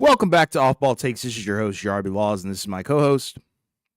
Welcome back to Off Ball Takes. This is your host, Yarby Laws, and this is my co-host.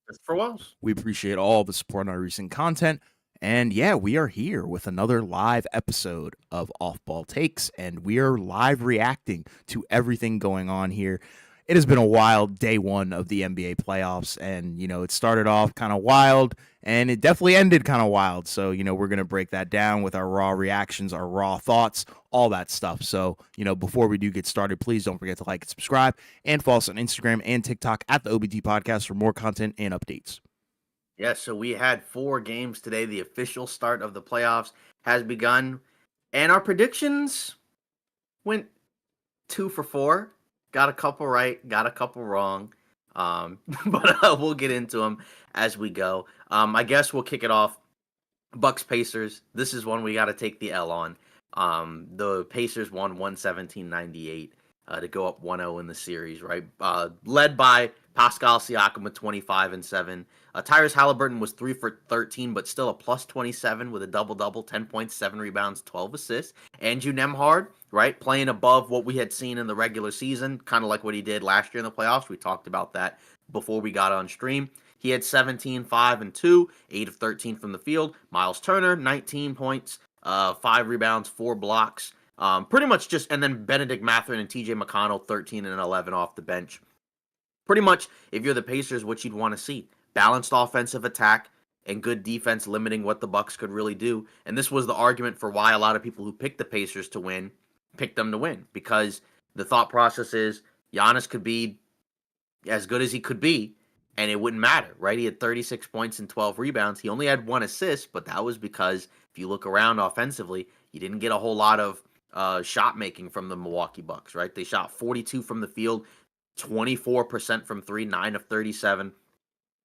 Christopher Wells. We appreciate all the support on our recent content. And yeah, we are here with another live episode of Off Ball Takes, and we are live reacting to everything going on here. It has been a wild day one of the NBA playoffs, and, it started off kind of wild, and it definitely ended kind of wild. So, we're going to break that down with our raw reactions, our raw thoughts, all that stuff. So, before we do get started, please don't forget to like and subscribe, and follow us on Instagram and TikTok at the OBT Podcast for more content and updates. Yeah, so we had 4 games today. The official start of the playoffs has begun, and our predictions went 2 for 4. Got a couple right, got a couple wrong, but we'll get into them as we go. I guess we'll kick it off. Bucks Pacers. This is one we got to take the L on. The Pacers won 117-98 to go up 1-0 in the series, right? Led by Pascal Siakam with 25 and 7. Tyrese Halliburton was 3 for 13, but still a plus 27 with a double-double, 10 points, 7 rebounds, 12 assists. Andrew Nembhard, right, playing above what we had seen in the regular season, kind of like what he did last year in the playoffs. We talked about that before we got on stream. He had 17, 5, and 2, 8 of 13 from the field. Miles Turner, 19 points, 5 rebounds, 4 blocks. Pretty much just, and then Benedict Mathurin and TJ McConnell, 13 and 11 off the bench. Pretty much, if you're the Pacers, what you'd want to see. Balanced offensive attack and good defense limiting what the Bucks could really do. And this was the argument for why a lot of people who picked the Pacers to win, picked them to win. Because the thought process is Giannis could be as good as he could be, and it wouldn't matter, right? He had 36 points and 12 rebounds. He only had 1 assist, but that was because if you look around offensively, you didn't get a whole lot of shot making from the Milwaukee Bucks, right? They shot 42 from the field, 24% from 3, 9 of 37,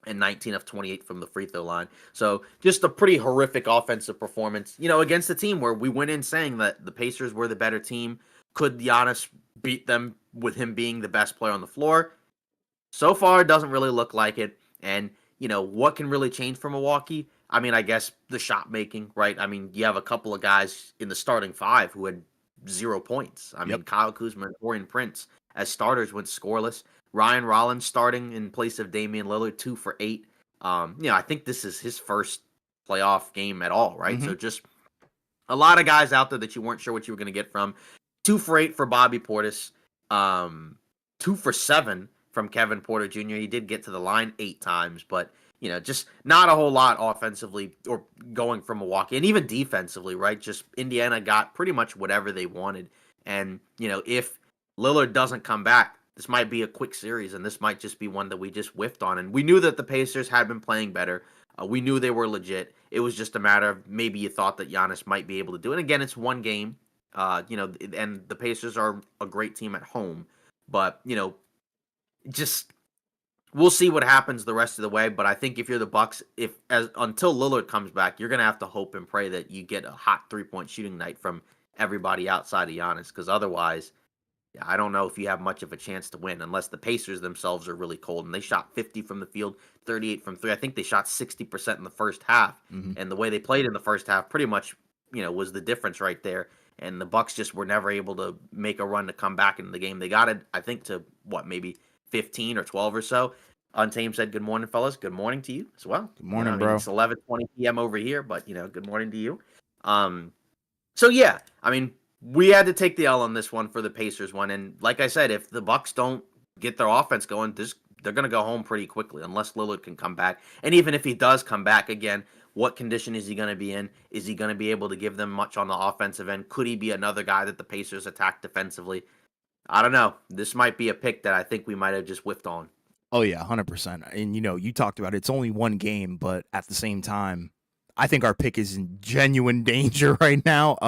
and 19 of 28 from the free throw line. So just a pretty horrific offensive performance, against a team where we went in saying that the Pacers were the better team. Could Giannis beat them with him being the best player on the floor? So far, it doesn't really look like it. And, what can really change for Milwaukee? I mean, I guess the shot making, right? I mean, you have a couple of guys in the starting 5 who had 0 points. I mean, Kyle Kuzma and Taurean Prince as starters went scoreless. Ryan Rollins starting in place of Damian Lillard, 2 for 8. I think this is his first playoff game at all, right? Mm-hmm. So just a lot of guys out there that you weren't sure what you were going to get from. 2 for 8 for Bobby Portis. 2 for 7 from Kevin Porter Jr. He did get to the line 8 times, but just not a whole lot offensively or going from Milwaukee, and even defensively, right? Just Indiana got pretty much whatever they wanted. And, if Lillard doesn't come back, this might be a quick series, and this might just be one that we just whiffed on. And we knew that the Pacers had been playing better. We knew they were legit. It was just a matter of maybe you thought that Giannis might be able to do it. And again, it's one game, and the Pacers are a great team at home. But, just we'll see what happens the rest of the way. But I think if you're the Bucks, until Lillard comes back, you're gonna have to hope and pray that you get a hot 3-point shooting night from everybody outside of Giannis, because otherwise, I don't know if you have much of a chance to win unless the Pacers themselves are really cold. And they shot 50 from the field, 38 from 3. I think they shot 60% in the first half, and the way they played in the first half pretty much, was the difference right there. And the Bucks just were never able to make a run to come back into the game. They got it, I think, to maybe 15 or 12 or so. Untamed said, "Good morning, fellas." Good morning to you as well. Good morning, bro. It's 11:20 p.m. over here, but good morning to you. So yeah, I mean, we had to take the L on this one for the Pacers one, and like I said, if the Bucks don't get their offense going, they're going to go home pretty quickly unless Lillard can come back. And even if he does come back again, what condition is he going to be in? Is he going to be able to give them much on the offensive end? Could he be another guy that the Pacers attack defensively? I don't know. This might be a pick that I think we might have just whiffed on. Oh, yeah, 100%. And, you talked about it's only one game, but at the same time, I think our pick is in genuine danger right now.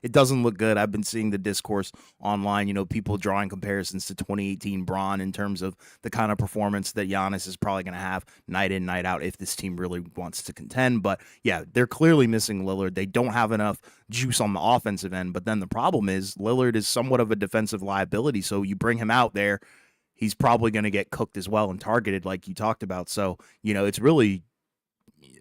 It doesn't look good. I've been seeing the discourse online, people drawing comparisons to 2018 Bron in terms of the kind of performance that Giannis is probably going to have night in, night out if this team really wants to contend. But yeah, they're clearly missing Lillard. They don't have enough juice on the offensive end. But then the problem is Lillard is somewhat of a defensive liability. So you bring him out there, he's probably going to get cooked as well and targeted like you talked about. So, it's really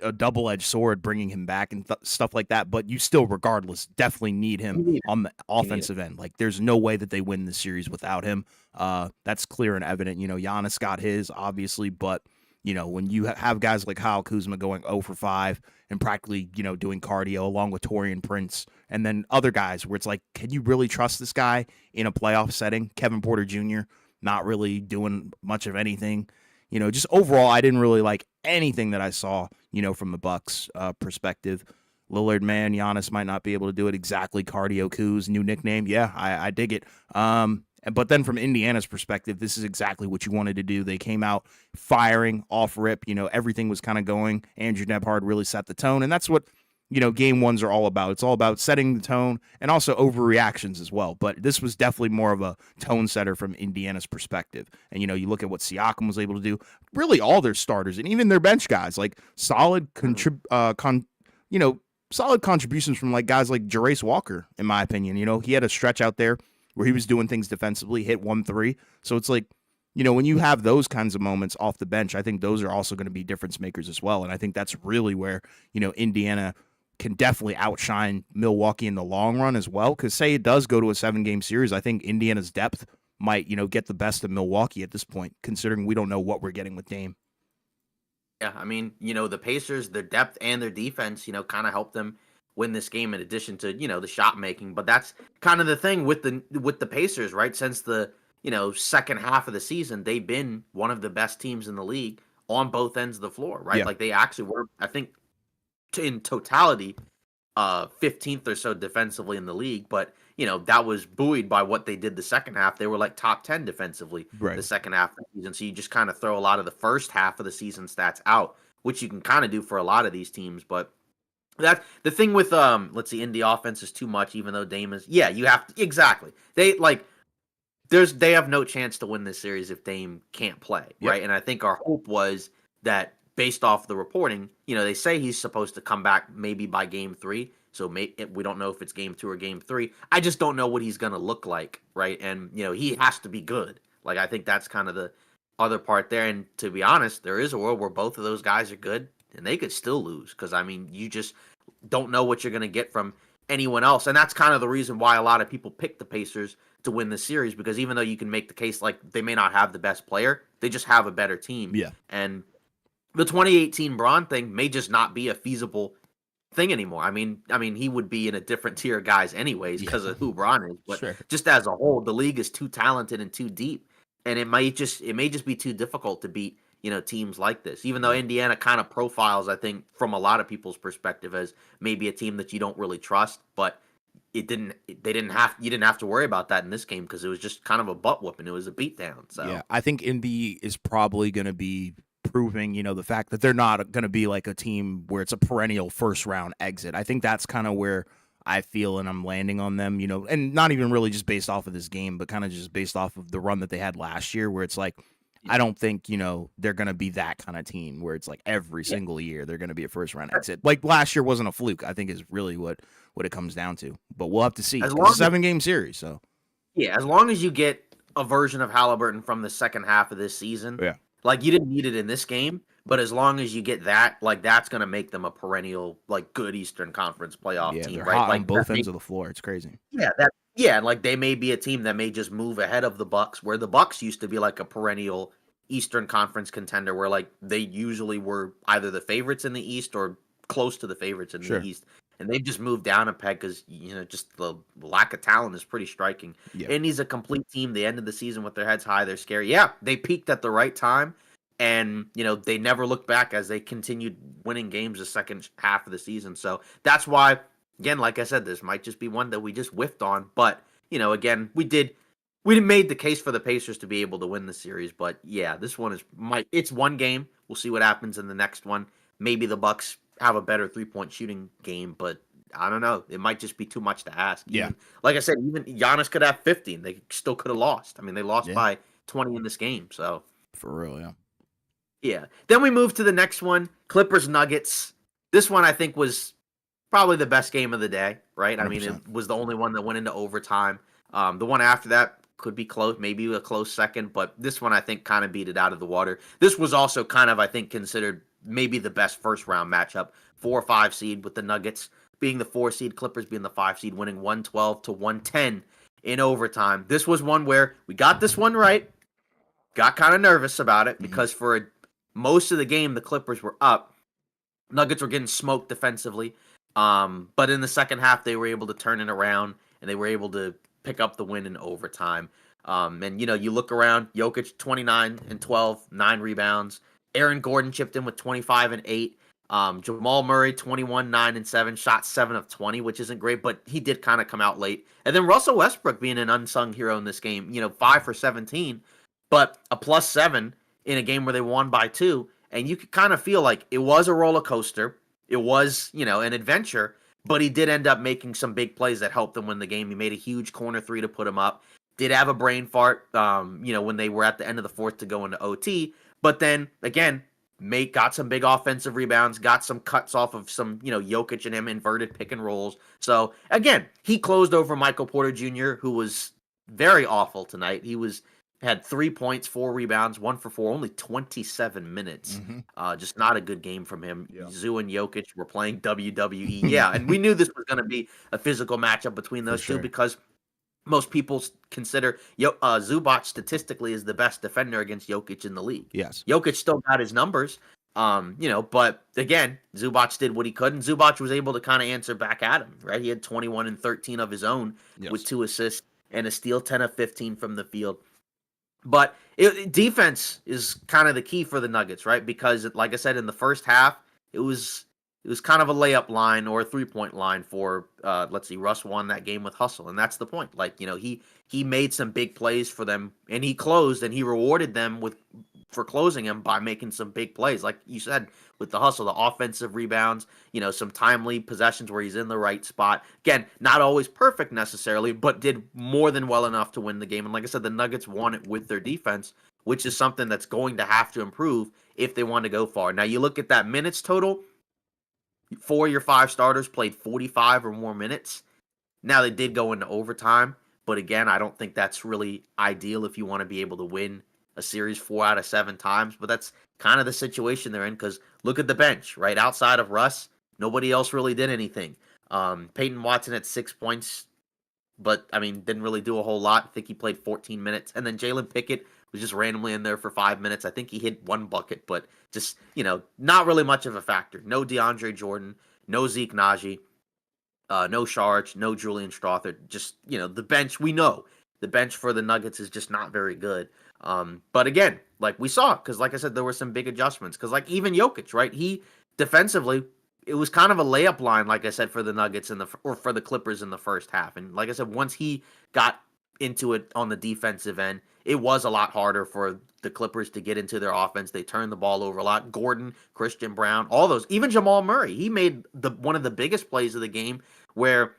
a double-edged sword bringing him back and stuff like that. But you still, regardless, definitely need him on the offensive end. Like, there's no way that they win this series without him. That's clear and evident. Giannis got his, obviously, but when you have guys like Kyle Kuzma going 0 for 5 and practically, doing cardio along with Taurean Prince, and then other guys where it's like, can you really trust this guy in a playoff setting? Kevin Porter Jr. not really doing much of anything. Just overall, I didn't really like anything that I saw, from the Bucks perspective. Lillard, man, Giannis might not be able to do it exactly. Cardio Kuz, new nickname. Yeah, I dig it. But then from Indiana's perspective, this is exactly what you wanted to do. They came out firing off rip. Everything was kind of going. Andrew Nebhard really set the tone, and that's what game ones are all about. It's all about setting the tone and also overreactions as well. But this was definitely more of a tone setter from Indiana's perspective. And, you look at what Siakam was able to do, really all their starters and even their bench guys, like solid solid contributions from like guys like Jarace Walker, in my opinion. He had a stretch out there where he was doing things defensively, hit 1-3. So it's like, when you have those kinds of moments off the bench, I think those are also going to be difference makers as well. And I think that's really where, Indiana can definitely outshine Milwaukee in the long run as well. Because say it does go to a 7-game series, I think Indiana's depth might, get the best of Milwaukee at this point, considering we don't know what we're getting with Dame. Yeah, I mean, the Pacers, their depth and their defense, kind of helped them win this game in addition to, the shot making. But that's kind of the thing with the Pacers, right? Since the, second half of the season, they've been one of the best teams in the league on both ends of the floor, right? Yeah. Like they actually were, I think, in totality, 15th or so defensively in the league. But, that was buoyed by what they did the second half. They were like top 10 defensively the second half of the season. So you just kind of throw a lot of the first half of the season stats out, which you can kind of do for a lot of these teams. But that the thing with let's see, Indy offense is too much, even though Dame is you have to exactly. They have no chance to win this series if Dame can't play, right? And I think our hope was that based off the reporting, they say he's supposed to come back maybe by game 3. So we don't know if it's game 2 or game 3. I just don't know what he's going to look like, right? And, he has to be good. Like, I think that's kind of the other part there. And to be honest, there is a world where both of those guys are good and they could still lose. Because, I mean, you just don't know what you're going to get from anyone else. And that's kind of the reason why a lot of people pick the Pacers to win the series. Because even though you can make the case like they may not have the best player, they just have a better team. Yeah. And the 2018 Bron thing may just not be a feasible thing anymore. I mean, he would be in a different tier of guys anyways because of who Bron is. But just as a whole, the league is too talented and too deep, and it may just be too difficult to beat teams like this. Even though Indiana kind of profiles, I think, from a lot of people's perspective, as maybe a team that you don't really trust, but you didn't have to worry about that in this game because it was just kind of a butt whooping. It was a beatdown. So yeah, I think Indy is probably going to be proving, the fact that they're not going to be like a team where it's a perennial first round exit. I think that's kind of where I feel and I'm landing on them, and not even really just based off of this game, but kind of just based off of the run that they had last year where it's like, I don't think, they're going to be that kind of team where it's like every single year they're going to be a first round exit. Like last year wasn't a fluke, I think is really what it comes down to. But we'll have to see. It's a 7-game series, so. Yeah, as long as you get a version of Halliburton from the second half of this season. Yeah. Like, you didn't need it in this game, but as long as you get that, like, that's going to make them a perennial, like, good Eastern Conference playoff team, they're right? Hot like on both ends of the floor. It's crazy. Yeah, like, they may be a team that may just move ahead of the Bucks, where the Bucks used to be, like, a perennial Eastern Conference contender, where, like, they usually were either the favorites in the East or close to the favorites in the East. And they've just moved down a peg because, just the lack of talent is pretty striking. Yeah. Indy's a complete team. They ended the season with their heads high. They're scary. Yeah, they peaked at the right time. And, they never looked back as they continued winning games the second half of the season. So that's why, again, like I said, this might just be one that we just whiffed on. But, again, we made the case for the Pacers to be able to win the series. But, yeah, this one it's one game. We'll see what happens in the next one. Maybe the Bucks have a better 3-point shooting game, but I don't know. It might just be too much to ask. Yeah. Like I said, even Giannis could have 50 and they still could have lost. I mean, they lost by 20 in this game. So for real, yeah. Yeah. Then we move to the next one, Clippers Nuggets. This one I think was probably the best game of the day, right? 100%. I mean, it was the only one that went into overtime. The one after that could be close, maybe a close second, but this one I think kind of beat it out of the water. This was also kind of, I think, considered maybe the best first round matchup. 4 or 5 seed with the Nuggets being the 4 seed, Clippers being the 5 seed, winning 112 to 110 in overtime. This was one where we got this one right. Got kind of nervous about it because for most of the game, the Clippers were up. Nuggets were getting smoked defensively. But in the second half, they were able to turn it around and they were able to pick up the win in overtime. And, you look around, Jokic 29 and 12, 9 rebounds. Aaron Gordon chipped in with 25 and 8. Jamal Murray, 21, 9 and 7, shot 7 of 20, which isn't great, but he did kind of come out late. And then Russell Westbrook being an unsung hero in this game, 5 for 17, but a +7 in a game where they won by 2. And you could kind of feel like it was a roller coaster. It was, an adventure, but he did end up making some big plays that helped them win the game. He made a huge corner 3 to put him up. Did have a brain fart, when they were at the end of the fourth to go into OT. But then, again, got some big offensive rebounds, got some cuts off of some, Jokic and him inverted pick and rolls. So, again, he closed over Michael Porter Jr., who was very awful tonight. He had 3 points, 4 rebounds, 1 for 4, only 27 minutes. Just not a good game from him. Yeah. Zoo and Jokic were playing WWE. Yeah, and we knew this was going to be a physical matchup between those two because most people consider Zubac statistically is the best defender against Jokic in the league. Yes. Jokic still got his numbers, but again, Zubac did what he could, and Zubac was able to kind of answer back at him, right? He had 21 and 13 of his own with 2 assists and a steal, 10 of 15 from the field. But defense is kind of the key for the Nuggets, right? Because, like I said, in the first half, it was kind of a layup line or a 3-point line for, Russ won that game with hustle. And that's the point. He made some big plays for them, and he closed, and he rewarded them for closing him by making some big plays. Like you said, with the hustle, the offensive rebounds, some timely possessions where he's in the right spot. Again, not always perfect necessarily, but did more than well enough to win the game. And like I said, the Nuggets won it with their defense, which is something that's going to have to improve if they want to go far. Now, you look at that minutes total, 4 of your 5 starters played 45 or more minutes. Now, they did go into overtime, but again, I don't think that's really ideal if you want to be able to win a series 4 out of 7 times, but that's kind of the situation they're in because look at the bench, right? Outside of Russ, nobody else really did anything. Peyton Watson had 6 points, but, didn't really do a whole lot. I think he played 14 minutes. And then Jalen Pickett was just randomly in there for 5 minutes. I think he hit 1 bucket, but just, not really much of a factor. No DeAndre Jordan, no Zeke Naji, no Sharge, no Julian Strawther. Just, the bench, we know. The bench for the Nuggets is just not very good. But again, like we saw, because like I said, there were some big adjustments. Because like even Jokic, right? He defensively, it was kind of a layup line, like I said, for the Nuggets or for the Clippers in the first half. And like I said, once he got into it on the defensive end, it was a lot harder for the Clippers to get into their offense. They turned the ball over a lot. Gordon, Christian Brown, all those, even Jamal Murray, he made one of the biggest plays of the game where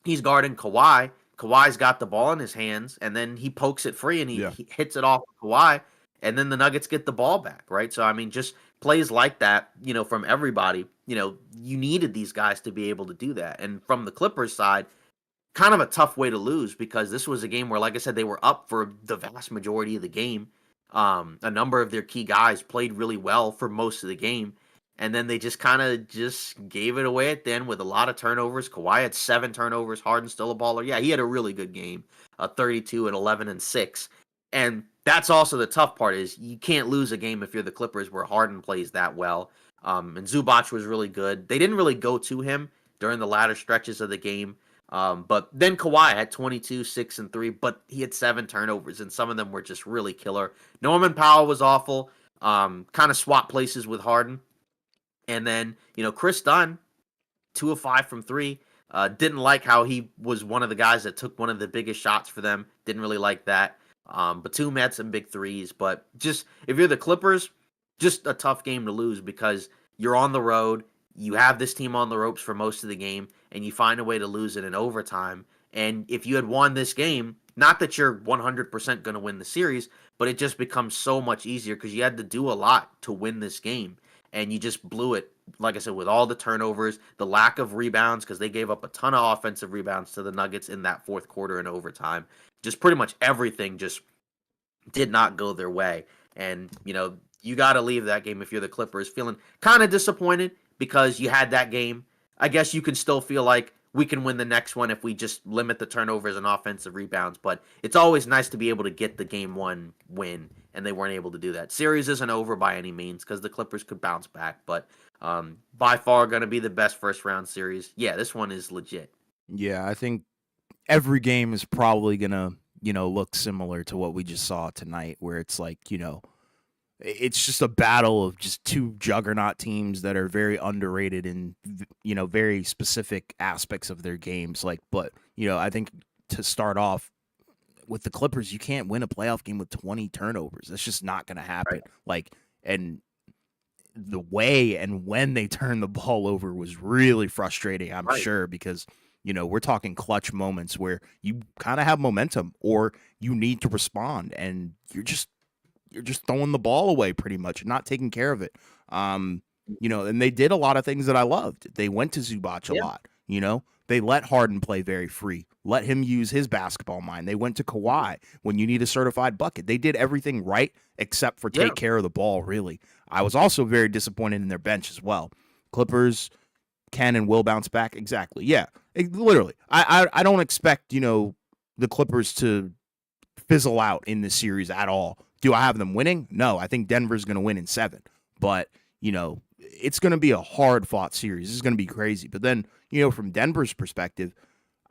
he's guarding Kawhi. Kawhi's got the ball in his hands, and then he pokes it free, and he hits it off Kawhi, and then the Nuggets get the ball back, right? So, just plays like that, from everybody, you needed these guys to be able to do that. And from the Clippers side, kind of a tough way to lose because this was a game where, like I said, they were up for the vast majority of the game. A number of their key guys played really well for most of the game. And then they just kind of gave it away at the end with a lot of turnovers. Kawhi had 7 turnovers. Harden still a baller. Yeah, he had a really good game, 32 and 11 and 6. And that's also the tough part is you can't lose a game if you're the Clippers where Harden plays that well. And Zubac was really good. They didn't really go to him during the latter stretches of the game. But then Kawhi had 22, 6 and 3, but he had 7 turnovers, and some of them were just really killer. Norman Powell was awful. Kind of swapped places with Harden. And then, Chris Dunn, 2 of 5 from 3. Didn't like how he was one of the guys that took one of the biggest shots for them. Didn't really like that. Batum had some big threes. But just, if you're the Clippers, just a tough game to lose because you're on the road. You have this team on the ropes for most of the game, and you find a way to lose it in overtime. And if you had won this game, not that you're 100% going to win the series, but it just becomes so much easier because you had to do a lot to win this game. And you just blew it, like I said, with all the turnovers, the lack of rebounds, because they gave up a ton of offensive rebounds to the Nuggets in that fourth quarter and overtime. Just pretty much everything just did not go their way. And, you got to leave that game if you're the Clippers feeling kind of disappointed because you had that game. I guess you can still feel like we can win the next one if we just limit the turnovers and offensive rebounds. But it's always nice to be able to get the game one win, and they weren't able to do that. Series isn't over by any means because the Clippers could bounce back, but by far going to be the best first round series. Yeah, this one is legit. Yeah, I think every game is probably gonna, look similar to what we just saw tonight, where it's like, it's just a battle of just two juggernaut teams that are very underrated in, very specific aspects of their games. Like, but I think to start off with the Clippers, you can't win a playoff game with 20 turnovers. That's just not going to happen. Right. Like, and the way and when they turned the ball over was really frustrating, I'm sure, because we're talking clutch moments where you kind of have momentum or you need to respond and you're just throwing the ball away pretty much, not taking care of it. And they did a lot of things that I loved. They went to Zubac a lot, They let Harden play very free, let him use his basketball mind. They went to Kawhi when you need a certified bucket. They did everything right except for take care of the ball, really. I was also very disappointed in their bench as well. Clippers can and will bounce back. Exactly. Yeah, literally. I don't expect, the Clippers to fizzle out in this series at all. Do I have them winning? No, I think Denver's going to win in 7. But, it's going to be a hard-fought series. This is going to be crazy. But then, from Denver's perspective,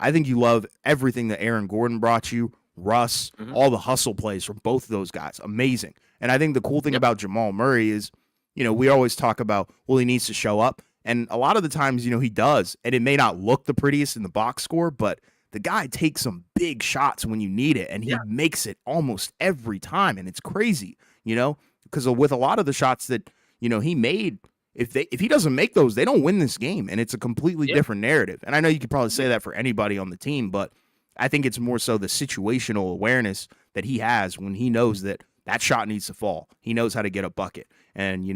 I think you love everything that Aaron Gordon brought you, Russ, all the hustle plays from both of those guys. Amazing. And I think the cool thing about Jamal Murray is, we always talk about, well, he needs to show up. And a lot of the times, he does. And it may not look the prettiest in the box score, but the guy takes some big shots when you need it, and he makes it almost every time, and it's crazy, because with a lot of the shots that, he made, if he doesn't make those, they don't win this game, and it's a completely different narrative. And I know you could probably say that for anybody on the team, but I think it's more so the situational awareness that he has when he knows that shot needs to fall. He knows how to get a bucket, and,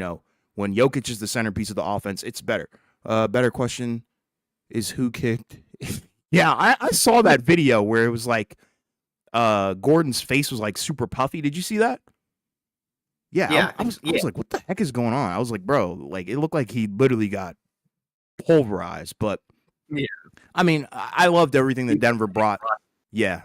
when Jokic is the centerpiece of the offense, it's better. Better question is who kicked... Yeah, I saw that video where it was like Gordon's face was like super puffy. Did you see that? Yeah, I was like, what the heck is going on? I was like, bro, like it looked like he literally got pulverized. But I mean, I loved everything that Denver brought. Yeah,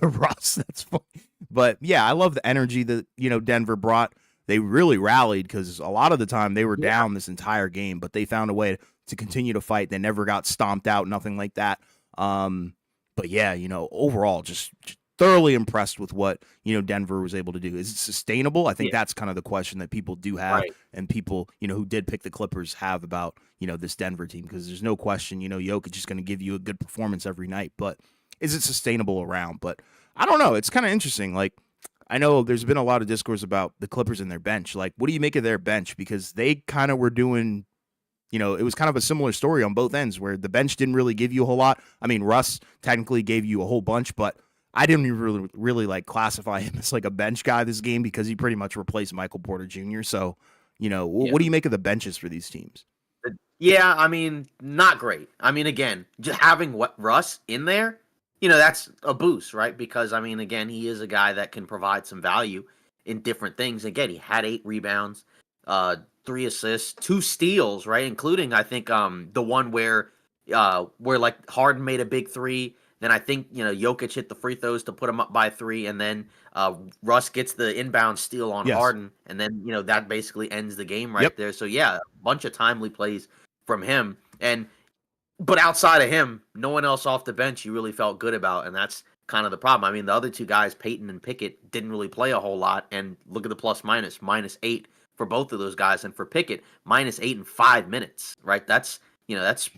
Ross, that's funny. But yeah, I love the energy that Denver brought. They really rallied because a lot of the time they were down this entire game, but they found a way to continue to fight. They never got stomped out, nothing like that. But yeah, overall, just thoroughly impressed with what, Denver was able to do. Is it sustainable? I think that's kind of the question that people do have, and people, who did pick the Clippers have about, this Denver team, because there's no question, Jokic is going to give you a good performance every night, but is it sustainable around? But I don't know. It's kind of interesting. Like, I know there's been a lot of discourse about the Clippers and their bench. Like, what do you make of their bench? Because they kind of were doing, it was kind of a similar story on both ends where the bench didn't really give you a whole lot. I mean, Russ technically gave you a whole bunch, but I didn't really like classify him as like a bench guy this game because he pretty much replaced Michael Porter Jr. So, what do you make of the benches for these teams? Yeah, I mean, not great. I mean, again, just having Russ in there, that's a boost, right? Because, I mean, again, he is a guy that can provide some value in different things. Again, he had 8 rebounds, 3 assists, 2 steals, right? Including, I think, the one where like Harden made a big 3. Then I think, Jokic hit the free throws to put him up by 3. And then Russ gets the inbound steal on Harden. And then, that basically ends the game right there. So, yeah, a bunch of timely plays from him. But outside of him, no one else off the bench you really felt good about. And that's kind of the problem. I mean, the other 2 guys, Peyton and Pickett, didn't really play a whole lot. And look at the -8 for both of those guys. And for Pickett, -8 in 5 minutes, right? That's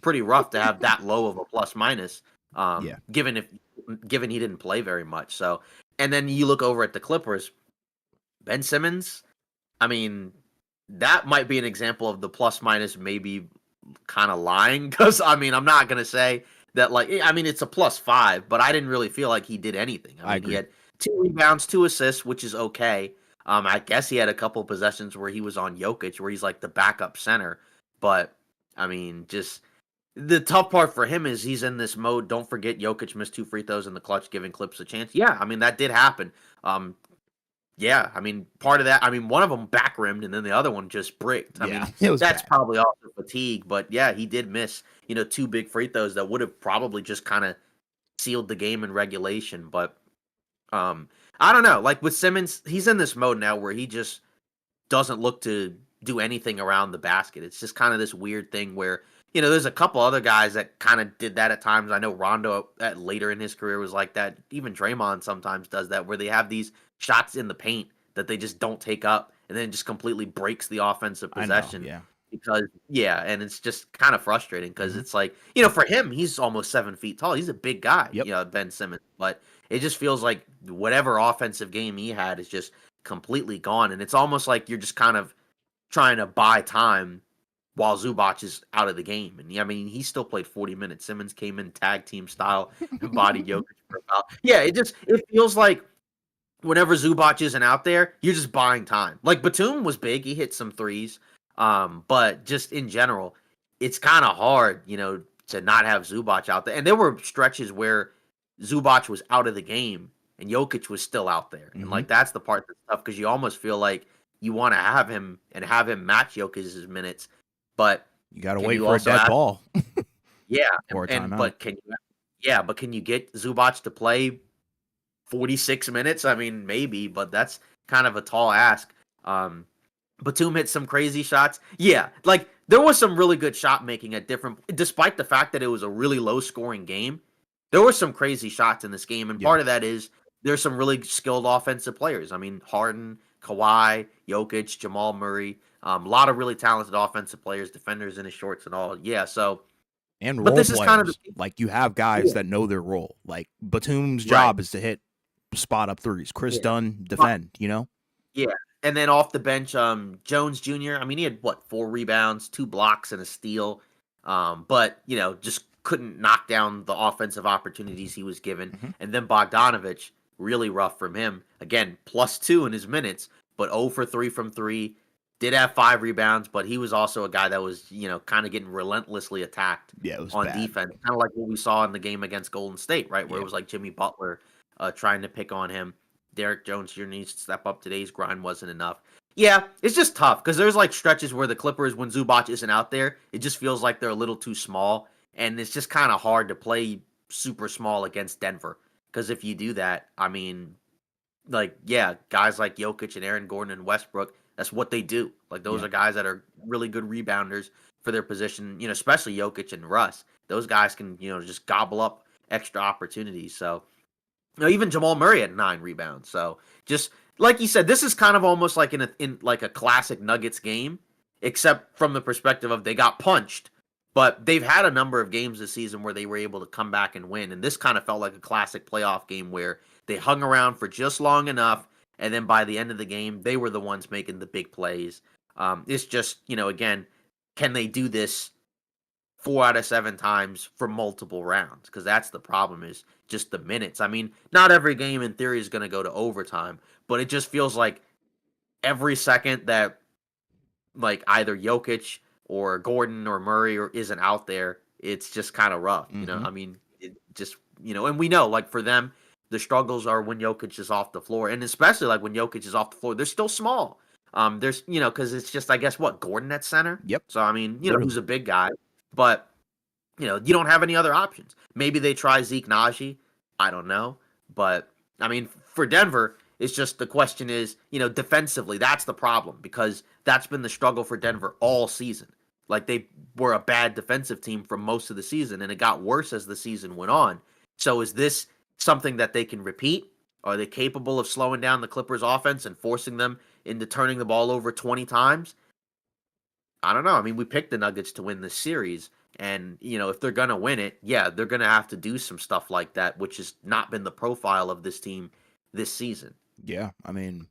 pretty rough to have that low of a plus-minus. Given he didn't play very much. So, and then you look over at the Clippers, Ben Simmons, I mean, that might be an example of the plus-minus maybe kind of lying, because I mean, I'm not going to say that, like, I mean, it's a +5, but I didn't really feel like he did anything. I mean, he had 2 rebounds, 2 assists, which is okay. I guess he had a couple of possessions where he was on Jokic, where he's like the backup center. But, I mean, just the tough part for him is he's in this mode. Don't forget, Jokic missed 2 free throws in the clutch, giving Clips a chance. Yeah, I mean, that did happen. Yeah, I mean, part of that, I mean, one of them back rimmed and then the other one just bricked. I Yeah, mean, it was that's bad. probably also fatigue, but yeah, he did miss, two big free throws that would have probably just kind of sealed the game in regulation. But um, I don't know. Like with Simmons, he's in this mode now where he just doesn't look to do anything around the basket. It's just kind of this weird thing where, there's a couple other guys that kind of did that at times. I know Rondo at later in his career was like that. Even Draymond sometimes does that, where they have these shots in the paint that they just don't take up, and then it just completely breaks the offensive I know. possession. Yeah. Because yeah, and it's just kind of frustrating because Hmm. it's like, for him, he's almost 7 feet tall. He's a big guy, Yep. Ben Simmons. But it just feels like whatever offensive game he had is just completely gone. And it's almost like you're just kind of trying to buy time while Zubac is out of the game. And I mean, he still played 40 minutes. Simmons came in tag team style and bodied Jokic for a foul. Yeah, it feels like whenever Zubac isn't out there, you're just buying time. Like Batum was big, he hit some threes. But just in general, it's kind of hard, to not have Zubac out there. And there were stretches where Zubac was out of the game and Jokic was still out there. And Hmm. like that's the part that's tough because you almost feel like you want to have him and have him match Jokic's minutes, but You got to can wait you for a also dead have ball yeah, or a and timeout. but can you get Zubac to play 46 minutes? I mean, maybe, but that's kind of a tall ask. Um, Batum hit some crazy shots. Yeah, like there was some really good shot making at different, despite the fact that it was a really low scoring game. There were some crazy shots in this game, and Yeah. part of that is there's some really skilled offensive players. I mean, Harden, Kawhi, Jokic, Jamal Murray, a lot of really talented offensive players, defenders in his shorts and all. Yeah, so, And but role this is kind of the players. Like you have guys yeah, that know their role. Like Batum's right, job is to hit spot up threes. Chris yeah. Dunn defend. Yeah, and then off the bench, Jones Jr. I mean, he had what 4 rebounds, 2 blocks, and a steal. But just couldn't knock down the offensive opportunities he was given. Hmm. And then Bogdanovich, really rough from him. Again, +2 in his minutes, but 0 for 3 from three. Did have 5 rebounds, but he was also a guy that was kind of getting relentlessly attacked Yeah, it was on bad. defense, kind of like what we saw in the game against Golden State, right, where it Yeah. was like Jimmy Butler trying to pick on him. Derek Jones Jr. needs to step up. Today's grind wasn't enough. Yeah, it's just tough because there's like stretches where the Clippers, when Zubac isn't out there, it just feels like they're a little too small, and it's just kind of hard to play super small against Denver. Because if you do that, I mean, like yeah, guys like Jokic and Aaron Gordon and Westbrook, that's what they do. Like those Yeah. are guys that are really good rebounders for their position. Especially Jokic and Russ. Those guys can just gobble up extra opportunities. So even Jamal Murray had 9 rebounds. So just like you said, this is kind of almost like in like a classic Nuggets game, except from the perspective of they got punched, but they've had a number of games this season where they were able to come back and win, and this kind of felt like a classic playoff game where they hung around for just long enough, and then by the end of the game, they were the ones making the big plays. It's just again, can they do this 4 out of 7 times for multiple rounds? Because that's the problem is just the minutes. I mean, not every game in theory is going to go to overtime, but it just feels like every second that like either Jokic or Gordon or Murray or isn't out there, it's just kind of rough. Hmm. I mean, it just and we know like for them, the struggles are when Jokic is off the floor, and especially like when Jokic is off the floor, they're still small. There's because it's just I guess what Gordon at center. Yep. So I mean, who's Literally. a big guy, but you don't have any other options. Maybe they try Zeke Naji. I don't know. But I mean, for Denver, it's just the question is, defensively, that's the problem because that's been the struggle for Denver all season. Like they were a bad defensive team for most of the season, and it got worse as the season went on. So is this something that they can repeat? Are they capable of slowing down the Clippers offense and forcing them into turning the ball over 20 times? I don't know. I mean, we picked the Nuggets to win this series, and if they're gonna win it, yeah, they're gonna have to do some stuff like that, which has not been the profile of this team this season. Yeah. I mean,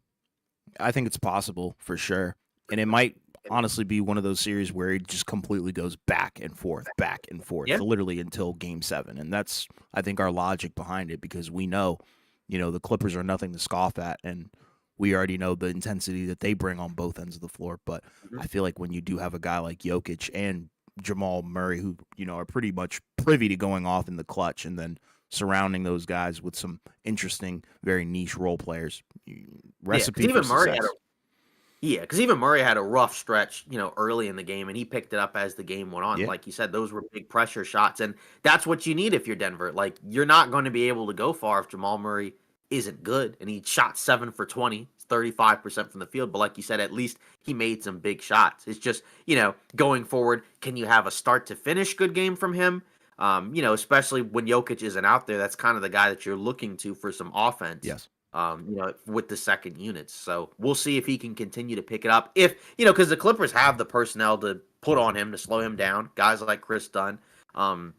I think it's possible for sure. And it might honestly be one of those series where it just completely goes back and forth, Yeah, literally until game 7. And that's, I think, our logic behind it because we know, the Clippers are nothing to scoff at. And we already know the intensity that they bring on both ends of the floor. But mhm, I feel like when you do have a guy like Jokic and Jamal Murray, who, are pretty much privy to going off in the clutch and then surrounding those guys with some interesting, very niche role players, recipe for success. Because even Murray had a rough stretch, early in the game, and he picked it up as the game went on. Yeah. Like you said, those were big pressure shots, and that's what you need if you're Denver. Like, you're not going to be able to go far if Jamal Murray isn't good, and he shot 7 for 20, 35% from the field. But like you said, at least he made some big shots. It's just, going forward, can you have a start to finish good game from him? Especially when Jokic isn't out there, that's kind of the guy that you're looking to for some offense. Yes. With the second units. So we'll see if he can continue to pick it up. If, because the Clippers have the personnel to put on him to slow him down, guys like Chris Dunn, and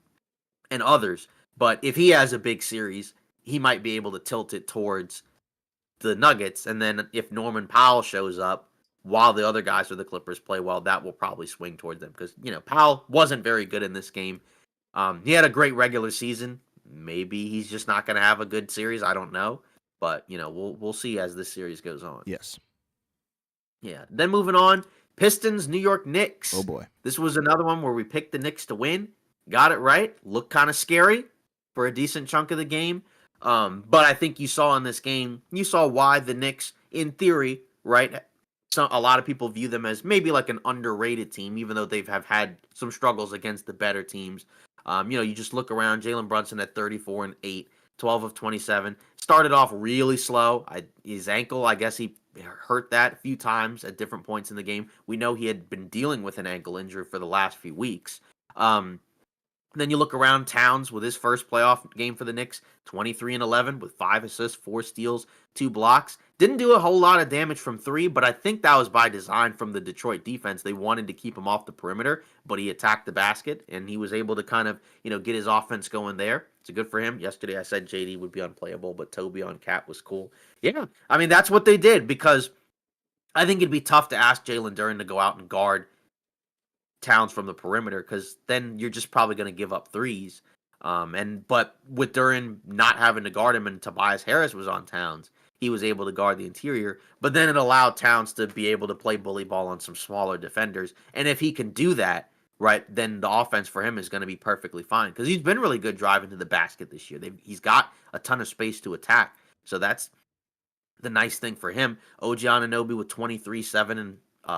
others. But if he has a big series, he might be able to tilt it towards the Nuggets. And then if Norman Powell shows up while the other guys for the Clippers play well, that will probably swing towards them. Because, Powell wasn't very good in this game. He had a great regular season. Maybe he's just not going to have a good series. I don't know. But, we'll see as this series goes on. Yes. Yeah. Then moving on, Pistons, New York Knicks. Oh, boy. This was another one where we picked the Knicks to win. Got it right. Looked kind of scary for a decent chunk of the game. But I think you saw in this game, you saw why the Knicks, in theory, right, a lot of people view them as maybe like an underrated team, even though they've have had some struggles against the better teams. You just look around, Jalen Brunson at 34 and 8. 12 of 27. Started off really slow. His ankle, I guess he hurt that a few times at different points in the game. We know he had been dealing with an ankle injury for the last few weeks. Then you look around, Towns with his first playoff game for the Knicks, 23 and 11 with 5 assists, 4 steals, 2 blocks. Didn't do a whole lot of damage from 3, but I think that was by design from the Detroit defense. They wanted to keep him off the perimeter, but he attacked the basket, and he was able to kind of, get his offense going there. It's good for him. Yesterday I said JD would be unplayable, but Toby on Cat was cool. Yeah, I mean, that's what they did, because I think it'd be tough to ask Jalen Duren to go out and guard Towns from the perimeter, because then you're just probably going to give up threes. But with Duren not having to guard him and Tobias Harris was on Towns, he was able to guard the interior. But then it allowed Towns to be able to play bully ball on some smaller defenders. And if he can do that, right, then the offense for him is going to be perfectly fine, because he's been really good driving to the basket this year. He's got a ton of space to attack. So that's the nice thing for him. OG Anunoby with 23, 7, and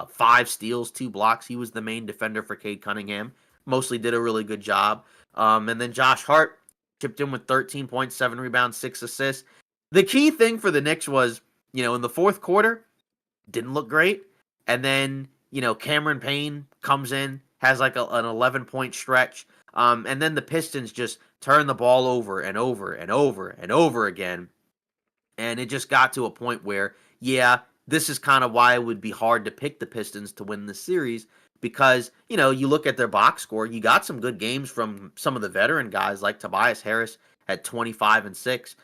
5 steals, 2 blocks. He was the main defender for Cade Cunningham. Mostly did a really good job. And then Josh Hart chipped in with 13 points, 7 rebounds, 6 assists. The key thing for the Knicks was, in the fourth quarter, didn't look great. And then, Cameron Payne comes in, has like an 11-point stretch. And then the Pistons just turn the ball over and over and over and over again. And it just got to a point where, this is kind of why it would be hard to pick the Pistons to win the series, because, you look at their box score, you got some good games from some of the veteran guys, like Tobias Harris had 25 and 6.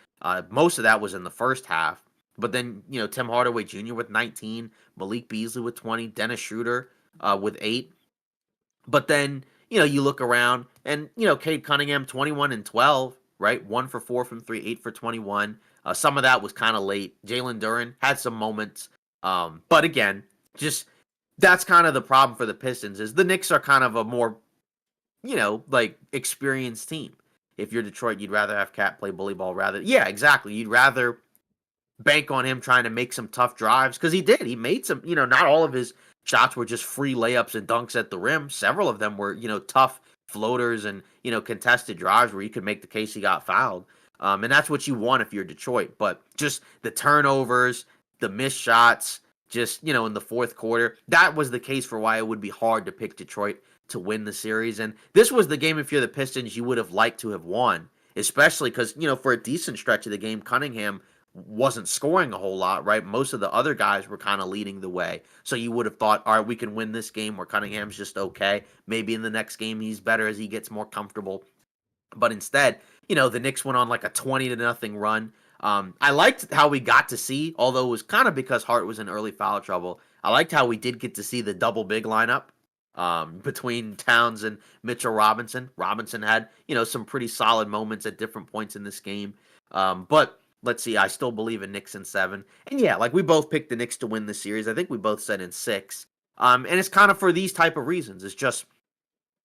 Most of that was in the first half. But then, Tim Hardaway Jr. with 19, Malik Beasley with 20, Dennis Schroeder with 8. But then, you look around and, Cade Cunningham 21 and 12, right? 1 for 4 from 3, 8 for 21. Some of that was kind of late. Jalen Duren had some moments. But again, just that's kind of the problem for the Pistons, is the Knicks are kind of a more, experienced team. If you're Detroit, you'd rather have Cat play bully ball rather. Yeah, exactly. You'd rather bank on him trying to make some tough drives, because he did. He made some, not all of his shots were just free layups and dunks at the rim. Several of them were, tough floaters and, contested drives where you could make the case he got fouled. And that's what you want if you're Detroit. But just the turnovers, the missed shots, just, in the fourth quarter, that was the case for why it would be hard to pick Detroit to win the series. And this was the game, if you're the Pistons, you would have liked to have won, especially because, for a decent stretch of the game, Cunningham wasn't scoring a whole lot, right? Most of the other guys were kind of leading the way. So you would have thought, all right, we can win this game where Cunningham's just okay. Maybe in the next game he's better as he gets more comfortable. But instead, the Knicks went on like a 20-0 run. I liked how we got to see, although it was kind of because Hart was in early foul trouble, I liked how we did get to see the double big lineup between Towns and Mitchell Robinson. Robinson had, some pretty solid moments at different points in this game. But let's see, I still believe in Knicks in 7. And yeah, like we both picked the Knicks to win the series. I think we both said in 6. And it's kind of for these type of reasons. It's just,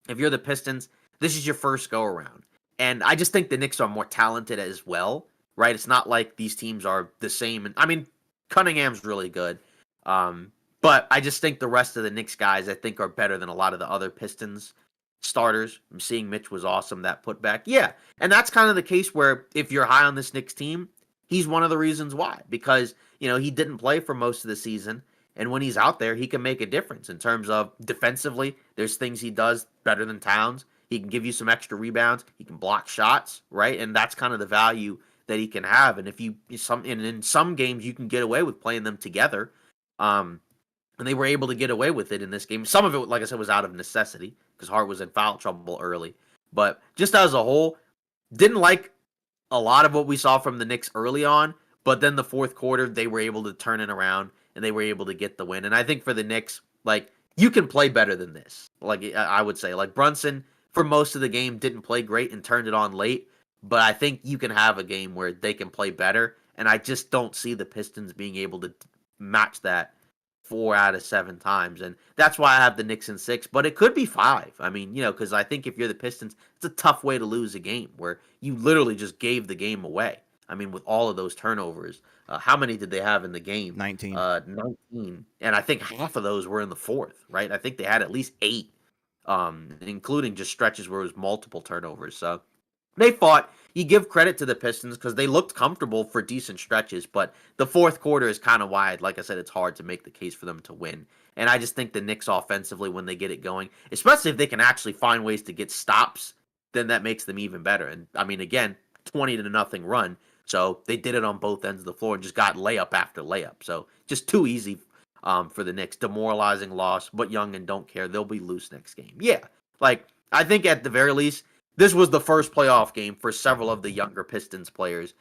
if you're the Pistons, this is your first go around. And I just think the Knicks are more talented as well, right? It's not like these teams are the same. And I mean, Cunningham's really good. But I just think the rest of the Knicks guys, I think, are better than a lot of the other Pistons starters. I'm seeing Mitch was awesome, that putback. Yeah, and that's kind of the case where if you're high on this Knicks team, he's one of the reasons why. Because, he didn't play for most of the season. And when he's out there, he can make a difference in terms of defensively. There's things he does better than Towns. He can give you some extra rebounds. He can block shots, right? And that's kind of the value that he can have. And in some games you can get away with playing them together. And they were able to get away with it in this game. Some of it, like I said, was out of necessity because Hart was in foul trouble early. But just as a whole, didn't like a lot of what we saw from the Knicks early on. But then the fourth quarter, they were able to turn it around and they were able to get the win. And I think for the Knicks, you can play better than this. I would say, Brunson, for most of the game, didn't play great and turned it on late. But I think you can have a game where they can play better. And I just don't see the Pistons being able to match that 4 out of 7 times. And that's why I have the Knicks in 6, but it could be 5. I mean, because I think if you're the Pistons, it's a tough way to lose a game where you literally just gave the game away. I mean, with all of those turnovers, how many did they have in the game? 19. 19. And I think half of those were in the fourth, right? I think they had at least 8, including just stretches where it was multiple turnovers. So they fought. You give credit to the Pistons because they looked comfortable for decent stretches, but the fourth quarter is kind of why, like I said, it's hard to make the case for them to win. And I just think the Knicks offensively, when they get it going, especially if they can actually find ways to get stops, then that makes them even better. And I mean, again, 20-0 run. So they did it on both ends of the floor and just got layup after layup. So just too easy for the Knicks. Demoralizing loss, but young and don't care. They'll be loose next game. Yeah, I think at the very least, this was the first playoff game for several of the younger Pistons players.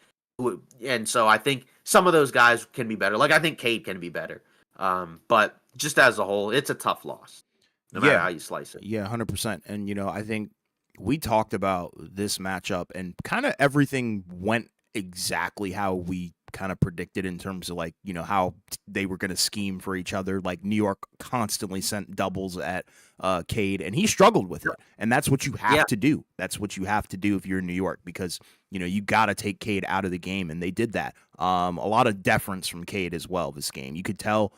And so I think some of those guys can be better. I think Cade can be better. But just as a whole, it's a tough loss, no matter how you slice it. Yeah, 100%. And, I think we talked about this matchup and kind of everything went exactly how we kind of predicted in terms of how they were going to scheme for each other. New York constantly sent doubles at Cade and he struggled with it. And that's what you have to do. That's what you have to do if you're in New York because, you got to take Cade out of the game. And they did that. A lot of deference from Cade as well this game. You could tell,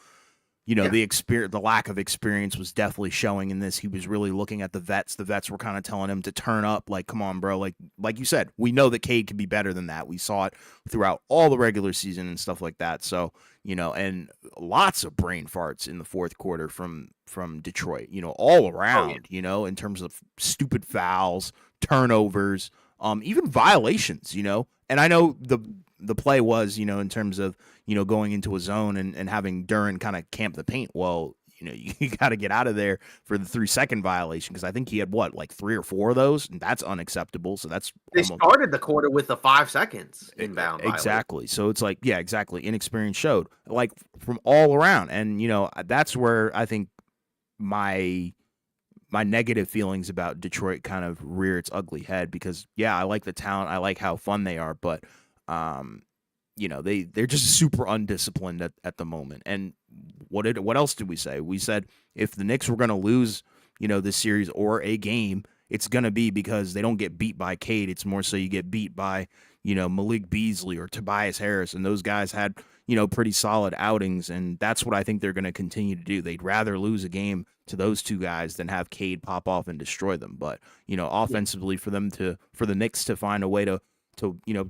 the lack of experience was definitely showing in this. He was really looking at the vets. The vets were kind of telling him to turn up. Come on, bro. Like you said, we know that Cade can be better than that. We saw it throughout all the regular season and stuff like that. So, and lots of brain farts in the fourth quarter from Detroit, all around, in terms of stupid fouls, turnovers, even violations, And I know the play was, in terms of, going into a zone and having Duren kind of camp the paint. Well, you got to get out of there for the 3-second violation because I think he had 3 or 4 of those, and that's unacceptable. So they started the quarter with the 5 seconds inbound. Exactly. So it's exactly. Inexperience showed from all around, and that's where I think my negative feelings about Detroit kind of rear its ugly head because I like the talent, I like how fun they are, but they're just super undisciplined at the moment. And what else did we say? We said if the Knicks were going to lose, this series or a game, it's going to be because they don't get beat by Cade. It's more so you get beat by, Malik Beasley or Tobias Harris. And those guys had, pretty solid outings. And that's what I think they're going to continue to do. They'd rather lose a game to those two guys than have Cade pop off and destroy them. But, offensively for the Knicks to find a way to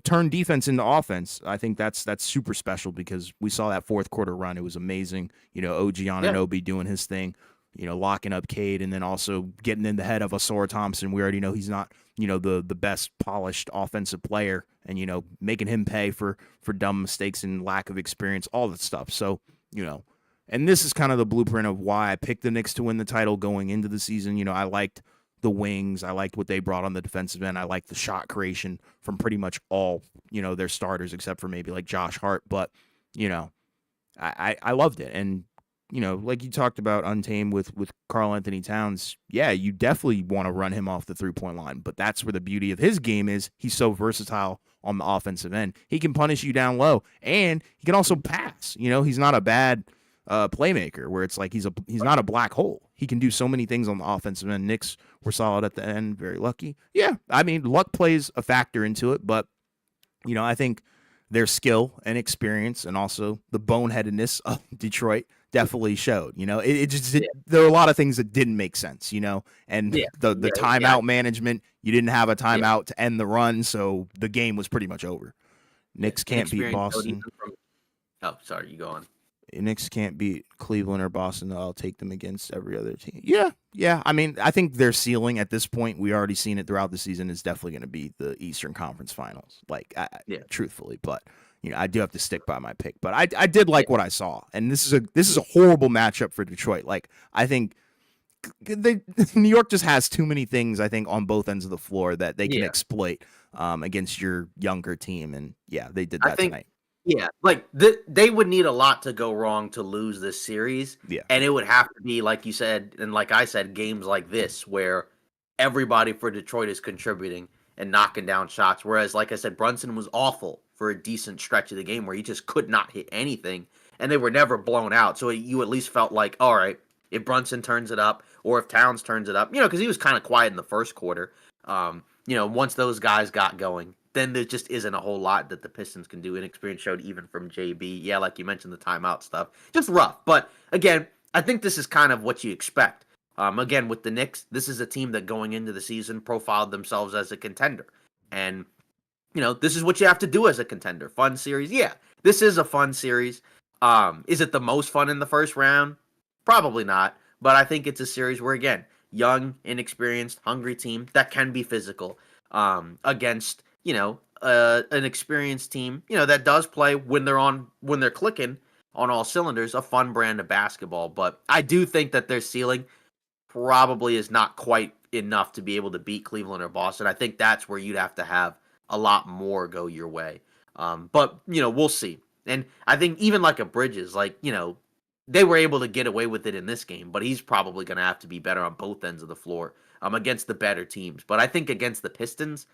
turn defense into offense, I think that's super special because we saw that fourth quarter run. It was amazing. OG Anunoby doing his thing, locking up Cade and then also getting in the head of Ausar Thompson. We already know he's not, the best polished offensive player and, making him pay for dumb mistakes and lack of experience, all that stuff. So, and this is kind of the blueprint of why I picked the Knicks to win the title going into the season. I liked the wings. I liked what they brought on the defensive end. I liked the shot creation from pretty much all, their starters except for maybe Josh Hart. But, I loved it. And, like you talked about Untamed with Karl Anthony Towns, you definitely want to run him off the 3-point line. But that's where the beauty of his game is. He's so versatile on the offensive end. He can punish you down low and he can also pass. He's not a bad playmaker where it's he's not a black hole. He can do so many things on the offensive end. Knicks were solid at the end, very lucky. Yeah, I mean, luck plays a factor into it, but I think their skill and experience, and also the boneheadedness of Detroit definitely showed. It just Yeah, there were a lot of things that didn't make sense. And yeah, the yeah, timeout management, you didn't have a yeah. timeout to end the run, so the game was pretty much over. Yeah. Knicks can't beat Inexperienced showed even Boston. from. Oh, sorry, you go on. Knicks can't beat Cleveland or Boston. I'll take them against every other team. Yeah, yeah. I mean, I think their ceiling at this point, we already seen it throughout the season, is definitely going to be the Eastern Conference Finals. Like, Yeah, truthfully, but I do have to stick by my pick. But I did yeah, like what I saw, and this is a horrible matchup for Detroit. Like, I think New York just has too many things, I think, on both ends of the floor that they can yeah. exploit against your younger team, and yeah, they did I that think, tonight. yeah, like they would need a lot to go wrong to lose this series, Yeah, and it would have to be like you said, and like I said, games like this where everybody for Detroit is contributing and knocking down shots. Whereas, like I said, Brunson was awful for a decent stretch of the game where he just could not hit anything, and they were never blown out. So you at least felt like, all right, if Brunson turns it up or if Towns turns it up, because he was kind of quiet in the first quarter. Once those guys got going, then there just isn't a whole lot that the Pistons can do. Inexperience showed even from JB. Yeah, like you mentioned, the timeout stuff, just rough. But again, I think this is kind of what you expect. Again, with the Knicks, this is a team that going into the season profiled themselves as a contender. And, this is what you have to do as a contender. Fun series. Yeah, this is a fun series. Is it the most fun in the first round? Probably not. But I think it's a series where, again, young, inexperienced, hungry team that can be physical against, an experienced team, that does play when they're clicking on all cylinders, a fun brand of basketball. But I do think that their ceiling probably is not quite enough to be able to beat Cleveland or Boston. I think that's where you'd have to have a lot more go your way. But we'll see. And I think even like a Bridges, like they were able to get away with it in this game, but he's probably going to have to be better on both ends of the floor against the better teams. But I think against the Pistons,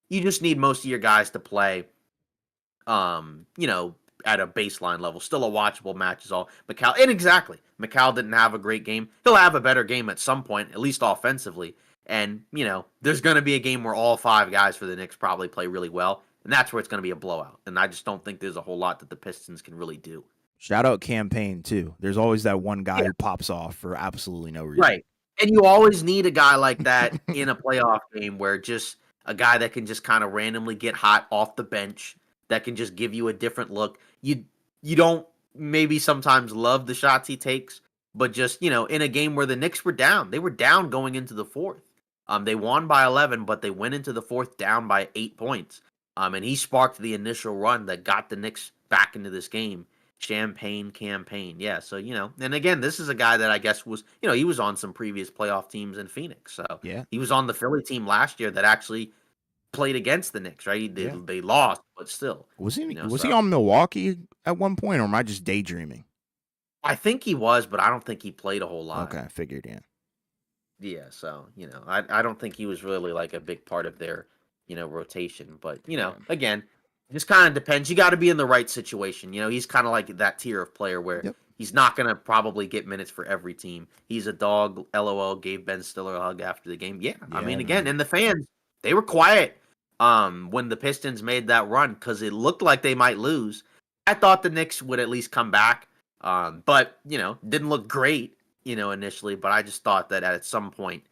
you just need most of your guys to play at a baseline level. Still a watchable match is all. McCall didn't have a great game. He'll have a better game at some point, at least offensively. And, there's going to be a game where all five guys for the Knicks probably play really well, and that's where it's going to be a blowout. And I just don't think there's a whole lot that the Pistons can really do. Shout out campaign too. There's always that one guy Yeah. who pops off for absolutely no reason. Right. And you always need a guy like that in a playoff game where just a guy that can just kind of randomly get hot off the bench, that can just give you a different look. You don't maybe sometimes love the shots he takes, but just, in a game where the Knicks were down. They were down going into the fourth. They won by 11, but they went into the fourth down by 8 points. And he sparked the initial run that got the Knicks back into this game. Champagne campaign. Yeah, so and again, this is a guy that I guess was, he was on some previous playoff teams in Phoenix. So Yeah. he was on the Philly team last year that actually played against the Knicks, right? Yeah. They lost, but still. Was he on Milwaukee at one point, or am I just daydreaming? I think he was, but I don't think he played a whole lot. Okay, I figured, yeah. Yeah, so, I don't think he was really like a big part of their, rotation. But, again, it just kind of depends. You got to be in the right situation. He's kind of like that tier of player where he's not going to probably get minutes for every team. He's a dog. LOL gave Ben Stiller a hug after the game. Yeah, I mean, again, and the fans, they were quiet when the Pistons made that run because it looked like they might lose. I thought the Knicks would at least come back, but, didn't look great, initially. But I just thought that at some point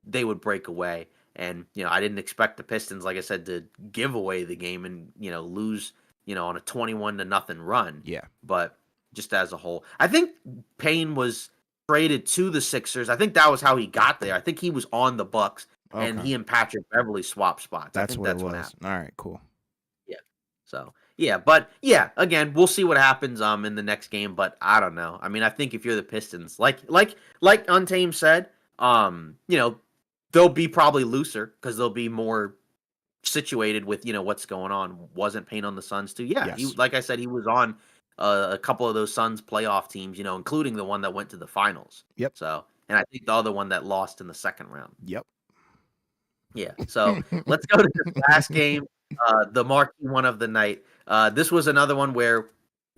they would break away. And, I didn't expect the Pistons, like I said, to give away the game and, lose, on a 21-0 run. Yeah. But just as a whole, I think Payne was traded to the Sixers. I think that was how he got there. I think he was on the Bucks, and he and Patrick Beverley swapped spots. That's what happened. All right, cool. Yeah. So, yeah. But, yeah, again, we'll see what happens in the next game. But I don't know. I mean, I think if you're the Pistons, like Untamed said, they'll be probably looser because they'll be more situated with, what's going on. Wasn't Payne on the Suns too? Yeah. Yes. Like I said, he was on a couple of those Suns playoff teams, including the one that went to the finals. Yep. So, and I think the other one that lost in the second round. Yep. Yeah. So let's go to the last game, the marquee one of the night. This was another one where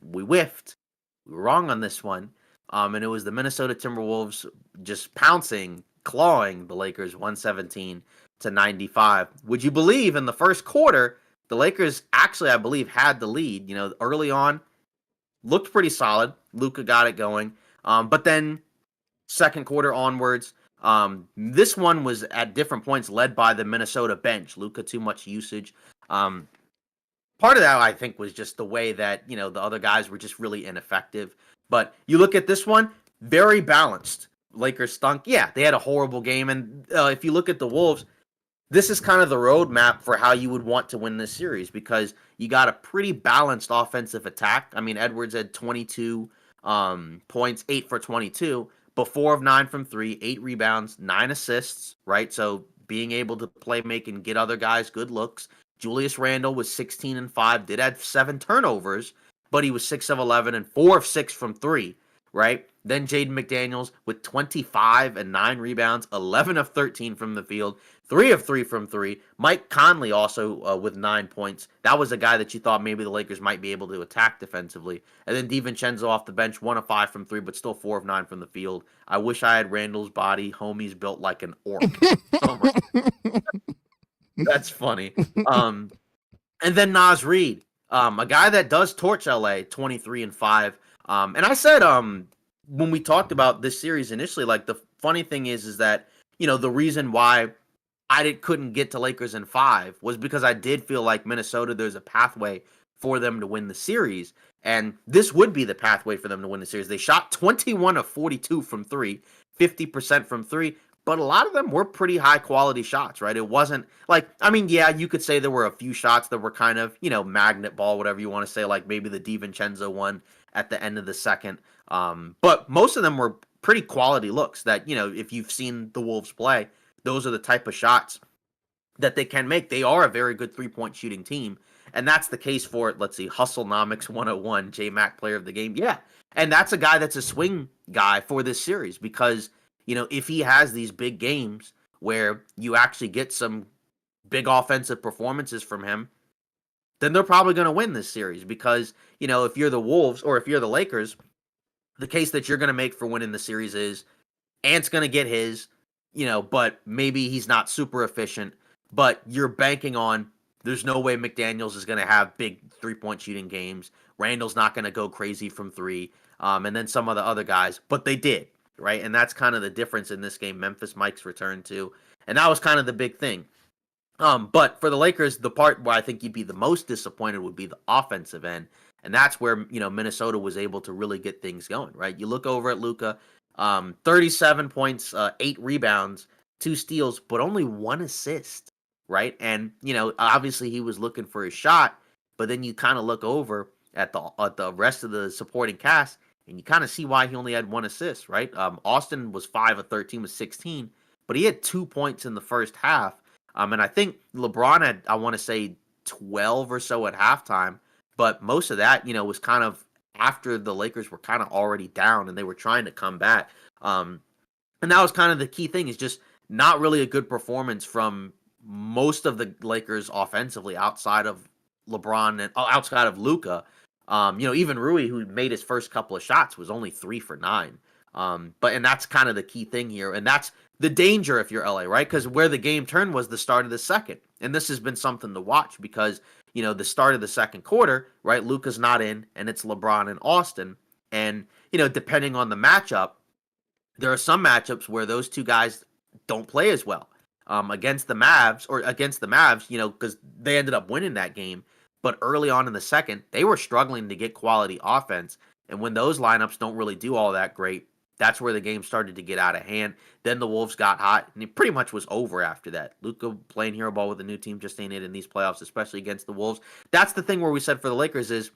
we whiffed. We were wrong on this one. And it was the Minnesota Timberwolves just clawing the Lakers 117-95. Would you believe in the first quarter, the Lakers actually, I believe, had the lead. You know, early on, looked pretty solid. Luka got it going. But then second quarter onwards, this one was at different points led by the Minnesota bench. Luka too much usage. Part of that, I think, was just the way that, you know, the other guys were just really ineffective. But you look at this one, very balanced. Lakers stunk. Yeah, they had a horrible game. And if you look at the Wolves, this is kind of the roadmap for how you would want to win this series because you got a pretty balanced offensive attack. I mean, Edwards had 22 points, 8 for 22, but 4 of 9 from 3, 8 rebounds, 9 assists, right? So being able to play, make, and get other guys good looks. Julius Randle was 16 and 5, did have 7 turnovers, but he was 6 of 11 and 4 of 6 from 3, right? Then Jaden McDaniels with 25 and 9 rebounds, 11 of 13 from the field, 3 of 3 from 3. Mike Conley also with 9 points. That was a guy that you thought maybe the Lakers might be able to attack defensively. And then DiVincenzo off the bench, 1 of 5 from 3, but still 4 of 9 from the field. I wish I had Randall's body. Homie's built like an orc. Oh my. That's funny. And then Naz Reid, a guy that does torch LA, 23 and 5. And I said when we talked about this series initially, like the funny thing is that, you know, the reason why I couldn't get to Lakers in 5 was because I did feel like Minnesota, there's a pathway for them to win the series. And this would be the pathway for them to win the series. They shot 21 of 42 from 3, 50% from 3. But a lot of them were pretty high quality shots, right? It wasn't like, I mean, yeah, you could say there were a few shots that were kind of, you know, magnet ball, whatever you want to say, like maybe the DiVincenzo one at the end of the second. But most of them were pretty quality looks that, you know, if you've seen the Wolves play, those are the type of shots that they can make. They are a very good 3-point shooting team. And that's the case for, let's see, Hustlenomics 101, J-Mac player of the game. Yeah. And that's a guy that's a swing guy for this series because, you know, if he has these big games where you actually get some big offensive performances from him, then they're probably going to win this series because, you know, if you're the Wolves or if you're the Lakers, the case that you're going to make for winning the series is Ant's going to get his, you know, but maybe he's not super efficient, but you're banking on there's no way McDaniels is going to have big 3-point shooting games. Randall's not going to go crazy from 3, and then some of the other guys, but they did. Right. And that's kind of the difference in this game. Memphis Mike's return to. And that was kind of the big thing. But for the Lakers, the part where I think you'd be the most disappointed would be the offensive end. And that's where, you know, Minnesota was able to really get things going. Right. You look over at Luka, 37 points, 8 rebounds, 2 steals, but only 1 assist. Right. And, you know, obviously he was looking for his shot. But then you kind of look over at the rest of the supporting cast. And you kind of see why he only had 1 assist, right? Austin was 5 of 13 with 16, but he had 2 points in the first half. And I think LeBron had, I want to say, 12 or so at halftime. But most of that, you know, was kind of after the Lakers were kind of already down and they were trying to come back. And that was kind of the key thing is just not really a good performance from most of the Lakers offensively outside of LeBron and outside of Luka. You know, even Rui, who made his first couple of shots, was only 3 for 9. And that's kind of the key thing here. And that's the danger if you're LA, right? Because where the game turned was the start of the second. And this has been something to watch because, you know, the start of the second quarter, right? Luka's not in, and it's LeBron and Austin. And, you know, depending on the matchup, there are some matchups where those two guys don't play as well. Against the Mavs, you know, because they ended up winning that game. But early on in the second, they were struggling to get quality offense. And when those lineups don't really do all that great, that's where the game started to get out of hand. Then the Wolves got hot, and it pretty much was over after that. Luka playing hero ball with a new team just ain't it in these playoffs, especially against the Wolves. That's the thing where we said for the Lakers is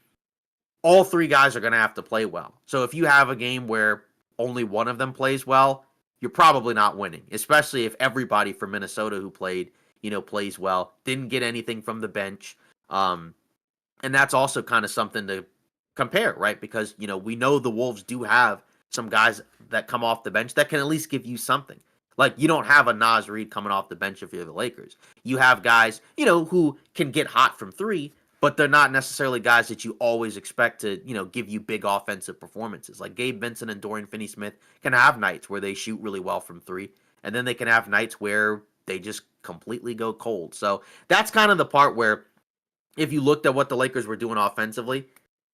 all 3 guys are going to have to play well. So if you have a game where only one of them plays well, you're probably not winning, especially if everybody from Minnesota who played, you know, plays well, didn't get anything from the bench. And that's also kind of something to compare, right? Because, you know, we know the Wolves do have some guys that come off the bench that can at least give you something. Like, you don't have a Naz Reid coming off the bench if you're the Lakers. You have guys, you know, who can get hot from 3, but they're not necessarily guys that you always expect to, you know, give you big offensive performances. Like Gabe Vincent and Dorian Finney-Smith can have nights where they shoot really well from 3, and then they can have nights where they just completely go cold. So that's kind of the part where if you looked at what the Lakers were doing offensively,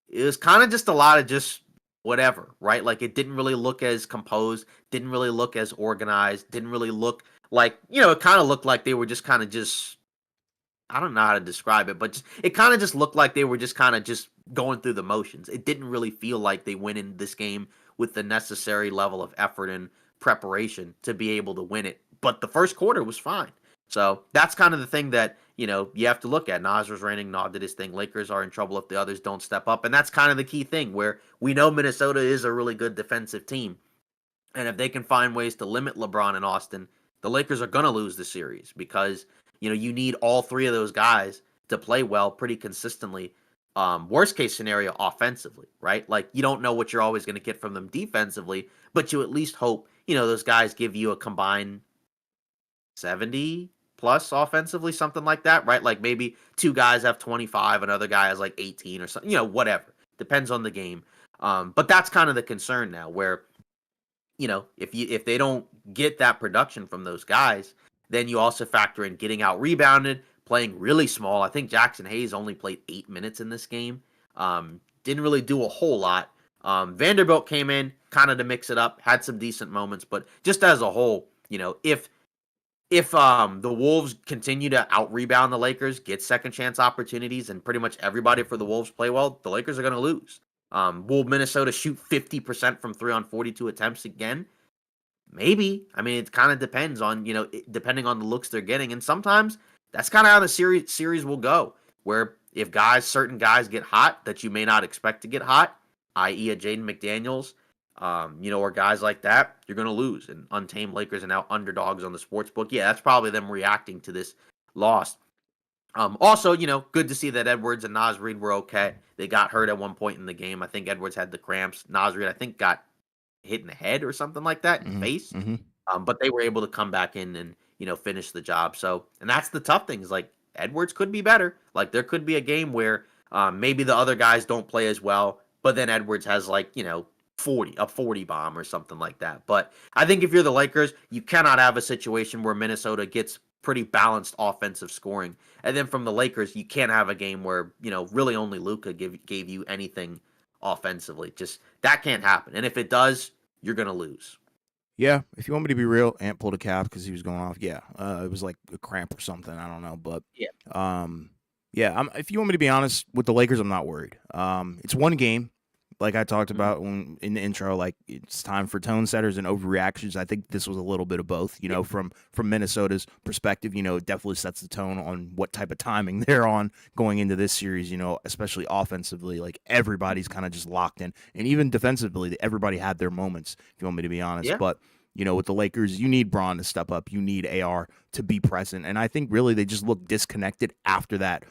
it was kind of just a lot of just whatever, right? Like it didn't really look as composed, didn't really look as organized, didn't really look like, it kind of looked like they were just kind of just, I don't know how to describe it, but it kind of just looked like they were just kind of just going through the motions. It didn't really feel like they went in this game with the necessary level of effort and preparation to be able to win it. But the first quarter was fine. So that's kind of the thing that, you have to look at. Nas was raining, Nas did his thing. Lakers are in trouble if the others don't step up. And that's kind of the key thing where we know Minnesota is a really good defensive team. And if they can find ways to limit LeBron and Austin, the Lakers are going to lose the series because, you need all three of those guys to play well pretty consistently. Worst case scenario offensively, right? Like you don't know what you're always going to get from them defensively, but you at least hope, those guys give you a combined 70 plus offensively, something like that, right? Like maybe two guys have 25, another guy has like 18 or something, whatever. Depends on the game. But that's kind of the concern now where, if they don't get that production from those guys, then you also factor in getting out rebounded, playing really small. I think Jackson Hayes only played 8 minutes in this game. Didn't really do a whole lot. Vanderbilt came in kind of to mix it up, had some decent moments, but just as a whole, if the Wolves continue to out rebound the Lakers, get second chance opportunities, and pretty much everybody for the Wolves play well, the Lakers are going to lose. Will Minnesota shoot 50% from 3 on 42 attempts again? Maybe. I mean, it kind of depends on, depending on the looks they're getting. And sometimes that's kind of how the series will go, where if certain guys get hot that you may not expect to get hot, i.e. a Jaden McDaniels, or guys like that, you're going to lose. And untamed Lakers are now underdogs on the sports book. Yeah, that's probably them reacting to this loss. Also, good to see that Edwards and Naz Reid were okay. They got hurt at one point in the game. I think Edwards had the cramps. Naz Reid, I think, got hit in the head or something like that, in the face. But they were able to come back in and, finish the job. So, and that's the tough thing is like Edwards could be better. Like there could be a game where maybe the other guys don't play as well, but then Edwards has like, 40 bomb or something like that. But I think if you're the Lakers, you cannot have a situation where Minnesota gets pretty balanced offensive scoring. And then from the Lakers, you can't have a game where, really only Luka gave you anything offensively. Just that can't happen. And if it does, you're going to lose. Yeah, if you want me to be real, Ant pulled a calf because he was going off. Yeah, it was like a cramp or something. I don't know, but if you want me to be honest with the Lakers, I'm not worried. It's one game, like I talked about in the intro. Like it's time for tone setters and overreactions. I think this was a little bit of both. From Minnesota's perspective, it definitely sets the tone on what type of timing they're on going into this series. Especially offensively, like everybody's kind of just locked in, and even defensively, everybody had their moments. If you want me to be honest, but. With the Lakers, you need Braun to step up. You need AR to be present. And I think really they just looked disconnected after that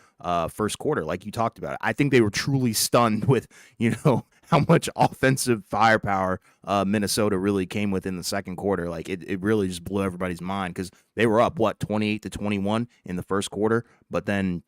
first quarter, like you talked about. I think they were truly stunned with, how much offensive firepower Minnesota really came with in the second quarter. Like it really just blew everybody's mind because they were up, 28-21 in the first quarter. But then,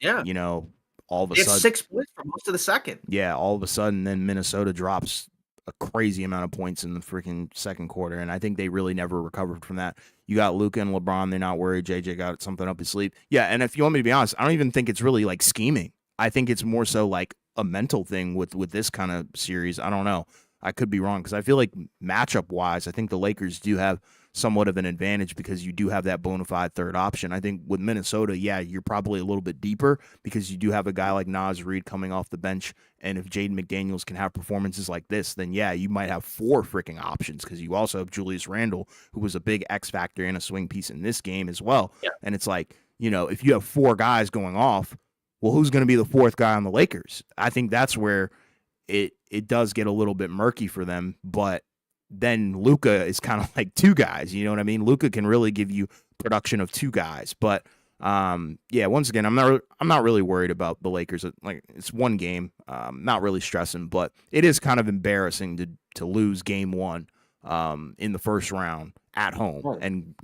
all of a sudden. 6 points for most of the second. Yeah, all of a sudden, then Minnesota drops a crazy amount of points in the freaking second quarter, and I think they really never recovered from that. You got Luka and LeBron, they're not worried. JJ got something up his sleeve. Yeah, and if you want me to be honest, I don't even think it's really like scheming. I think it's more so like a mental thing with this kind of series. I don't know. I could be wrong because I feel like matchup-wise, I think the Lakers do have somewhat of an advantage because you do have that bona fide third option. I think with Minnesota, yeah, you're probably a little bit deeper because you do have a guy like Naz Reid coming off the bench, and if Jaden McDaniels can have performances like this, then yeah, you might have 4 freaking options because you also have Julius Randle, who was a big X factor and a swing piece in this game as well. Yeah. And it's like, if you have 4 guys going off, well, who's going to be the 4th guy on the Lakers? I think that's where it does get a little bit murky for them, but then Luka is kind of like 2 guys, you know what I mean? Luka can really give you production of 2 guys, but once again, I'm not really worried about the Lakers. Like it's one game, not really stressing, but it is kind of embarrassing to lose game 1 in the first round at home, and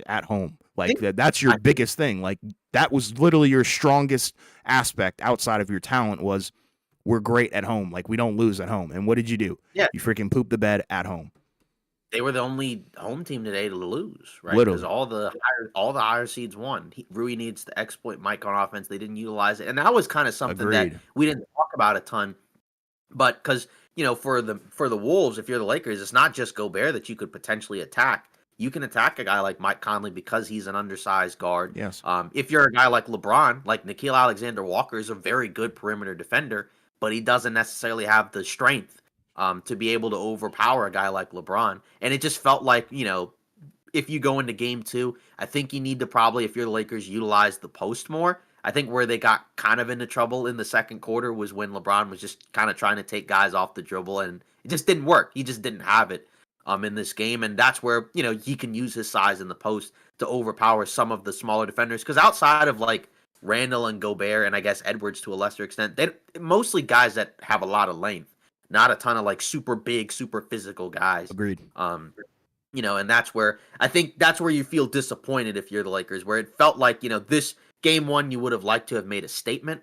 at home. Like that's your biggest thing. Like that was literally your strongest aspect outside of your talent was. We're great at home. Like, we don't lose at home. And what did you do? Yeah. You freaking pooped the bed at home. they were the only home team today to lose, right? Because Literally. all the higher seeds won. Rui needs to exploit Mike on offense. They didn't utilize it, and that was kind of something that Agreed. we didn't talk about a ton. But because for the Wolves, if you're the Lakers, it's not just Gobert that you could potentially attack. You can attack a guy like Mike Conley because he's an undersized guard. Yes. If you're a guy like LeBron, like Nickeil Alexander-Walker is a very good perimeter defender, but he doesn't necessarily have the strength to be able to overpower a guy like LeBron. And it just felt like, if you go into game 2, I think you need to probably, if you're the Lakers, utilize the post more. I think where they got kind of into trouble in the second quarter was when LeBron was just kind of trying to take guys off the dribble, and it just didn't work. He just didn't have it in this game, and that's where he can use his size in the post to overpower some of the smaller defenders. Because outside of like Randall and Gobert, and I guess Edwards to a lesser extent, they mostly guys that have a lot of length, not a ton of like super big, super physical guys. Agreed. And that's where I think that's where you feel disappointed if you're the Lakers, where it felt like this game 1 you would have liked to have made a statement,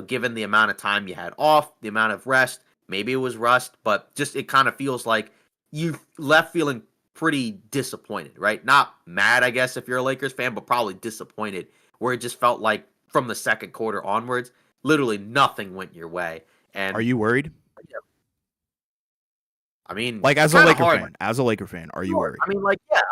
given the amount of time you had off, the amount of rest. Maybe it was rust, but just it kind of feels like you left feeling pretty disappointed, right? Not mad, I guess, if you're a Lakers fan, but probably disappointed, where it just felt like from the second quarter onwards, literally nothing went your way. And Are you worried? I mean, like as a Laker fan, are you worried?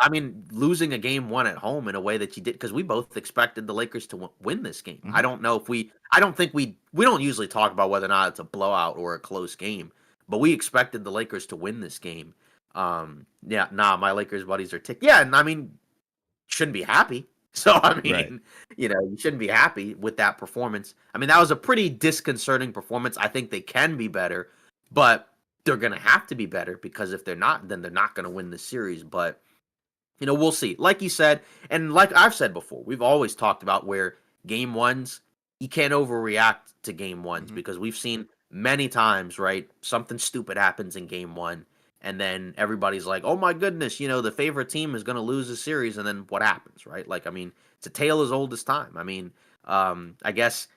I mean, losing a game 1 at home in a way that you did, because we both expected the Lakers to win this game. Mhm. I don't think we don't usually talk about whether or not it's a blowout or a close game, but we expected the Lakers to win this game. My Lakers buddies are ticked. Yeah, and I mean, shouldn't be happy. So I mean, Right. You shouldn't be happy with that performance. I mean, that was a pretty disconcerting performance. I think they can be better, but they're going to have to be better, because if they're not, then they're not going to win the series. But, we'll see. Like you said, and like I've said before, we've always talked about where game 1s, you can't overreact to game 1s, because we've seen many times, right? Something stupid happens in game 1, and then everybody's like, oh my goodness, the favorite team is going to lose the series. And then what happens, right? Like, I mean, it's a tale as old as time. I mean, I guess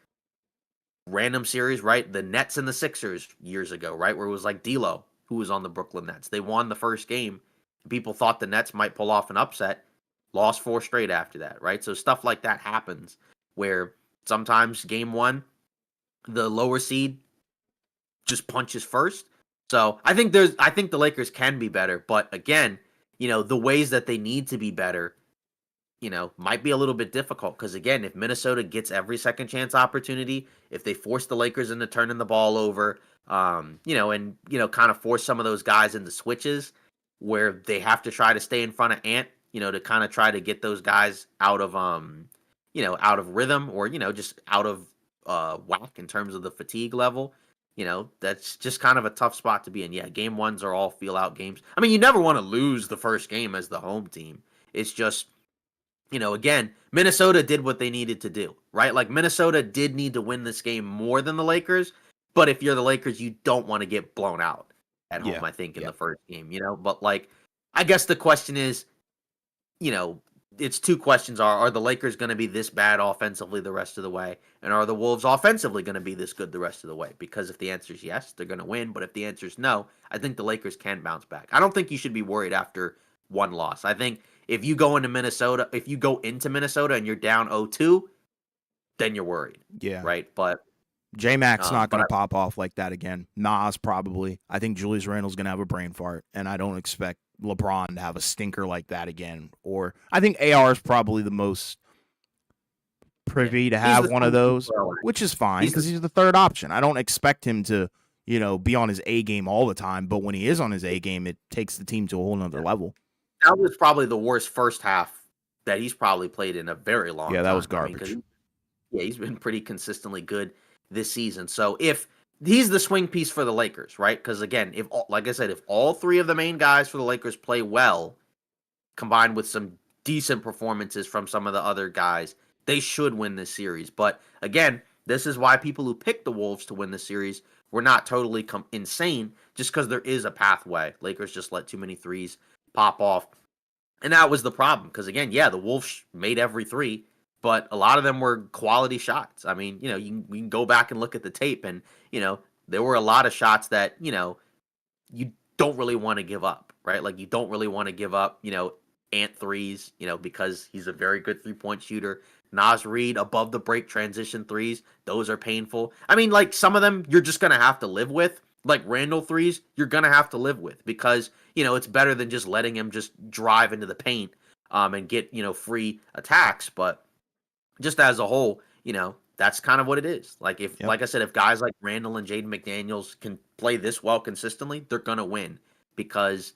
random series, right? The Nets and the Sixers years ago, right? Where it was like D'Lo, who was on the Brooklyn Nets. They won the first game. People thought the Nets might pull off an upset, lost 4 straight after that, right? So stuff like that happens, where sometimes game 1, the lower seed just punches first. So I think the Lakers can be better, but again, the ways that they need to be better, might be a little bit difficult, because again, if Minnesota gets every second chance opportunity, if they force the Lakers into turning the ball over, and kind of force some of those guys into switches where they have to try to stay in front of Ant, to kind of try to get those guys out of out of rhythm, or just out of whack in terms of the fatigue level. That's just kind of a tough spot to be in. Yeah, game 1s are all feel out games. I mean, you never want to lose the first game as the home team. It's just, again, Minnesota did what they needed to do, right? Like, Minnesota did need to win this game more than the Lakers, but if you're the Lakers, you don't want to get blown out at home, I think, in the first game, But, like, I guess the question is, it's 2 questions. Are the Lakers going to be this bad offensively the rest of the way? And are the Wolves offensively going to be this good the rest of the way? Because if the answer is yes, they're going to win. But if the answer is no, I think the Lakers can bounce back. I don't think you should be worried after 1 loss. I think if you go into Minnesota and you're down 0-2, then you're worried. Yeah. Right. But J-Mac's not going to pop off like that again. Nas probably. I think Julius Randle's going to have a brain fart, and I don't expect LeBron to have a stinker like that again. Or I think AR is probably the most privy to have one of those, which is fine because he's the third option. I don't expect him to, be on his A game all the time, but when he is on his A game, it takes the team to a whole nother level. That was probably the worst first half that he's probably played in a very long time. Yeah, that was garbage. He's been pretty consistently good this season. So if he's the swing piece for the Lakers, right? Because again, like I said, if all 3 of the main guys for the Lakers play well, combined with some decent performances from some of the other guys, they should win this series. But again, this is why people who picked the Wolves to win the series were not totally insane, just because there is a pathway. Lakers just let too many threes pop off. And that was the problem. Because again, the Wolves made every 3, but a lot of them were quality shots. I mean, you can go back and look at the tape, and, there were a lot of shots that, you don't really want to give up, right? Like you don't really want to give up, Ant threes, because he's a very good 3-point shooter. Naz Reid above the break transition threes, those are painful. I mean, like some of them you're just gonna have to live with. Like Randall threes, you're gonna have to live with because it's better than just letting him just drive into the paint and get free attacks. But just as a whole, that's kind of what it is. Like Yep. like I said, if guys like Randall and Jaden McDaniels can play this well consistently, they're gonna win because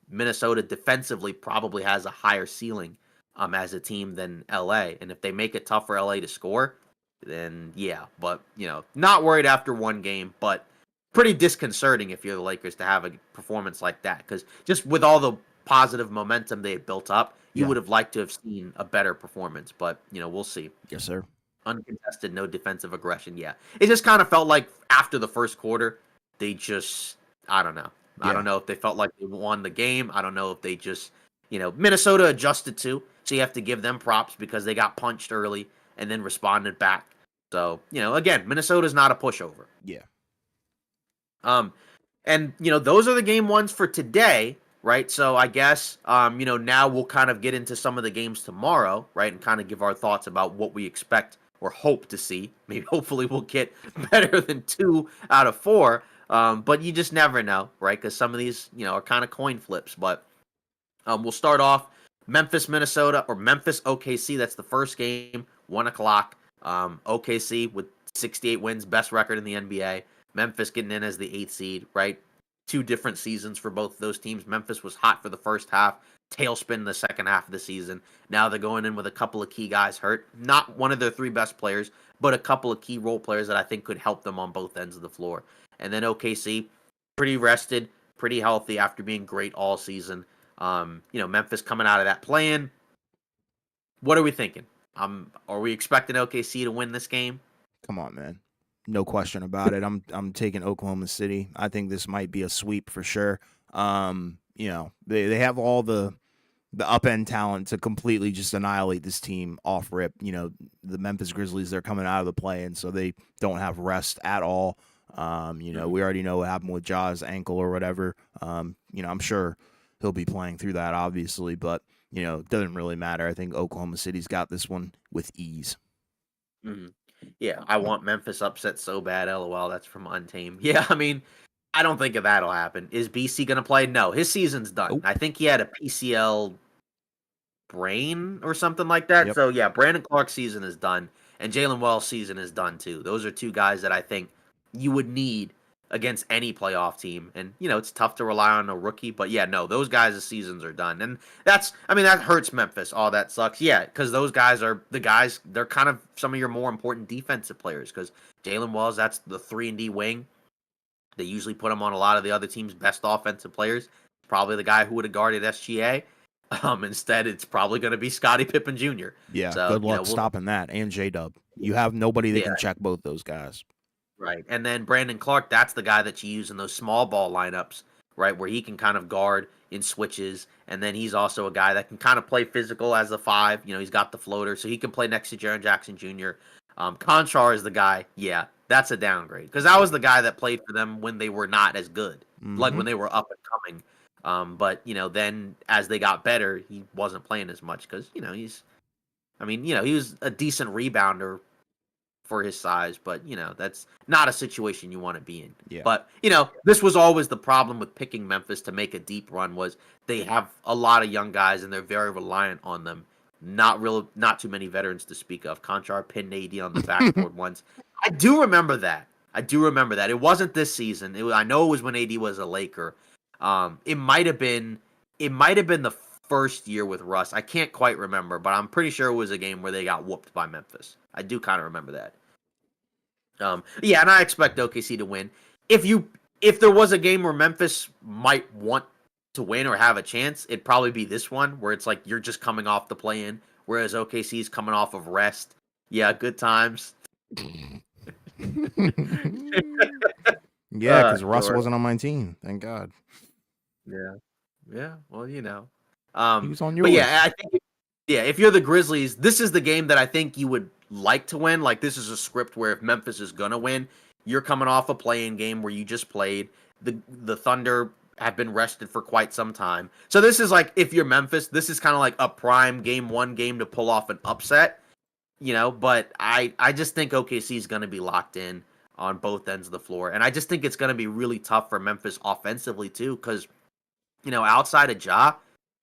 Minnesota defensively probably has a higher ceiling as a team than LA. And if they make it tough for LA to score, then yeah. But not worried after one game, but pretty disconcerting if you're the Lakers to have a performance like that because just with all the positive momentum they had built up, you Yeah. would have liked to have seen a better performance. But we'll see. Yes, sir. Uncontested, no defensive aggression. Yeah, it just kind of felt like after the first quarter, they just I don't know. I don't know if they felt like they won the game. I don't know if they just Minnesota adjusted too, so you have to give them props because they got punched early and then responded back. So again, Minnesota's not a pushover. Yeah. And those are the game ones for today, right? So I guess now we'll kind of get into some of the games tomorrow, right, and kind of give our thoughts about what we expect or hope to see. Maybe hopefully we'll get better than 2 out of 4, but you just never know, right? Because some of these are kind of coin flips. But we'll start off Memphis, Minnesota, or Memphis, OKC. That's the first game, 1:00. OKC with 68 wins, best record in the NBA. Memphis getting in as the 8th seed, right? 2 different seasons for both of those teams. Memphis was hot for the first half, tailspin in the second half of the season. Now they're going in with a couple of key guys hurt. Not one of their 3 best players, but a couple of key role players that I think could help them on both ends of the floor. And then OKC, pretty rested, pretty healthy after being great all season. Memphis coming out of that play-in. What are we thinking? Are we expecting OKC to win this game? Come on, man. No question about it. I'm taking Oklahoma City. I think this might be a sweep for sure. They have all the up end talent to completely just annihilate this team off rip. The Memphis Grizzlies, they're coming out of the play, and so they don't have rest at all. We already know what happened with Ja's ankle or whatever. I'm sure he'll be playing through that, obviously, but it doesn't really matter. I think Oklahoma City's got this one with ease. Mm-hmm. Yeah, I want Memphis upset so bad. LOL, that's from Untamed. Yeah, I mean, I don't think that'll happen. Is BC going to play? No, his season's done. Nope. I think he had a PCL brain or something like that. Yep. So, yeah, Brandon Clark's season is done, and Jalen Wells' season is done, too. Those are 2 guys that I think you would need against any playoff team. And, it's tough to rely on a rookie. But, yeah, no, those guys' seasons are done. And that hurts Memphis. Oh, that sucks. Yeah, because those guys are the guys, they're kind of some of your more important defensive players. Because Jalen Wells, that's the 3-and-D wing. They usually put him on a lot of the other team's best offensive players. Probably the guy who would have guarded SGA. Instead, it's probably going to be Scottie Pippen Jr. Yeah, so, good luck stopping that. And J-Dub. You have nobody that can check both those guys. Right. And then Brandon Clark, that's the guy that you use in those small ball lineups, right, where he can kind of guard in switches. And then he's also a guy that can kind of play physical as a 5. He's got the floater, so he can play next to Jaren Jackson Jr. Conchar is the guy. Yeah, that's a downgrade because that was the guy that played for them when they were not as good, like when they were up and coming. But, then as they got better, he wasn't playing as much because, he was a decent rebounder for his size, but that's not a situation you want to be in. Yeah. But this was always the problem with picking Memphis to make a deep run was they have a lot of young guys and they're very reliant on them. Not too many veterans to speak of. Conchar pinned AD on the backboard once. I do remember that. It wasn't this season. I know it was when AD was a Laker. It might have been the first year with Russ. I can't quite remember, but I'm pretty sure it was a game where they got whooped by Memphis. I do kind of remember that. Yeah, and I expect OKC to win. If there was a game where Memphis might want to win or have a chance, it'd probably be this one where it's like you're just coming off the play-in, whereas OKC's coming off of rest. Yeah, good times. Yeah, because Russ wasn't on my team. Thank God. Yeah. Well, he was on yours. But yeah, I think if you're the Grizzlies, this is the game that I think you would like to win. Like this is a script where if Memphis is gonna win, you're coming off a play-in game where you just played. The Thunder have been rested for quite some time. So this is like, if you're Memphis, this is kind of like a prime game one game to pull off an upset, but I just think OKC is going to be locked in on both ends of the floor. And I just think it's going to be really tough for Memphis offensively too, because, outside of Ja,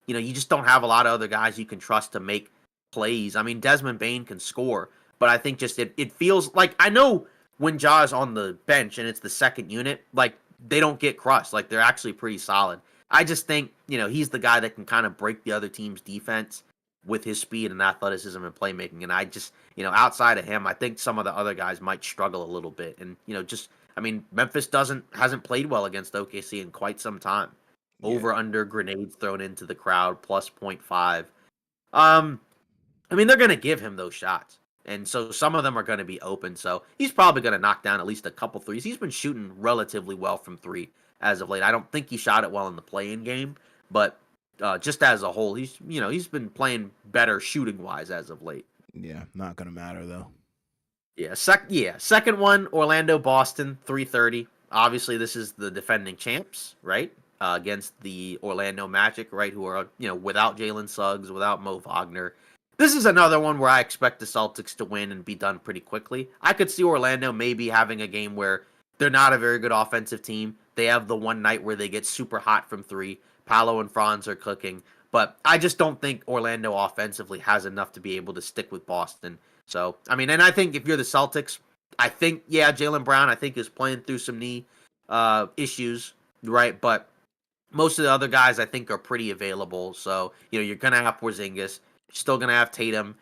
you just don't have a lot of other guys you can trust to make plays. I mean, Desmond Bane can score, but I think just it feels like, I know when Ja is on the bench and it's the second unit, like, they don't get crushed. Like, they're actually pretty solid. I just think, he's the guy that can kind of break the other team's defense with his speed and athleticism and playmaking. And I just, outside of him, I think some of the other guys might struggle a little bit. And, Memphis hasn't played well against OKC in quite some time. Yeah. Over under grenades thrown into the crowd, plus 0.5. They're going to give him those shots. And so some of them are going to be open. So he's probably going to knock down at least a couple threes. He's been shooting relatively well from three as of late. I don't think he shot it well in the play-in game, but just as a whole, he's been playing better shooting wise as of late. Yeah, not going to matter though. Yeah, second one, Orlando Boston 3:30. Obviously, this is the defending champs, right? Against the Orlando Magic, right? Who are without Jalen Suggs, without Mo Wagner. This is another one where I expect the Celtics to win and be done pretty quickly. I could see Orlando maybe having a game where they're not a very good offensive team. They have the one night where they get super hot from three. Paolo and Franz are cooking. But I just don't think Orlando offensively has enough to be able to stick with Boston. So, and I think if you're the Celtics, I think, Jaylen Brown, I think, is playing through some knee issues, right? But most of the other guys, I think, are pretty available. So, you're going to have Porzingis. Still going to have Tatum,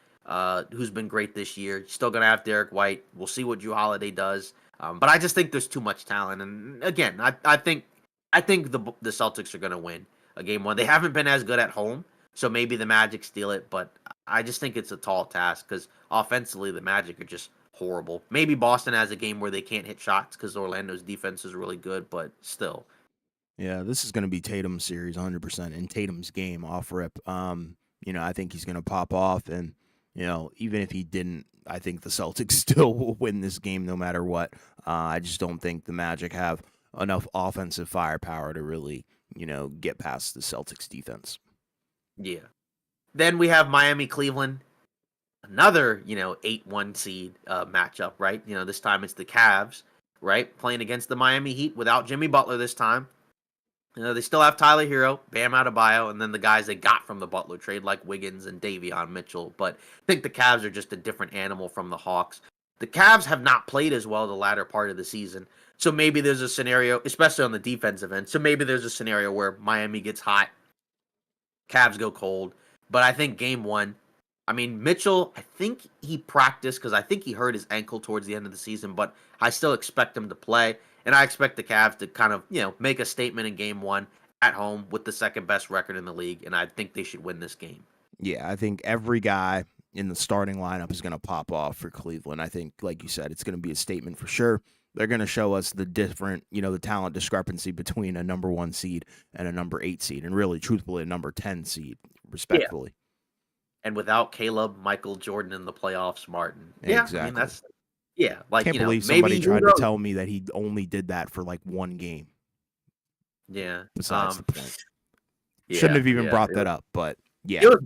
who's been great this year. Still going to have Derek White. We'll see what Jrue Holiday does. But I just think there's too much talent. And again, I think the Celtics are going to win a game one. They haven't been as good at home, so maybe the Magic steal it. But I just think it's a tall task because offensively, the Magic are just horrible. Maybe Boston has a game where they can't hit shots because Orlando's defense is really good, but still. Yeah, this is going to be Tatum's series 100% in Tatum's game off rip. I think he's going to pop off, and even if he didn't, I think the Celtics still will win this game no matter what. I just don't think the Magic have enough offensive firepower to really, get past the Celtics defense. Yeah. Then we have Miami-Cleveland, another 8-1 seed matchup, right? This time it's the Cavs, right, playing against the Miami Heat without Jimmy Butler this time. They still have Tyler Hero, Bam Adebayo, and then the guys they got from the Butler trade like Wiggins and Davion Mitchell. But I think the Cavs are just a different animal from the Hawks. The Cavs have not played as well the latter part of the season. So maybe there's a scenario, especially on the defensive end. So maybe there's a scenario where Miami gets hot, Cavs go cold. But I think game one, Mitchell, I think he practiced because I think he hurt his ankle towards the end of the season, but I still expect him to play. And I expect the Cavs to kind of, make a statement in game one at home with the second best record in the league. And I think they should win this game. Yeah, I think every guy in the starting lineup is going to pop off for Cleveland. I think, like you said, it's going to be a statement for sure. They're going to show us the different, the talent discrepancy between a number 1 seed and a number 8 seed, and really, truthfully, a number 10 seed, respectfully. Yeah. And without Caleb, Michael Jordan in the playoffs, Martin. Exactly. That's like, can't believe somebody tried to tell me that he only did that for like one game. Yeah. Besides the point. Shouldn't have even brought that up, but yeah. It was,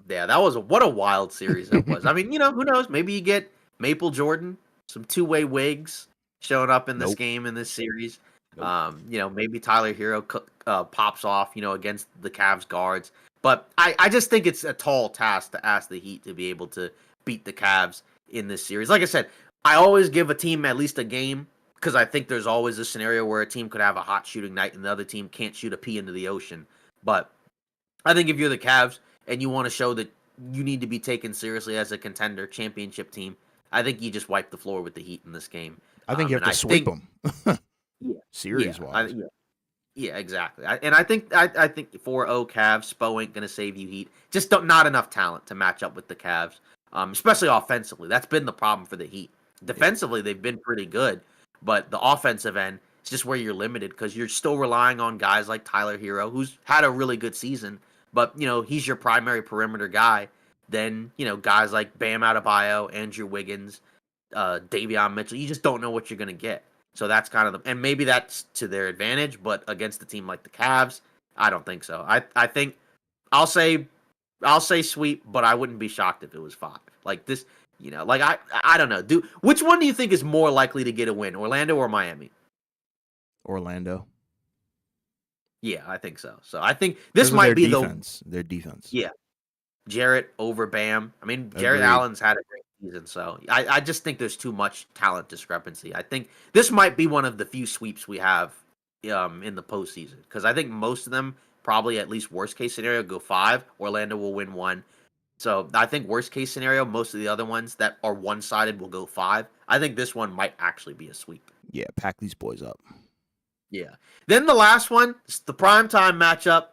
that was what a wild series it was. Who knows? Maybe you get Maple Jordan, some two-way wigs showing up in this game, in this series. Nope. Maybe Tyler Hero pops off, against the Cavs guards. But I just think it's a tall task to ask the Heat to be able to beat the Cavs in this series. Like I said, I always give a team at least a game because I think there's always a scenario where a team could have a hot shooting night and the other team can't shoot a pea into the ocean. But I think if you're the Cavs and you want to show that you need to be taken seriously as a contender championship team, I think you just wipe the floor with the Heat in this game. I think you have to sweep them. Series-wise. Yeah, exactly. I think 4-0 Cavs. Spo ain't going to save you, Heat. Just not enough talent to match up with the Cavs. Especially offensively. That's been the problem for the Heat. Defensively, they've been pretty good, but the offensive end is just where you're limited because you're still relying on guys like Tyler Hero, who's had a really good season, but, he's your primary perimeter guy. Then, guys like Bam Adebayo, Andrew Wiggins, Davion Mitchell, you just don't know what you're going to get. So that's kind of and maybe that's to their advantage, but against a team like the Cavs, I don't think so. I think I'll say sweep, but I wouldn't be shocked if it was 5. Like this, like I don't know. Which one do you think is more likely to get a win, Orlando or Miami? Orlando. Yeah, I think so. So I think this Because of might their be defense. Their defense. yeah, Jarrett over Bam. I mean, Jarrett Agreed. Allen's had a great season, so I just think there's too much talent discrepancy. I think this might be one of the few sweeps we have in the postseason because I think most of them probably at least worst case scenario go 5. Orlando will win 1. So I think worst case scenario, most of the other ones that are one sided will go 5. I think this one might actually be a sweep. Yeah, pack these boys up. Yeah. Then the last one, the primetime matchup,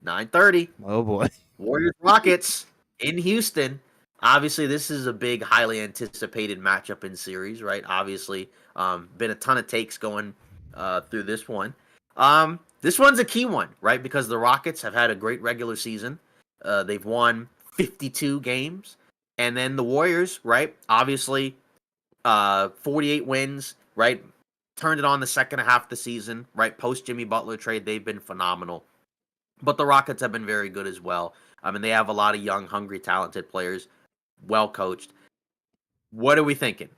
9:30. Oh boy. Warriors Rockets in Houston. Obviously, this is a big, highly anticipated matchup in series, right? Obviously, been a ton of takes going through this one. This one's a key one, right? Because the Rockets have had a great regular season. They've won 52 games. And then the Warriors, right? Obviously, 48 wins, right? Turned it on the second half of the season, right? Post Jimmy Butler trade, they've been phenomenal. But the Rockets have been very good as well. I mean, they have a lot of young, hungry, talented players, well coached. What are we thinking?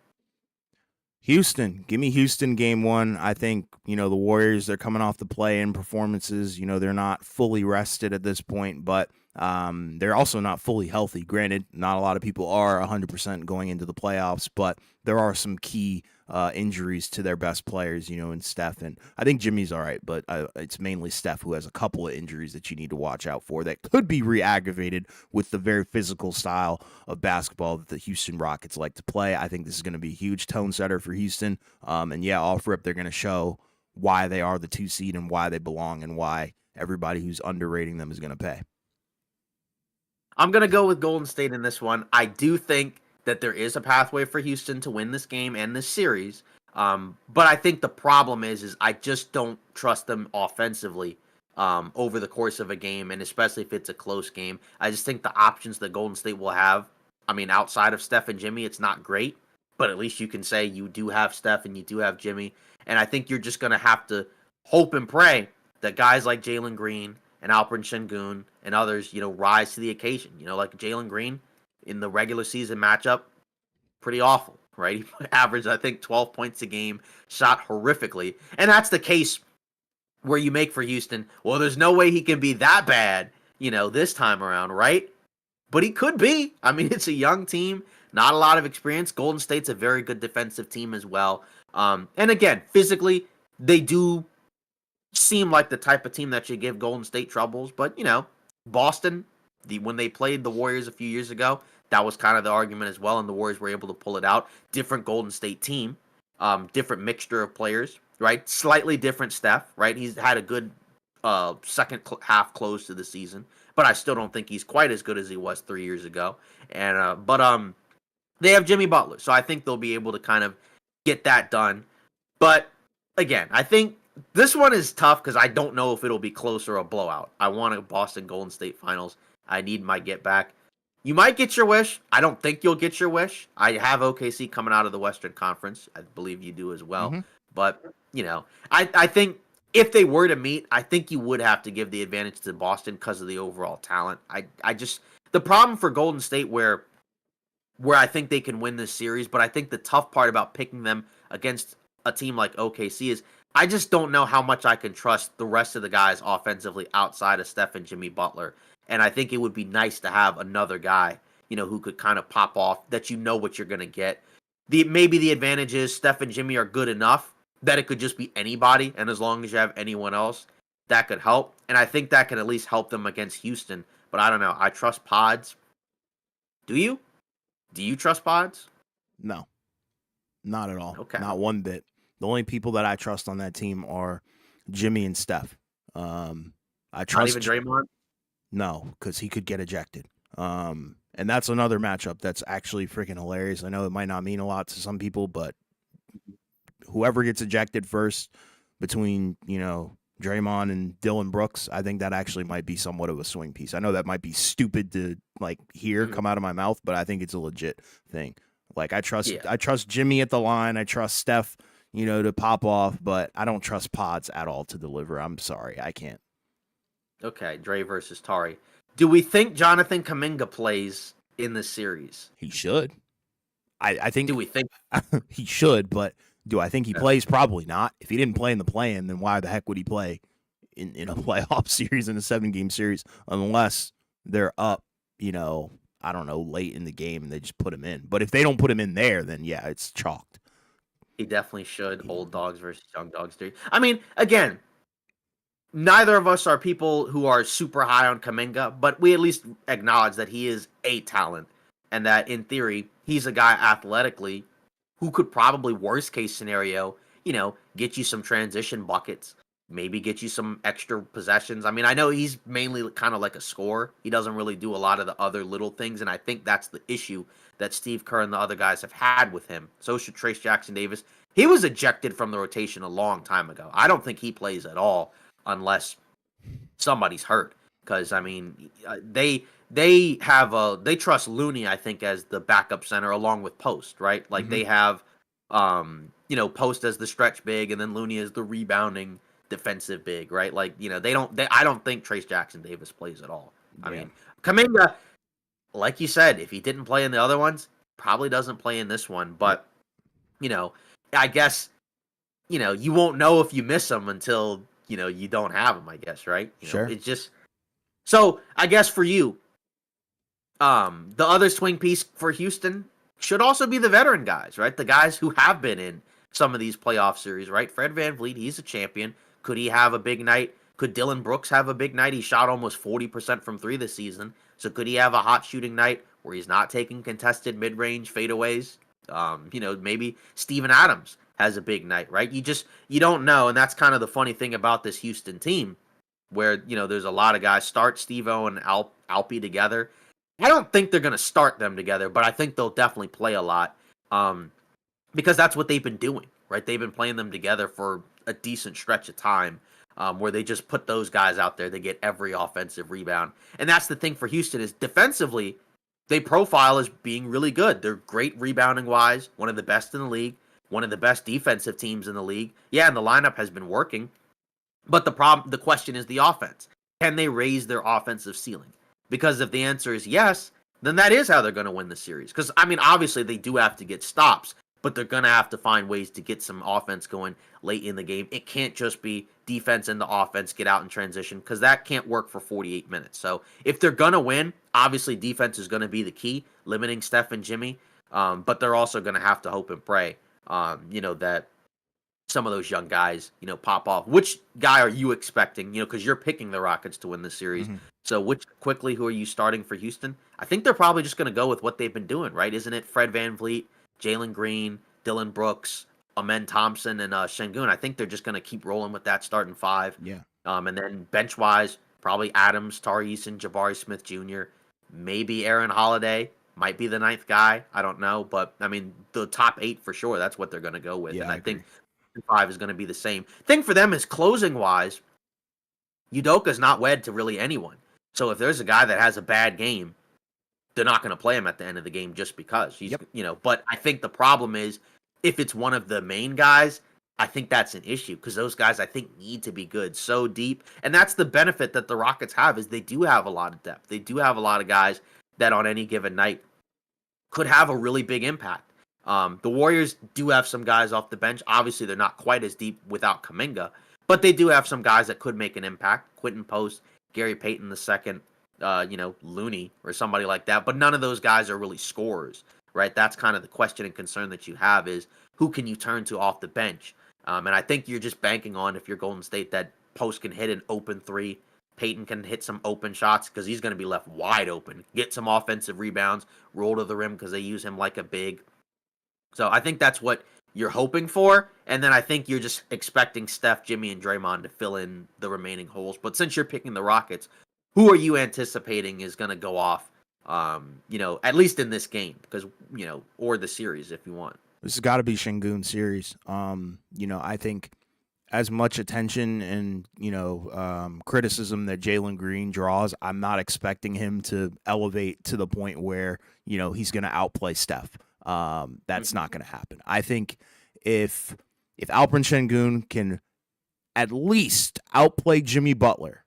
Houston. Give me Houston game 1. I think, the Warriors, they're coming off the play-in performances. They're not fully rested at this point, but they're also not fully healthy. Granted, not a lot of people are 100% going into the playoffs, but there are some key injuries to their best players, in Steph. And I think Jimmy's all right, but it's mainly Steph who has a couple of injuries that you need to watch out for that could be re-aggravated with the very physical style of basketball that the Houston Rockets like to play. I think this is going to be a huge tone setter for Houston. And yeah, off rip, they're going to show why they are the 2 seed and why they belong and why everybody who's underrating them is going to pay. I'm going to go with Golden State in this one. I do think that there is a pathway for Houston to win this game and this series. But I think the problem is I just don't trust them offensively over the course of a game, and especially if it's a close game. I just think the options that Golden State will have, I mean, outside of Steph and Jimmy, it's not great, but at least you can say you do have Steph and you do have Jimmy. And I think you're just going to have to hope and pray that guys like Jalen Green and Alperen Sengun and others, rise to the occasion. Like Jalen Green in the regular season matchup, pretty awful, right? He averaged, I think, 12 points a game, shot horrifically. And that's the case where you make for Houston. Well, there's no way he can be that bad, this time around, right? But he could be. I mean, it's a young team, not a lot of experience. Golden State's a very good defensive team as well. And again, physically, they do seem like the type of team that should give Golden State troubles. But, Boston, when they played the Warriors a few years ago, that was kind of the argument as well, and the Warriors were able to pull it out. Different Golden State team, different mixture of players, right? Slightly different Steph, right? He's had a good second half close to the season, but I still don't think he's quite as good as he was 3 years ago. And but they have Jimmy Butler, so I think they'll be able to kind of get that done. But again, I think this one is tough because I don't know if it'll be close or a blowout. I want a Boston Golden State Finals. I need my get back. You might get your wish. I don't think you'll get your wish. I have OKC coming out of the Western Conference. I believe you do as well. Mm-hmm. But, I think if they were to meet, I think you would have to give the advantage to Boston because of the overall talent. I just the problem for Golden State where I think they can win this series, but I think the tough part about picking them against a team like OKC is I just don't know how much I can trust the rest of the guys offensively outside of Steph and Jimmy Butler. And I think it would be nice to have another guy, who could kind of pop off that what you're going to get. Maybe the advantage is Steph and Jimmy are good enough that it could just be anybody. And as long as you have anyone else, that could help. And I think that can at least help them against Houston. But I don't know. I trust Pods. Do you? Do you trust Pods? No, not at all. Okay. Not one bit. The only people that I trust on that team are Jimmy and Steph. I trust. Not even Draymond? No, because he could get ejected. And that's another matchup that's actually freaking hilarious. I know it might not mean a lot to some people, but whoever gets ejected first between, Draymond and Dylan Brooks, I think that actually might be somewhat of a swing piece. I know that might be stupid to hear come out of my mouth, but I think it's a legit thing. I trust Jimmy at the line. I trust Steph, to pop off, but I don't trust Pods at all to deliver. I'm sorry, I can't. Okay, Dre versus Tari. Do we think Jonathan Kuminga plays in this series? He should. I think Do we think? he should, but do I think he Yeah. plays? Probably not. If he didn't play in the play-in, then why the heck would he play in a playoff series, in a 7-game series, unless they're up, I don't know, late in the game and they just put him in. But if they don't put him in there, then yeah, it's chalked. He definitely should. Old dogs versus young dogs. I mean, again, neither of us are people who are super high on Kuminga, but we at least acknowledge that he is a talent and that in theory, he's a guy athletically who could probably, worst case scenario, get you some transition buckets, maybe get you some extra possessions. I mean, I know he's mainly kind of like a scorer. He doesn't really do a lot of the other little things, and I think that's the issue that Steve Kerr and the other guys have had with him. So should Trace Jackson Davis. He was ejected from the rotation a long time ago. I don't think he plays at all unless somebody's hurt. Because I mean, they trust Looney, I think, as the backup center along with Post, right? Like they have Post as the stretch big and then Looney as the rebounding defensive big, right? Like, I don't think Trace Jackson Davis plays at all. I mean, Kuminga, like you said, if he didn't play in the other ones, probably doesn't play in this one, but I guess you won't know if you miss him until you don't have him, I guess, right? Sure. It's just so I guess for you, the other swing piece for Houston should also be the veteran guys, right? The guys who have been in some of these playoff series, right? Fred VanVleet, he's a champion. Could he have a big night? Could Dylan Brooks have a big night? He shot almost 40% from three this season. So could he have a hot shooting night where he's not taking contested mid-range fadeaways? Maybe Steven Adams has a big night, right? You don't know, and that's kind of the funny thing about this Houston team, where there's a lot of guys start Steve-O and Alpi together. I don't think they're going to start them together, but I think they'll definitely play a lot because that's what they've been doing, right? They've been playing them together for a decent stretch of time where they just put those guys out there. They get every offensive rebound. And that's the thing for Houston is defensively, they profile as being really good. They're great rebounding-wise, one of the best in the league, one of the best defensive teams in the league. Yeah, and the lineup has been working. But the question is the offense. Can they raise their offensive ceiling? Because if the answer is yes, then that is how they're going to win the series. Because, I mean, obviously they do have to get stops, but they're going to have to find ways to get some offense going late in the game. It can't just be defense and the offense get out in transition because that can't work for 48 minutes. So if they're going to win, obviously defense is going to be the key, limiting Steph and Jimmy. But they're also going to have to hope and pray, that some of those young guys, pop off. Which guy are you expecting? Because you're picking the Rockets to win this series. Mm-hmm. So who are you starting for Houston? I think they're probably just going to go with what they've been doing, right? Isn't it Fred VanVleet, Jalen Green, Dylan Brooks, Amen Thompson, and Şengün? I think they're just going to keep rolling with that starting five. Yeah. And then bench-wise, probably Adams, Tari Eason, Jabari Smith Jr., maybe Aaron Holiday. Might be the ninth guy. I don't know. But, I mean, the top 8 for sure, that's what they're going to go with. Yeah, and I think 5 is going to be the same. Thing for them is closing-wise, Udoka's not wed to really anyone. So if there's a guy that has a bad game, they're not going to play him at the end of the game just because. He's, but I think the problem is if it's one of the main guys, I think that's an issue because those guys I think need to be good so deep. And that's the benefit that the Rockets have is they do have a lot of depth. They do have a lot of guys that on any given night could have a really big impact. The Warriors do have some guys off the bench. Obviously, they're not quite as deep without Kuminga, but they do have some guys that could make an impact. Quentin Post, Gary Payton II, Looney or somebody like that. But none of those guys are really scorers, right? That's kind of the question and concern that you have is who can you turn to off the bench? And I think you're just banking on if you're Golden State that Post can hit an open three. Payton can hit some open shots because he's going to be left wide open. Get some offensive rebounds, roll to the rim because they use him like a big. So I think that's what you're hoping for. And then I think you're just expecting Steph, Jimmy, and Draymond to fill in the remaining holes. But since you're picking the Rockets, who are you anticipating is going to go off, at least in this game? Because, or the series if you want. This has got to be Şengün series. I think as much attention and, criticism that Jalen Green draws, I'm not expecting him to elevate to the point where, he's going to outplay Steph. That's not going to happen. I think if if Alperen Şengün can at least outplay Jimmy Butler,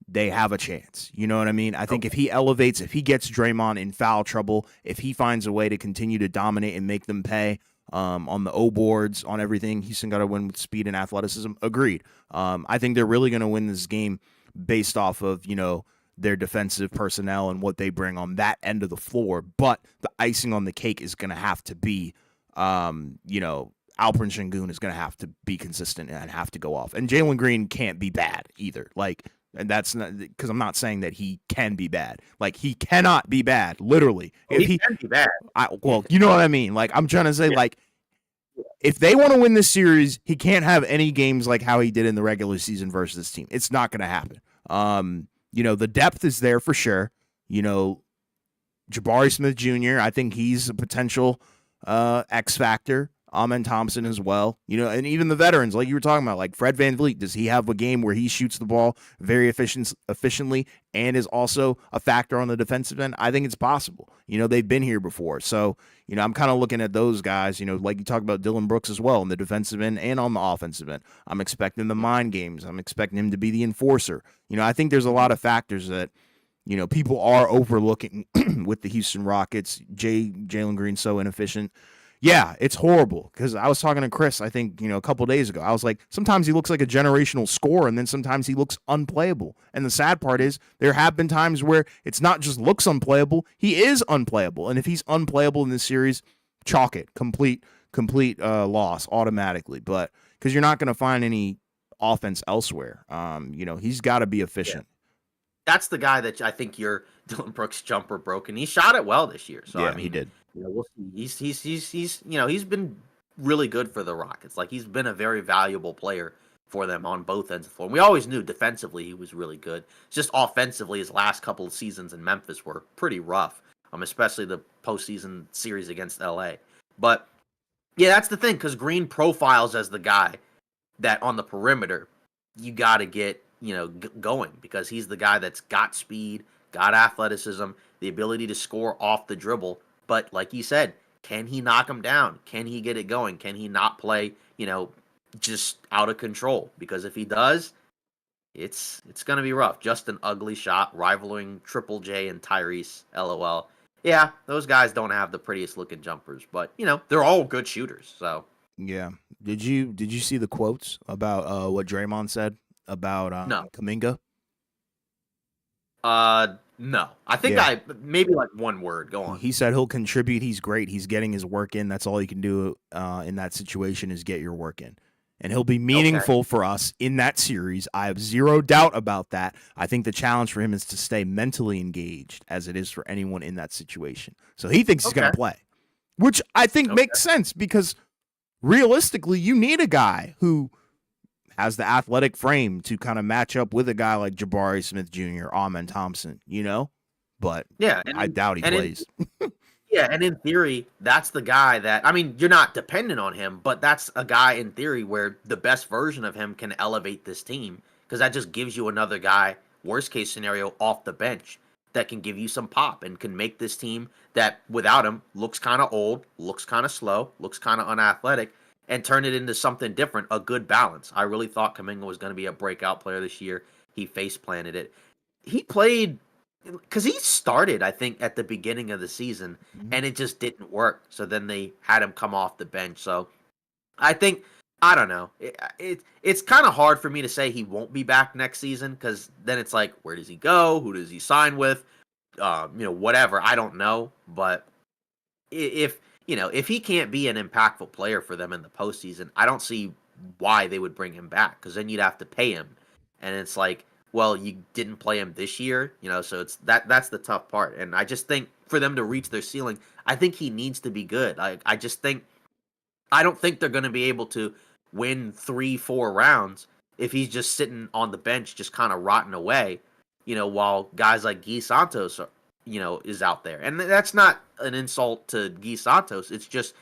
they have a chance. You know what I mean? I think if he elevates, if he gets Draymond in foul trouble, if he finds a way to continue to dominate and make them pay on the O boards, on everything, he's got to win with speed and athleticism. Agreed. I think they're really going to win this game based off of, their defensive personnel and what they bring on that end of the floor. But the icing on the cake is going to have to be, Alperen Şengün is going to have to be consistent and have to go off. And Jalen Green can't be bad either. And that's not because I'm not saying that he can be bad. He cannot be bad, literally. If he can be bad. You know what I mean? I'm trying to say, if they want to win this series, he can't have any games like how he did in the regular season versus this team. It's not going to happen. The depth is there for sure. Jabari Smith Jr., I think he's a potential X factor. Amen Thompson as well, and even the veterans, like you were talking about, like Fred VanVleet. Does he have a game where he shoots the ball very efficiently and is also a factor on the defensive end? I think it's possible. They've been here before. So, I'm kind of looking at those guys, like you talk about Dylan Brooks as well on the defensive end and on the offensive end. I'm expecting the mind games. I'm expecting him to be the enforcer. I think there's a lot of factors that, people are overlooking with the Houston Rockets. Jalen Green so inefficient. Yeah, it's horrible because I was talking to Chris, I think, a couple days ago. I was like, sometimes he looks like a generational scorer, and then sometimes he looks unplayable. And the sad part is there have been times where it's not just looks unplayable, he is unplayable. And if he's unplayable in this series, chalk it. Complete loss automatically. But because you're not going to find any offense elsewhere. He's got to be efficient. Yeah. That's the guy that I think your Dylan Brooks jumper broke, and he shot it well this year. So yeah, I mean, he did. We'll see. He's been really good for the Rockets. He's been a very valuable player for them on both ends of the floor. And we always knew defensively he was really good. It's just offensively, his last couple of seasons in Memphis were pretty rough, especially the postseason series against LA. But yeah, that's the thing, because Green profiles as the guy that on the perimeter you got to get going, because he's the guy that's got speed, got athleticism, the ability to score off the dribble. But like you said, can he knock him down? Can he get it going? Can he not play, just out of control? Because if he does, it's going to be rough. Just an ugly shot, rivaling Triple J and Tyrese, LOL. Yeah, those guys don't have the prettiest looking jumpers, but they're all good shooters. So yeah, did you see the quotes about what Draymond said about Kuminga? No. I think maybe one word. Go on. He said he'll contribute. He's great. He's getting his work in. That's all you can do in that situation is get your work in. And he'll be meaningful for us in that series. I have zero doubt about that. I think the challenge for him is to stay mentally engaged, as it is for anyone in that situation. So he thinks he's going to play, which I think makes sense, because realistically, you need a guy who has the athletic frame to kind of match up with a guy like Jabari Smith Jr., Amen Thompson, But yeah, I doubt he plays. Yeah, and in theory, that's the guy that, you're not dependent on him, but that's a guy in theory where the best version of him can elevate this team, because that just gives you another guy, worst case scenario, off the bench that can give you some pop and can make this team that without him looks kind of old, looks kind of slow, looks kind of unathletic, and turn it into something different, a good balance. I really thought Kuminga was going to be a breakout player this year. He face-planted it. He played, because he started, I think, at the beginning of the season, and it just didn't work. So then they had him come off the bench. So I think, I don't know. It's kind of hard for me to say he won't be back next season, because then it's like, where does he go? Who does he sign with? Whatever. I don't know. But if he can't be an impactful player for them in the postseason, I don't see why they would bring him back, because then you'd have to pay him. And it's like, well, you didn't play him this year, so it's that's the tough part. And I just think for them to reach their ceiling, I think he needs to be good. I don't think they're going to be able to win 3-4 rounds if he's just sitting on the bench, just kind of rotting away, while guys like Guy Santos are, is out there. And that's not an insult to Guy Santos. It's just,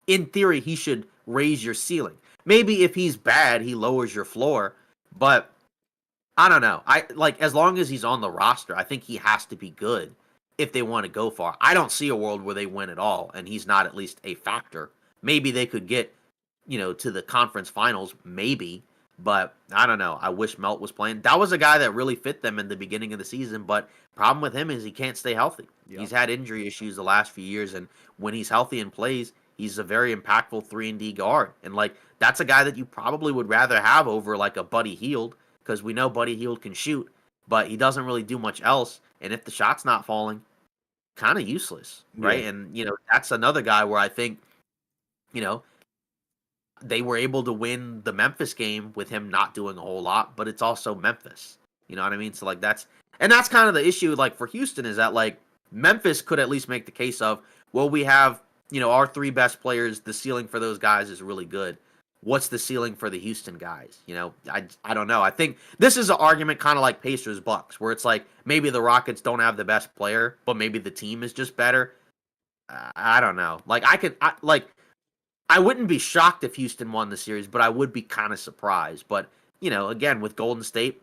in theory, he should raise your ceiling. Maybe if he's bad, he lowers your floor, but I don't know. As long as he's on the roster, I think he has to be good if they want to go far. I don't see a world where they win at all and he's not at least a factor. Maybe they could get, to the conference finals, maybe. But I don't know. I wish Melt was playing. That was a guy that really fit them in the beginning of the season. But problem with him is he can't stay healthy. Yep. He's had injury issues the last few years, and when he's healthy and plays, he's a very impactful 3-and-D guard. And like that's a guy that you probably would rather have over like a Buddy Hield, because we know Buddy Hield can shoot, but he doesn't really do much else. And if the shot's not falling, kind of useless, right? Yeah. And that's another guy where I think, they were able to win the Memphis game with him not doing a whole lot, but it's also Memphis. You know what I mean? So like that's kind of the issue like for Houston, is that like Memphis could at least make the case of, well, we have, our 3 best players, the ceiling for those guys is really good. What's the ceiling for the Houston guys? I don't know. I think this is an argument kind of like Pacers Bucks, where it's like maybe the Rockets don't have the best player, but maybe the team is just better. I don't know. Like I wouldn't be shocked if Houston won the series, but I would be kind of surprised. But, again, with Golden State,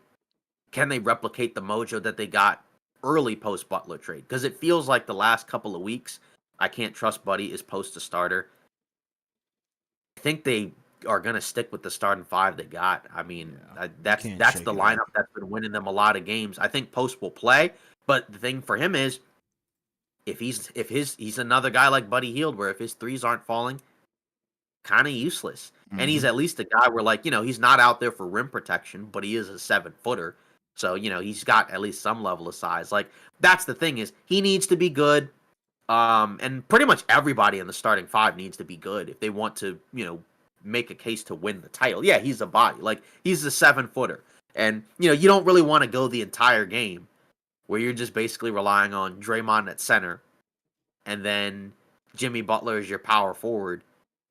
can they replicate the mojo that they got early post-Butler trade? Because it feels like the last couple of weeks, I can't trust Buddy is post a starter. I think they are going to stick with the starting 5 they got. I mean, that's the lineup that's been winning them a lot of games. I think Post will play, but the thing for him is, if he's another guy like Buddy Hield, where if his threes aren't falling, kind of useless. Mm-hmm. And he's at least a guy where like, he's not out there for rim protection, but he is a 7-footer. So, he's got at least some level of size. Like that's the thing, is he needs to be good. And pretty much everybody in the starting 5 needs to be good if they want to, make a case to win the title. Yeah, he's a body. Like he's a 7-footer. And, you don't really want to go the entire game where you're just basically relying on Draymond at center and then Jimmy Butler is your power forward,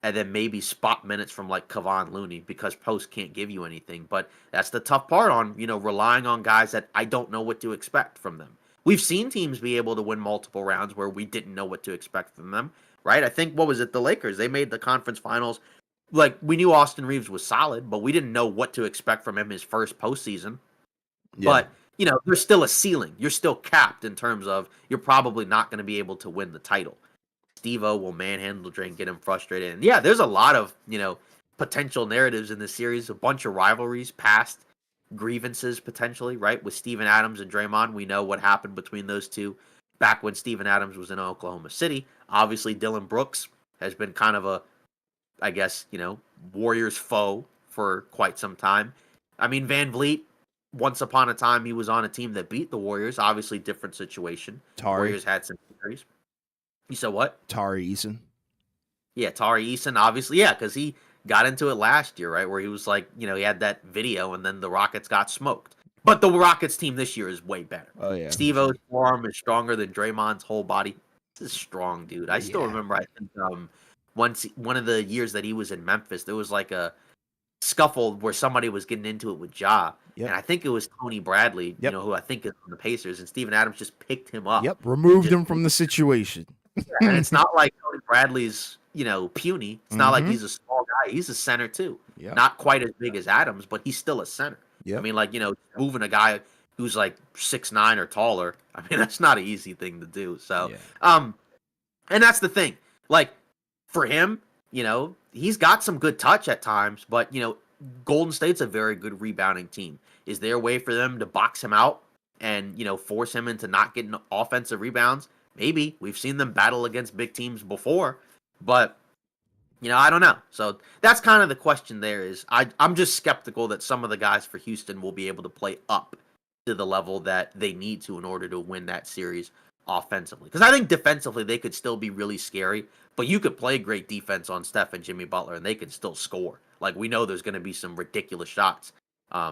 and then maybe spot minutes from like Kevon Looney, because Post can't give you anything. But that's the tough part on, relying on guys that I don't know what to expect from them. We've seen teams be able to win multiple rounds where we didn't know what to expect from them, right? I think, what was it, the Lakers? They made the conference finals. Like, we knew Austin Reeves was solid, but we didn't know what to expect from him his first postseason. Yeah. But, there's still a ceiling. You're still capped in terms of you're probably not going to be able to win the title. Steve-O will manhandle Dre and get him frustrated. And yeah, there's a lot of, potential narratives in this series, a bunch of rivalries, past grievances potentially, right? With Steven Adams and Draymond, we know what happened between those two back when Steven Adams was in Oklahoma City. Obviously, Dylan Brooks has been kind of a, I guess, Warriors foe for quite some time. I mean, Van Vliet, once upon a time, he was on a team that beat the Warriors. Obviously, different situation. Warriors had some injuries. You said what? Tari Eason. Yeah, Tari Eason, obviously. Yeah, because he got into it last year, right? Where he was like, he had that video, and then the Rockets got smoked. But the Rockets team this year is way better. Oh, yeah. Steve-O's forearm is stronger than Draymond's whole body. This is strong, dude. I still remember, I think, one of the years that he was in Memphis, there was like a scuffle where somebody was getting into it with Ja. Yep. And I think it was Tony Bradley, who I think is on the Pacers, and Steven Adams just picked him up. Yep, removed him from the situation. Yeah, and it's not like Tony Bradley's, puny. It's not like he's a small guy. He's a center too. Yep. Not quite as big as Adams, but he's still a center. Yep. I mean, like, moving a guy who's like 6'9" or taller, I mean, that's not an easy thing to do. So, and that's the thing. Like, for him, he's got some good touch at times, but, Golden State's a very good rebounding team. Is there a way for them to box him out and, force him into not getting offensive rebounds? Maybe. We've seen them battle against big teams before, but, I don't know. So that's kind of the question there is I'm just skeptical that some of the guys for Houston will be able to play up to the level that they need to in order to win that series offensively. Because I think defensively they could still be really scary, but you could play great defense on Steph and Jimmy Butler and they can still score. Like, we know there's going to be some ridiculous shots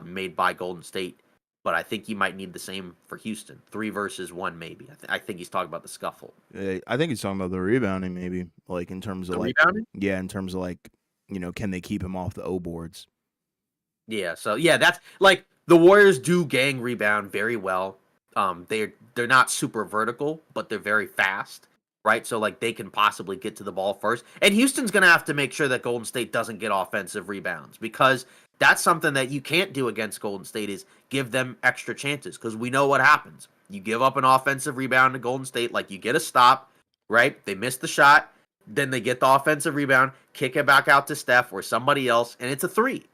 made by Golden State, but I think you might need the same for Houston. 3 versus 1, maybe. I think he's talking about the scuffle. I think he's talking about the rebounding, maybe, like in terms of rebounding. Yeah, in terms of like, can they keep him off the O boards? Yeah. So yeah, that's like the Warriors do gang rebound very well. They're not super vertical, but they're very fast. Right, so like they can possibly get to the ball first. And Houston's going to have to make sure that Golden State doesn't get offensive rebounds, because that's something that you can't do against Golden State, is give them extra chances, because we know what happens. You give up an offensive rebound to Golden State, like you get a stop, right? They miss the shot. Then they get the offensive rebound, kick it back out to Steph or somebody else, and it's a three.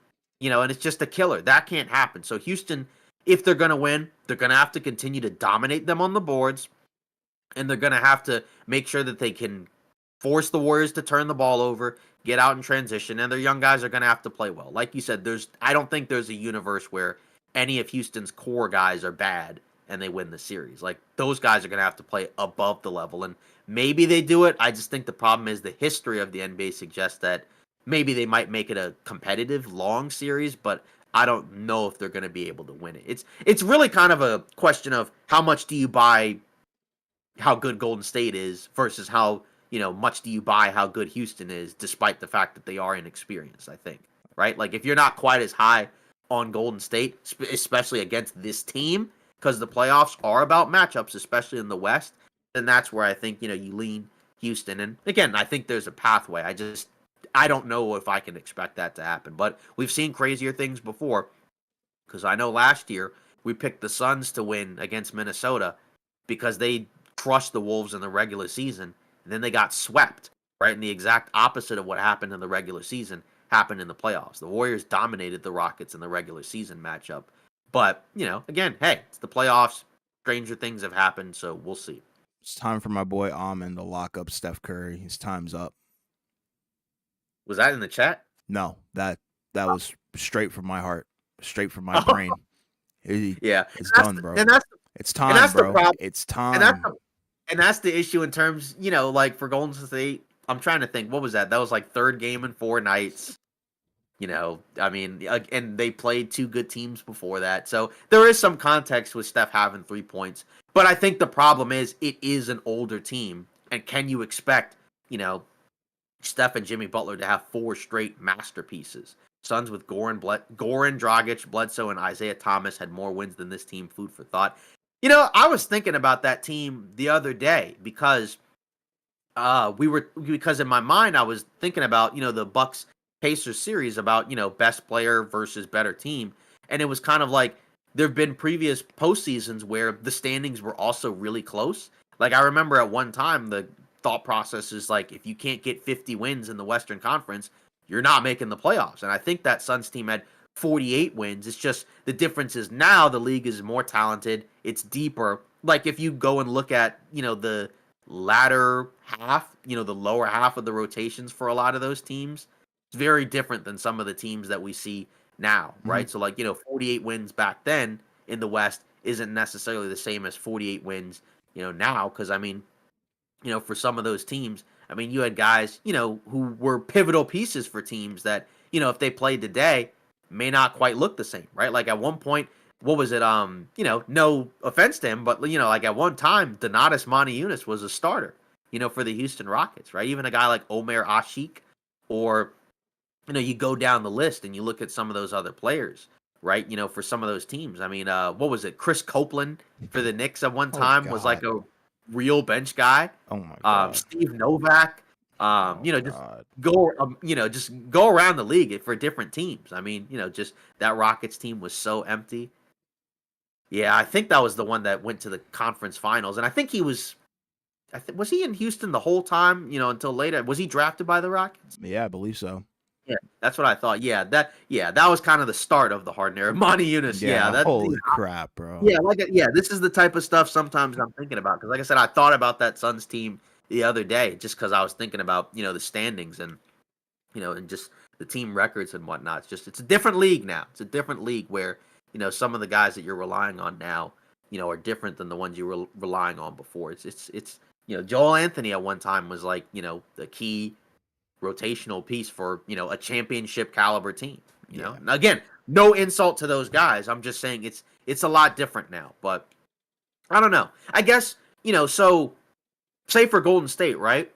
And it's just a killer. That can't happen. So Houston, if they're going to win, they're going to have to continue to dominate them on the boards, and they're going to have to make sure that they can force the Warriors to turn the ball over, get out in transition, and their young guys are going to have to play well. Like you said, I don't think there's a universe where any of Houston's core guys are bad and they win the series. Like, those guys are going to have to play above the level, and maybe they do it. I just think the problem is the history of the NBA suggests that maybe they might make it a competitive, long series, but I don't know if they're going to be able to win it. It's really kind of a question of how much do you buy how good Golden State is versus how much do you buy how good Houston is, despite the fact that they are inexperienced, I think, right? Like, if you're not quite as high on Golden State, especially against this team, because the playoffs are about matchups, especially in the West, then that's where I think, you lean Houston. And again, I think there's a pathway. I don't know if I can expect that to happen, but we've seen crazier things before, because I know last year we picked the Suns to win against Minnesota because they crushed the Wolves in the regular season, and then they got swept, right? And the exact opposite of what happened in the regular season happened in the playoffs. The Warriors dominated the Rockets in the regular season matchup. But, again, hey, it's the playoffs. Stranger things have happened, so we'll see. It's time for my boy Amin to lock up Steph Curry. His time's up. Was that in the chat? No, that was straight from my heart, straight from my brain. Yeah, it's done, bro. It's time, bro. It's time. And that's the issue in terms, like for Golden State. I'm trying to think. What was that? That was like third game in 4 nights. I mean, and they played 2 good teams before that. So there is some context with Steph having 3 points. But I think the problem is it is an older team. And can you expect, Steph and Jimmy Butler to have 4 straight masterpieces? Suns with Goran, Dragic, Bledsoe, and Isaiah Thomas had more wins than this team. Food for thought. I was thinking about that team the other day because in my mind I was thinking about, the Bucks Pacers series about, best player versus better team. And it was kind of like there've been previous postseasons where the standings were also really close. Like, I remember at one time the thought process is like, if you can't get 50 wins in the Western Conference, you're not making the playoffs. And I think that Suns team had 48 wins. It's just the difference is now the league is more talented. It's deeper. Like, if you go and look at, the latter half, the lower half of the rotations for a lot of those teams, it's very different than some of the teams that we see now, right? So, like, 48 wins back then in the West isn't necessarily the same as 48 wins, now. Because, I mean, for some of those teams, I mean, you had guys, who were pivotal pieces for teams that, if they played today, may not quite look the same, right? Like, at one point, what was it? No offense to him, but, like, at one time, Donatas Moniunas was a starter, for the Houston Rockets, right? Even a guy like Omer Asik, or, you go down the list and you look at some of those other players, right? For some of those teams. I mean, what was it? Chris Copeland for the Knicks at one time was like a real bench guy. Oh my God. Steve Novak. Just go around the league for different teams. I mean, just that Rockets team was so empty. Yeah, I think that was the one that went to the conference finals, and I think he was. Was he in Houston the whole time? Until later. Was he drafted by the Rockets? Yeah, I believe so. Yeah, that's what I thought. Yeah, that was kind of the start of the Harden era. Moniunas. Yeah, holy crap, bro. Yeah, this is the type of stuff sometimes I'm thinking about, because, like I said, I thought about that Suns team the other day just because I was thinking about the standings and and just the team records and whatnot. It's a different league now. It's a different league where some of the guys that you're relying on now are different than the ones you were relying on before. It's Joel Anthony at one time was like the key rotational piece for a championship caliber team. You know, again, no insult to those guys. I'm just saying it's a lot different now. But I don't know. I guess so. Say for Golden State, right?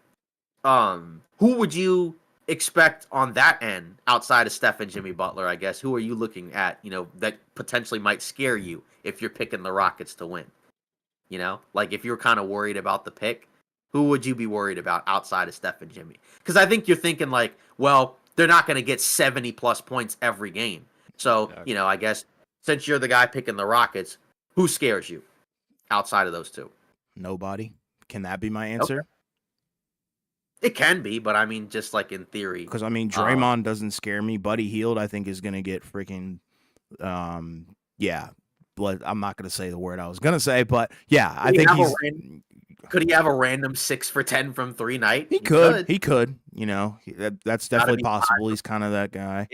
Who would you expect on that end outside of Steph and Jimmy Butler? I guess who are you looking at? That potentially might scare you if you're picking the Rockets to win. Like if you're kind of worried about the pick, who would you be worried about outside of Steph and Jimmy? Because I think you're thinking like, well, they're not going to get 70 plus points every game. So, I guess since you're the guy picking the Rockets, who scares you outside of those two? Nobody. Can that be my answer? It can be, but I mean, just like in theory. Because I mean, Draymond doesn't scare me. Buddy Hield, I think, is gonna get freaking, yeah. But I'm not gonna say the word I was gonna say, but yeah, I think could he have a random 6 for 10 from 3 night? He could. You know, that's definitely possible. He's kind of that guy.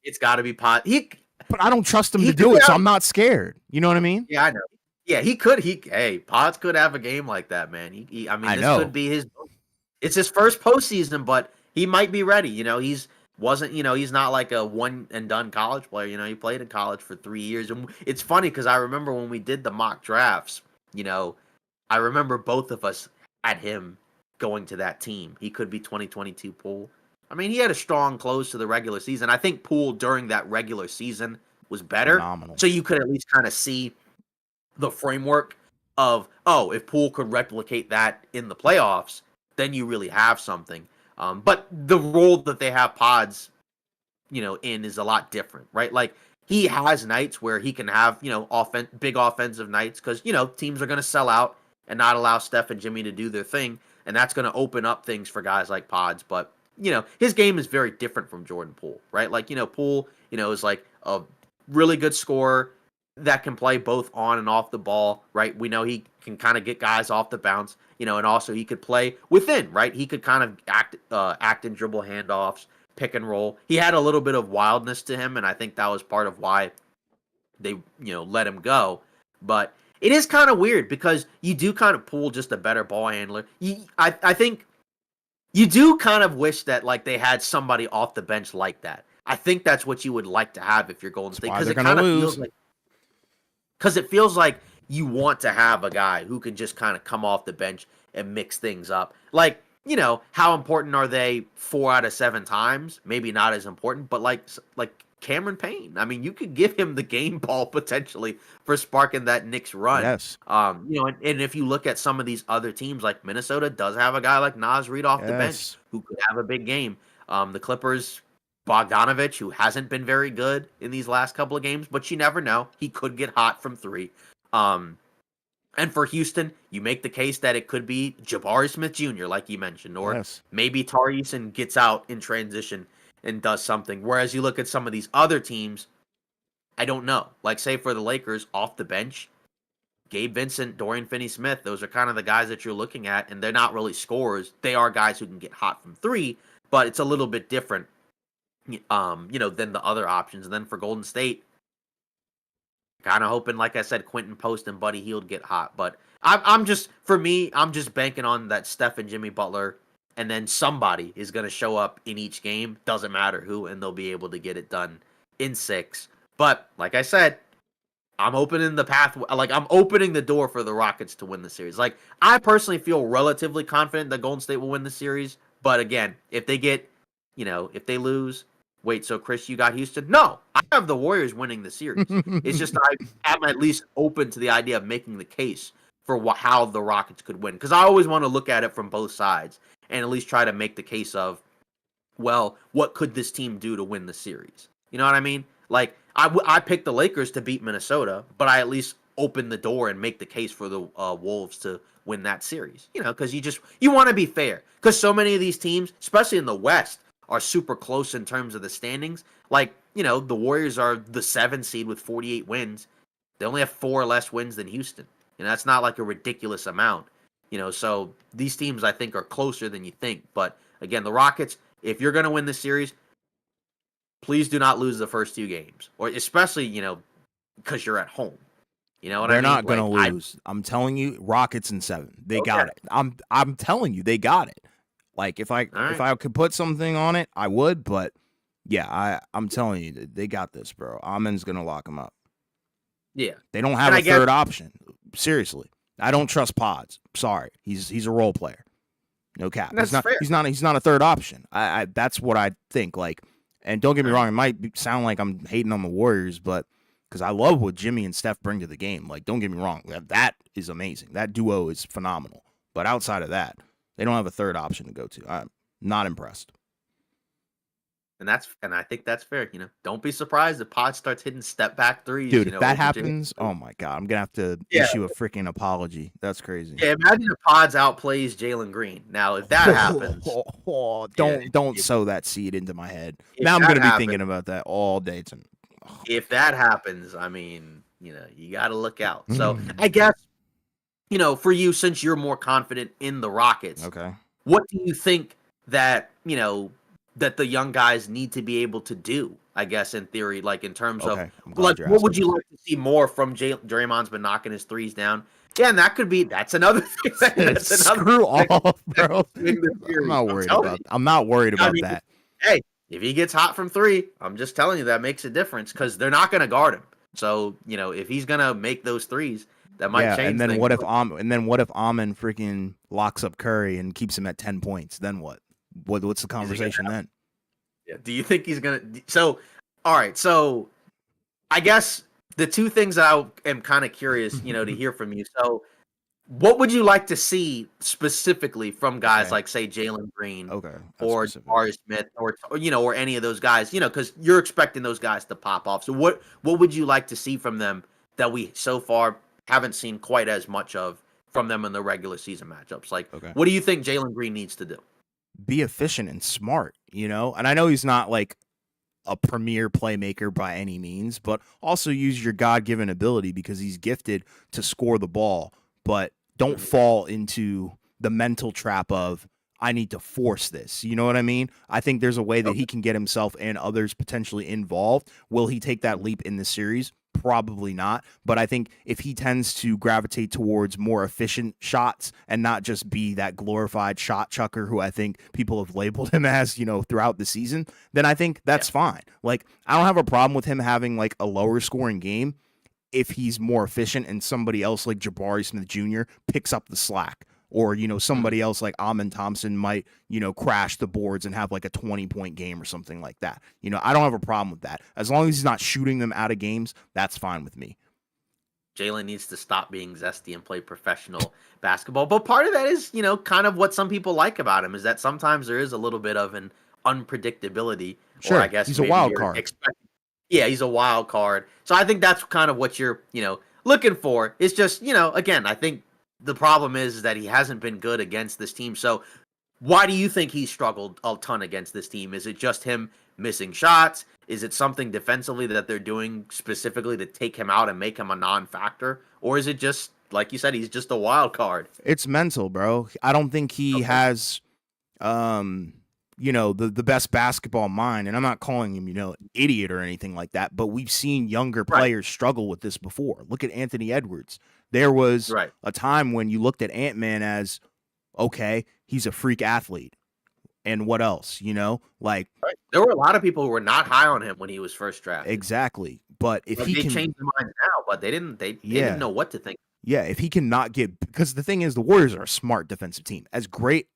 It's got to be but I don't trust him to do it, so I'm not scared. You know what I mean? Yeah, I know. Yeah, he could. Pods could have a game like that, man. This could be his. It's his first postseason, but he might be ready. You know, he's not like a one and done college player. You know, he played in college for 3 years, and it's funny because I remember when we did the mock drafts. You know, I remember both of us had him going to that team. He could be 2022 Poole. I mean, he had a strong close to the regular season. I think Poole during that regular season was better. Phenomenal. So you could at least kind of see the framework of, if Poole could replicate that in the playoffs, then you really have something. But the role that they have Pods, in is a lot different, right? Like, he has nights where he can have, big offensive nights because, teams are going to sell out and not allow Steph and Jimmy to do their thing. And that's going to open up things for guys like Pods. But, his game is very different from Jordan Poole, right? Like, Poole, is like a really good scorer that can play both on and off the ball, right? We know he can kind of get guys off the bounce, and also he could play within, right? He could kind of act and dribble handoffs, pick and roll. He had a little bit of wildness to him, and I think that was part of why they, let him go. But it is kind of weird because you do kind of Poole just a better ball handler. I think you do kind of wish that like they had somebody off the bench like that. I think that's what you would like to have if you're Golden State, because it kind of feels like, you want to have a guy who can just kind of come off the bench and mix things up. Like, how important are they 4 out of 7 times? Maybe not as important, but like Cameron Payne. I mean, you could give him the game ball potentially for sparking that Knicks run. Yes. And if you look at some of these other teams, like Minnesota does have a guy like Naz Reid off the bench who could have a big game. The Clippers, Bogdanovich, who hasn't been very good in these last couple of games, but you never know. He could get hot from 3. And for Houston, you make the case that it could be Jabari Smith Jr., like you mentioned, or maybe Tari Eason gets out in transition and does something. Whereas you look at some of these other teams, I don't know. Like, say for the Lakers, off the bench, Gabe Vincent, Dorian Finney-Smith, those are kind of the guys that you're looking at, and they're not really scorers. They are guys who can get hot from 3, but it's a little bit different, than the other options. And then for Golden State, kind of hoping, like I said, Quentin Post and Buddy Hield get hot. But I'm just banking on that Steph and Jimmy Butler, and then somebody is going to show up in each game. Doesn't matter who, and they'll be able to get it done in 6. But like I said, I'm opening the path. Like, I'm opening the door for the Rockets to win the series. Like, I personally feel relatively confident that Golden State will win the series. But again, if they get, if they lose. Wait, so Chris, you got Houston? No, I have the Warriors winning the series. It's just I'm at least open to the idea of making the case for how the Rockets could win. Because I always want to look at it from both sides and at least try to make the case of, well, what could this team do to win the series? You know what I mean? Like, I picked the Lakers to beat Minnesota, but I at least open the door and make the case for the Wolves to win that series. Because you want to be fair. Because so many of these teams, especially in the West, are super close in terms of the standings. Like, the Warriors are the 7th seed with 48 wins. They only have 4 less wins than Houston. That's not like a ridiculous amount. So these teams, I think, are closer than you think. But again, the Rockets, if you're going to win this series, please do not lose the first 2 games. Or especially, because you're at home. You know what I mean? They're not going to lose. I'm telling you, Rockets in 7. They got it. I'm telling you, they got it. Like, if I could put something on it, I would. But yeah, I'm telling you, they got this, bro. Amen's gonna lock them up. Yeah, they don't have a third option. Seriously, I don't trust Pods. Sorry, he's a role player. No cap. That's fair. He's not a third option. I that's what I think. Like, and don't get me wrong, it might sound like I'm hating on the Warriors, but because I love what Jimmy and Steph bring to the game. Like, don't get me wrong, that is amazing. That duo is phenomenal. But outside of that, they don't have a third option to go to. I'm not impressed. And I think that's fair. Don't be surprised if Pod starts hitting step back threes. Dude, if that Over Jalen happens, Green. oh my god, I'm gonna have to Yeah, issue a freaking apology. That's crazy. yeah. Imagine if Pods outplays Jalen Green. Now, if that happens, yeah, Don't if, sow that seed into my head. if Now I'm that gonna be happens, thinking about that all day tonight. I mean, you got to look out. So I guess for you, since you're more confident in the Rockets, Okay. what do you think that that the young guys need to be able to do? I guess in theory, like in terms of Okay. I'm like, glad you're what would asking you this. like to see more from Draymond's been knocking his threes down? Yeah, and that's another thing. That's another Screw thing off, bro. in the I'm series. not worried about. I'm not worried I about mean, that. hey, if he gets hot from three, I'm just telling you that makes a difference because they're not going to guard him. So if he's going to make those threes, that might Yeah, change and then things. what if Amon freaking locks up Curry and keeps him at 10 points? Then what? What's the conversation then? Yeah. Do you think he's going to? So, all right. So, I guess the two things I am kind of curious, to hear from you. So, what would you like to see specifically from guys Okay. like, say, Jalen Green Okay. That's or specific. Jabari Smith or any of those guys? Because you're expecting those guys to pop off. So, what would you like to see from them that we so far haven't seen quite as much of from them in the regular season matchups? Like, Okay. what do you think Jalen Green needs to do? Be efficient and smart, and I know he's not like a premier playmaker by any means, but also use your God-given ability because he's gifted to score the ball, but don't Mhm. fall into the mental trap of I need to force this. You know what I mean? I think there's a way that Okay. he can get himself and others potentially involved. Will he take that leap in the series? Probably not. But I think if he tends to gravitate towards more efficient shots and not just be that glorified shot chucker who I think people have labeled him as, throughout the season, then I think that's fine. Like, I don't have a problem with him having like a lower scoring game if he's more efficient and somebody else like Jabari Smith Jr. picks up the slack. Or, somebody else like Amon Thompson might, crash the boards and have like a 20-point game or something like that. I don't have a problem with that. As long as he's not shooting them out of games, that's fine with me. Jalen needs to stop being zesty and play professional basketball. But part of that is, kind of what some people like about him is that sometimes there is a little bit of an unpredictability. Sure, Or I guess he's a maybe wild you're card. yeah, he's a wild card. So I think that's kind of what you're, looking for. It's just, again, I think the problem is that he hasn't been good against this team. So why do you think he struggled a ton against this team? Is it just him missing shots? Is it something defensively that they're doing specifically to take him out and make him a non-factor? Or is it just, like you said, he's just a wild card? It's mental, bro. I don't think he has the best basketball mind, and I'm not calling him, idiot or anything like that, but we've seen younger players struggle with this before. Look at Anthony Edwards. There was a time when you looked at Ant-Man as, okay, he's a freak athlete. And what else, Like, there were a lot of people who were not high on him when he was first drafted. Exactly. But if he they can change their minds now, but they didn't know what to think. Yeah, if he cannot get, because the thing is, the Warriors are a smart defensive team. As great,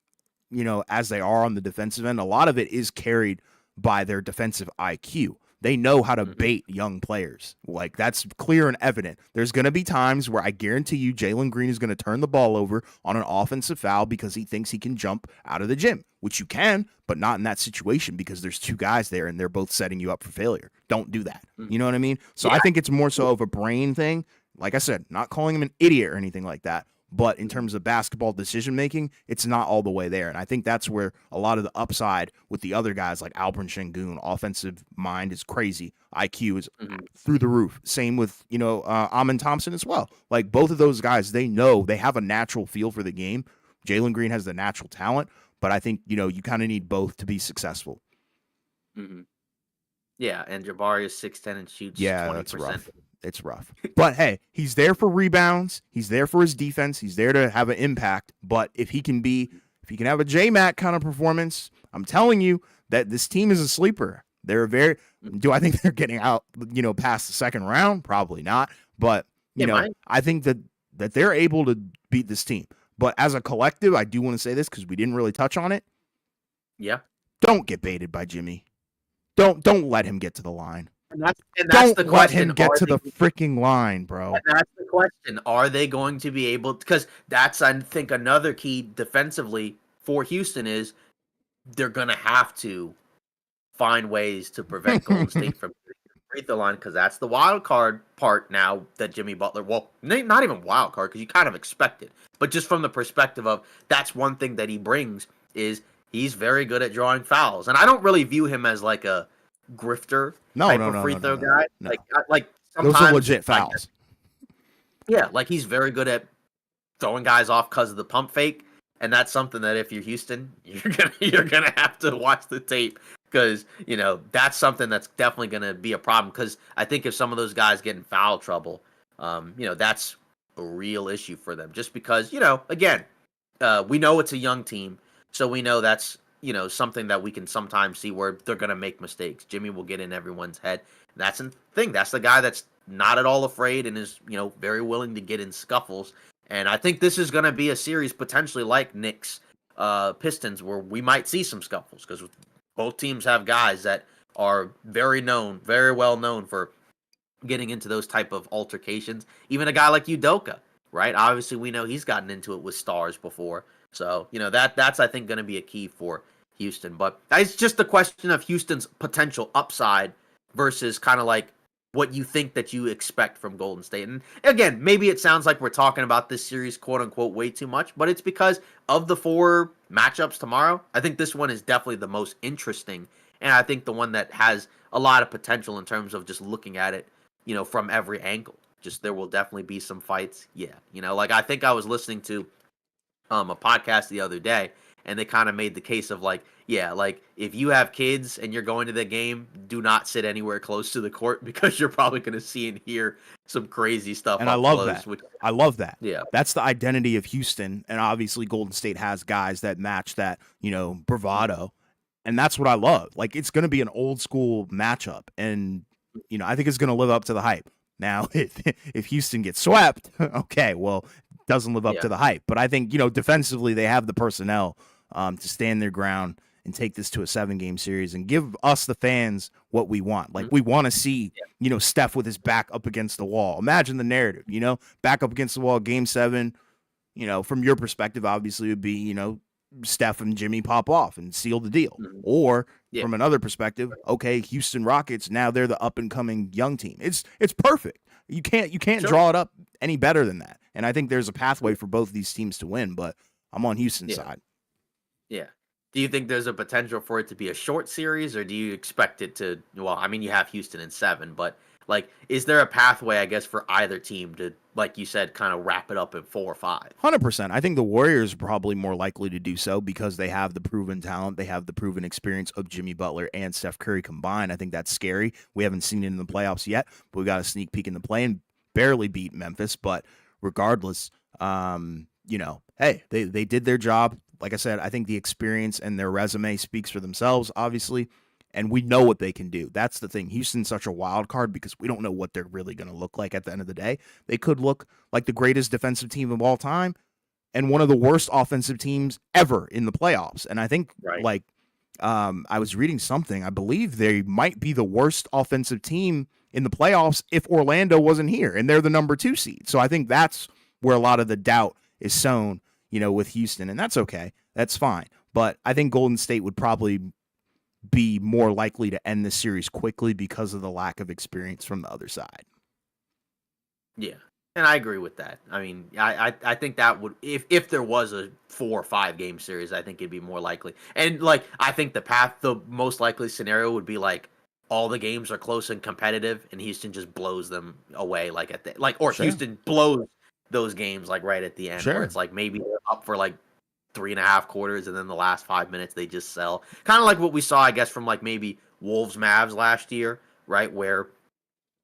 as they are on the defensive end, a lot of it is carried by their defensive IQ. They know how to bait young players. Like, that's clear and evident. There's going to be times where I guarantee you Jalen Green is going to turn the ball over on an offensive foul because he thinks he can jump out of the gym, which you can, but not in that situation because there's two guys there and they're both setting you up for failure. Don't do that. You know what I mean? So I think it's more so of a brain thing. Like I said, not calling him an idiot or anything like that. But in terms of basketball decision making, it's not all the way there. And I think that's where a lot of the upside with the other guys like Alperen Sengun, offensive mind is crazy. IQ is through the roof. Same with, Amon Thompson as well. Like, both of those guys, they know they have a natural feel for the game. Jalen Green has the natural talent, but I think, you kind of need both to be successful. Mm-hmm. Yeah, and Jabari is 6'10" and shoots 20%. That's rough. It's rough. But hey, he's there for rebounds. He's there for his defense. He's there to have an impact. But if he can have a J-Mac kind of performance, I'm telling you that this team is a sleeper. Do I think they're getting out, past the second round? Probably not. But, I think that they're able to beat this team. But as a collective, I do want to say this because we didn't really touch on it. Yeah. Don't get baited by Jimmy. Don't let him get to the line. And that's Don't the question. Let him get to the freaking line, bro. And that's the question. Are they going to be able? Because that's, I think, another key defensively for Houston is they're going to have to find ways to prevent Golden State from getting to the free throw line, because that's the wild card part now that Jimmy Butler, well, not even wild card because you kind of expect it, but just from the perspective of that's one thing that he brings is he's very good at drawing fouls. And I don't really view him as like a grifter type of free throw guy. No. Like Those are legit fouls. Yeah, like he's very good at throwing guys off because of the pump fake, and that's something that if you're Houston, you're gonna have to watch the tape, because that's something that's definitely gonna be a problem. Because I think if some of those guys get in foul trouble, that's a real issue for them. Just because again, we know it's a young team, so we know that's something that we can sometimes see where they're gonna make mistakes. Jimmy will get in everyone's head. That's the thing. That's the guy that's not at all afraid and is very willing to get in scuffles. And I think this is going to be a series potentially like Knicks Pistons, where we might see some scuffles, because both teams have guys that are very well known for getting into those type of altercations. Even a guy like Udoka, right? Obviously, we know he's gotten into it with stars before. So, that's, I think, going to be a key for Houston. But it's just a question of Houston's potential upside versus kind of like what you think that you expect from Golden State. And again, maybe it sounds like we're talking about this series, quote unquote, way too much, but it's because of the 4 matchups tomorrow. I think this one is definitely the most interesting. And I think the one that has a lot of potential in terms of just looking at it, from every angle. Just there will definitely be some fights. Yeah. Like I think I was listening to a podcast the other day, and they kind of made the case of like, yeah, like if you have kids and you're going to the game, do not sit anywhere close to the court, because you're probably going to see and hear some crazy stuff. And I love that. I love that. Yeah. That's the identity of Houston. And obviously Golden State has guys that match that, bravado. And that's what I love. Like, it's going to be an old school matchup. And, I think it's going to live up to the hype. Now, if Houston gets swept, okay, well, doesn't live up to the hype. But I think, defensively, they have the personnel to stand their ground and take this to a 7-game series and give us, the fans, what we want. Like, we want to see, Steph with his back up against the wall. Imagine the narrative, back up against the wall, Game 7, from your perspective, obviously, would be, Steph and Jimmy pop off and seal the deal. Mm-hmm. Or from another perspective, okay, Houston Rockets, now they're the up-and-coming young team. It's perfect. You can't draw it up any better than that. And I think there's a pathway for both of these teams to win, but I'm on Houston's side. Yeah. Do you think there's a potential for it to be a short series, or do you expect it to, well, I mean, you have Houston in 7, but like, is there a pathway, I guess, for either team to, like you said, kind of wrap it up in 4 or 5? 100%. I think the Warriors are probably more likely to do so because they have the proven talent. They have the proven experience of Jimmy Butler and Steph Curry combined. I think that's scary. We haven't seen it in the playoffs yet, but we got a sneak peek in the play and barely beat Memphis. But regardless, hey, they did their job. Like I said, I think the experience and their resume speaks for themselves, obviously. And we know what they can do. That's the thing. Houston's such a wild card because we don't know what they're really going to look like at the end of the day. They could look like the greatest defensive team of all time and one of the worst offensive teams ever in the playoffs. And I think, I was reading something. I believe they might be the worst offensive team in the playoffs if Orlando wasn't here, and they're the number 2 seed. So I think that's where a lot of the doubt is sown, with Houston, and that's okay. That's fine. But I think Golden State would probably be more likely to end this series quickly because of the lack of experience from the other side. Yeah, and I agree with that. I mean, I think that would, if there was a 4 or 5 game series, I think it'd be more likely. And like, I think the most likely scenario would be like all the games are close and competitive, and Houston just blows them away, Houston blows those games like right at the end, where it's like maybe they're up for like 3.5 quarters, and then the last 5 minutes they just sell. Kind of like what we saw, I guess, from like maybe Wolves Mavs last year, right? Where,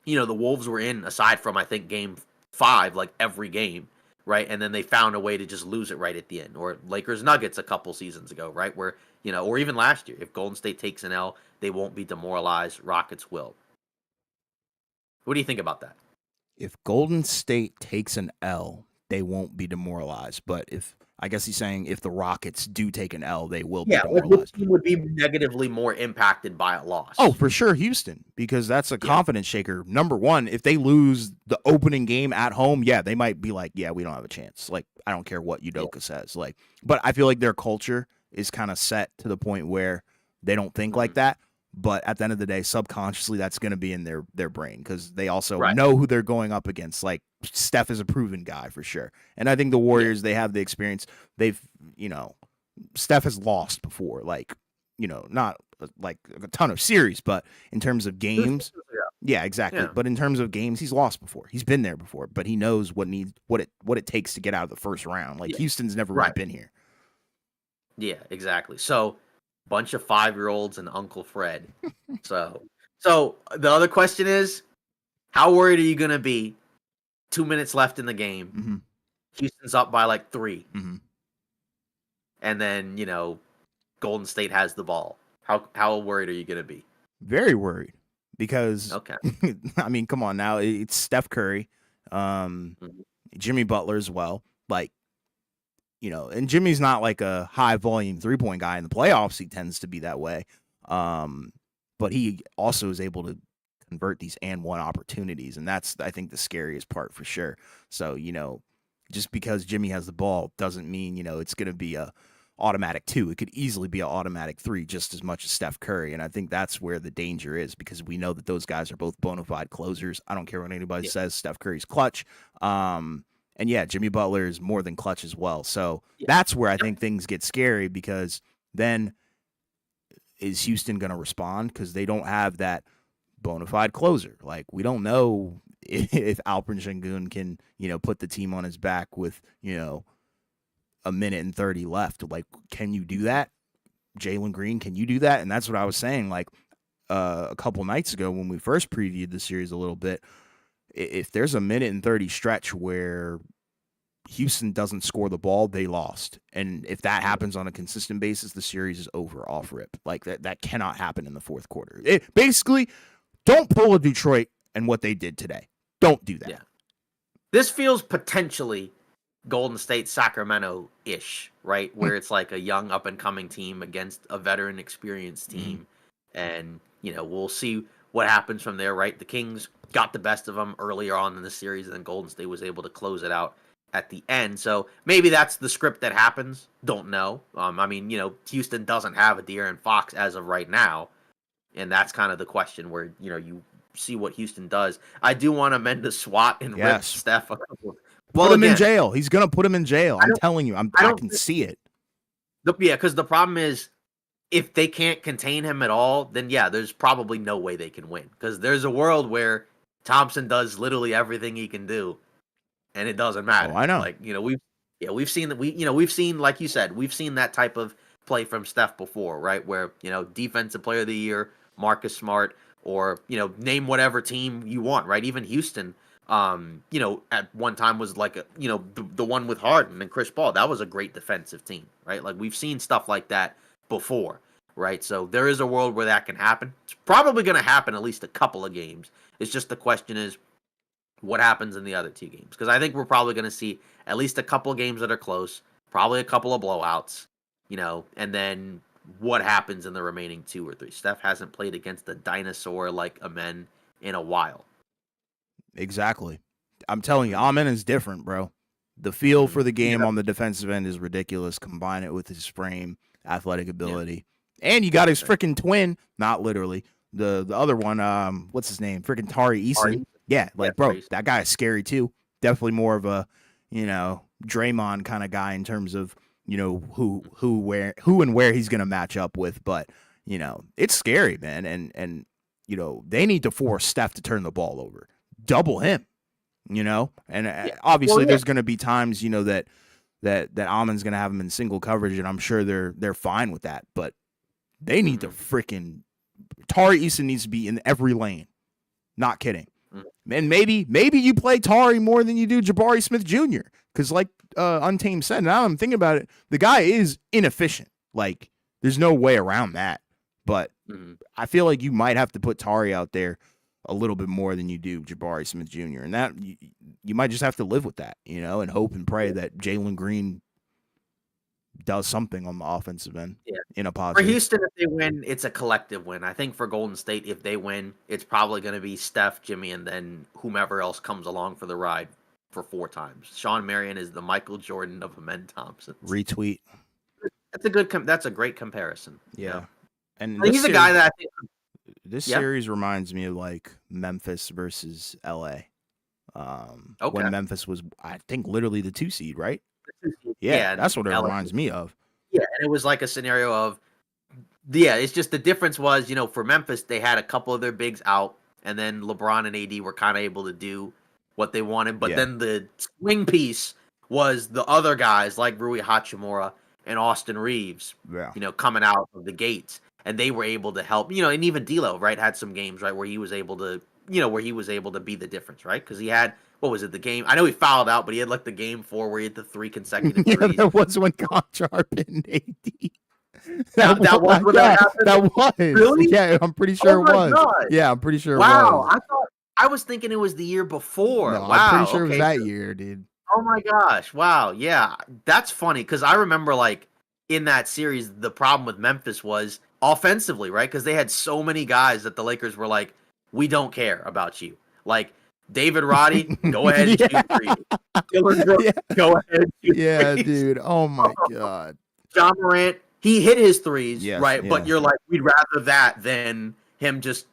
the Wolves were in, aside from I think Game 5, like every game, right? And then they found a way to just lose it right at the end. Or Lakers Nuggets a couple seasons ago, right? Where, or even last year, if Golden State takes an L, they won't be demoralized. Rockets will. What do you think about that? If Golden State takes an L, they won't be demoralized. But I guess he's saying if the Rockets do take an L, they will be demoralized. Yeah, would be negatively more impacted by a loss. Oh, for sure, Houston, because that's a confidence shaker. Number one, if they lose the opening game at home, they might be like, we don't have a chance. Like, I don't care what Udoka says. Like, but I feel like their culture is kind of set to the point where they don't think like that. but at the end of the day, subconsciously, that's going to be in their brain because they also Right. know who they're going up against. Like Steph is a proven guy for sure, and I think the Warriors they have the experience. They've Steph has lost before, like not like a ton of series, but in terms of games, yeah, exactly. Yeah. But in terms of games, he's lost before. He's been there before, but he knows what it takes to get out of the first round. Like Houston's never really Right. been here. Yeah, exactly. So, bunch of 5-year-olds and Uncle Fred. So the other question is, how worried are you gonna be? 2 minutes left in the game. Mm-hmm. Houston's up by like 3, Mm-hmm. and then Golden State has the ball. How worried are you gonna be? Very worried because Okay. I mean, come on now, it's Steph Curry, Jimmy Butler as well. Like, and Jimmy's not like a high volume 3-point guy in the playoffs. He tends to be that way. But he also is able to convert these and one opportunities. And that's, I think, the scariest part for sure. So, just because Jimmy has the ball doesn't mean, it's going to be a automatic 2. It could easily be an automatic 3 just as much as Steph Curry. And I think that's where the danger is because we know that those guys are both bona fide closers. I don't care what anybody says. Steph Curry's clutch. And yeah, Jimmy Butler is more than clutch as well. So that's where I think things get scary because then is Houston going to respond? Because they don't have that bona fide closer. Like, we don't know if Alperen Sengun can, put the team on his back with, a minute and 30 left. Like, can you do that? Jalen Green, can you do that? And that's what I was saying, like, a couple nights ago when we first previewed the series a little bit. If there's a minute and 30 stretch where Houston doesn't score the ball, they lost. And if that happens on a consistent basis, the series is over off rip. Like, that cannot happen in the fourth quarter. Basically, don't pull a Detroit and what they did today. Don't do that. Yeah. This feels potentially Golden State Sacramento-ish, right? Where it's like a young up-and-coming team against a veteran experienced team. And, we'll see what happens from there, right? The Kings got the best of them earlier on in the series, and then Golden State was able to close it out at the end. So maybe that's the script that happens. Don't know. I mean, Houston doesn't have a De'Aaron Fox as of right now, and that's kind of the question where, you see what Houston does. I do want to mend the SWAT and rip Steph a couple. Put him in jail. He's going to put him in jail. I'm telling you. I can see it. Because the problem is, if they can't contain him at all, then there's probably no way they can win. Because there's a world where Thompson does literally everything he can do, and it doesn't matter. Oh, I know. Like, we've seen that we've seen, like you said, we've seen that type of play from Steph before, right? Where, defensive player of the year, Marcus Smart, or, name whatever team you want, right? Even Houston, at one time was like the one with Harden and Chris Paul. That was a great defensive team, right? Like, we've seen stuff like that before, right? So there is a world where that can happen. It's probably going to happen at least a couple of games. It's just the question is what happens in the other 2 games, because I think we're probably going to see at least a couple of games that are close, probably a couple of blowouts, and then what happens in the remaining 2 or 3. Steph hasn't played against a dinosaur like Amen in a while. Exactly. I'm telling you, Amen is different, bro. The feel for the game on the defensive end is ridiculous. Combine it with his frame, athletic ability. And you got his freaking twin, not literally. The other one, what's his name? Freaking Tari Eason. Yeah, like, bro, that guy is scary too. Definitely more of a, Draymond kind of guy in terms of, who and where he's going to match up with. But, it's scary, man. And they need to force Steph to turn the ball over. Double him, and obviously there's going to be times, that Amen's going to have him in single coverage, and I'm sure they're fine with that. But they need to freaking Tari Eason needs to be in every lane. Not kidding. And maybe you play Tari more than you do Jabari Smith Jr. Because like Untamed said, now I'm thinking about it, the guy is inefficient. Like, there's no way around that. But I feel like you might have to put Tari out there a little bit more than you do Jabari Smith Jr. And that you might just have to live with that, and hope and pray that Jalen Green does something on the offensive end in a positive. For Houston, if they win, it's a collective win. I think for Golden State, if they win, it's probably going to be Steph, Jimmy, and then whomever else comes along for the ride for 4 times. Sean Marion is the Michael Jordan of Amen Thompson. Retweet. That's a great comparison. Yeah. And he's a guy that I think This Yeah. series reminds me of like Memphis versus LA. When Okay. Memphis was, I think, literally the 2 seed, right? Yeah, Yeah, that's and what it LA. reminds me of. Yeah, and it was like a scenario of yeah, it's just the difference was, for Memphis, they had a couple of their bigs out, and then LeBron and AD were kind of able to do what they wanted. But Yeah, then the swing piece was the other guys like Rui Hachimura and Austin Reeves, yeah. coming out of the gates, and they were able to help. And even D'Lo, right, had some games, right, where he was able to, be the difference, right, because he had what was it, the game? I know he fouled out, but he had like the game 4 where he hit the 3 consecutive Yeah, threes. that was when Conchar pinned AD. That was when that Yeah, happened. that was. Really? Yeah, I'm pretty Oh sure it my was. god! Yeah, I'm pretty sure it Wow, was. I was thinking it was the year before. No, I'm pretty Wow, sure it was okay. that year, dude. Oh my gosh. Wow. Yeah. That's funny because I remember like in that series, the problem with Memphis was offensively, right? Because they had so many guys that the Lakers were like, we don't care about you. Like David Roddy, go ahead and shoot threes. Dylan Brooks, Yeah, go ahead and shoot yeah, threes. dude. Oh my god. John Morant, he hit his threes, Yes, right? yeah. But you're like, we'd rather that than him just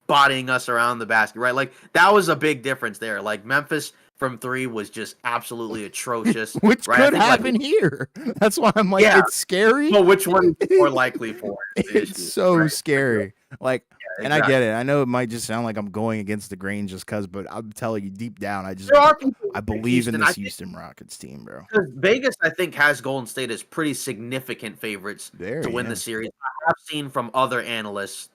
bodying us around the basket, right? Like that was a big difference there. Like Memphis from 3 was just absolutely atrocious, Which right? could happen here. That's why I'm like, yeah. it's scary. Well, which one is more likely for? It's so right? scary. Like, Yeah, and I exactly. get it. I know it might just sound like I'm going against the grain just because, but I'm telling you, deep down, There are people I who pick believe in Houston. this I think Houston Rockets team, bro. because Vegas, I think, has Golden State as pretty significant favorites There, to win yeah. the series. I have seen from other analysts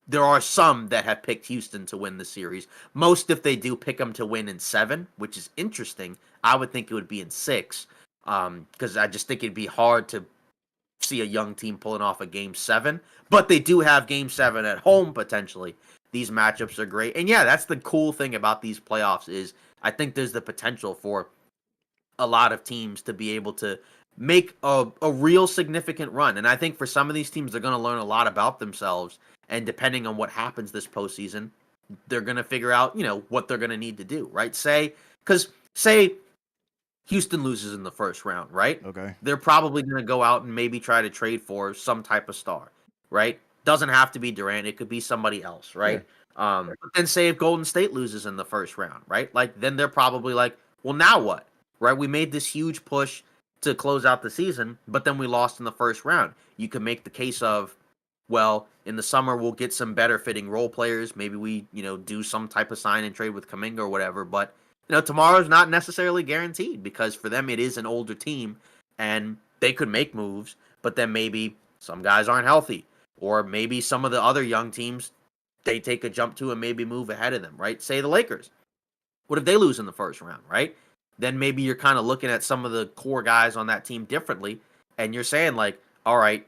there are some that have picked Houston to win the series. Most, if they do pick them to win in 7, which is interesting. I would think it would be in 6, because I just think it'd be hard to see a young team pulling off a Game 7. But they do have Game 7 at home potentially. These matchups are great, and yeah, that's the cool thing about these playoffs is I think there's the potential for a lot of teams to be able to make a real significant run. And I think for some of these teams, they're going to learn a lot about themselves. And depending on what happens this postseason, they're going to figure out, what they're going to need to do, right? Say Houston loses in the first round, right? Okay. They're probably going to go out and maybe try to trade for some type of star, right? Doesn't have to be Durant. It could be somebody else, right? But then say if Golden State loses in the first round, right? Like then they're probably like, well, now what? Right? We made this huge push to close out the season, but then we lost in the first round. You could make the case of, well, in the summer we'll get some better fitting role players. Maybe we, do some type of sign and trade with Kuminga or whatever. But tomorrow's not necessarily guaranteed because for them it is an older team and they could make moves, but then maybe some guys aren't healthy, or maybe some of the other young teams they take a jump to and maybe move ahead of them, right? Say the Lakers. What if they lose in the first round, right? Then maybe you're kind of looking at some of the core guys on that team differently, and you're saying like, all right,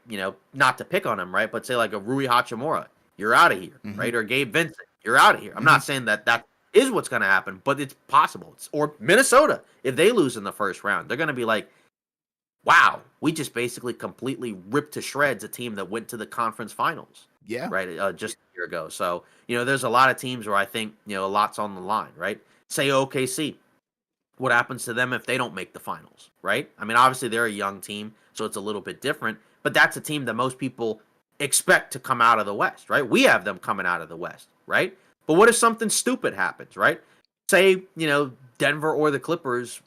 not to pick on him, right? But say like a Rui Hachimura, you're out of here, right? Or Gabe Vincent, you're out of here. I'm not saying that is what's going to happen, but it's possible. Or Minnesota, if they lose in the first round, they're going to be like, wow, we just basically completely ripped to shreds a team that went to the conference finals. Yeah. Right. Just a year ago. So, there's a lot of teams where I think, a lot's on the line, right? Say OKC. What happens to them if they don't make the finals, right? I mean, obviously they're a young team, so it's a little bit different, but that's a team that most people expect to come out of the West, right? We have them coming out of the West, right? But what if something stupid happens, right? Say, Denver or the Clippers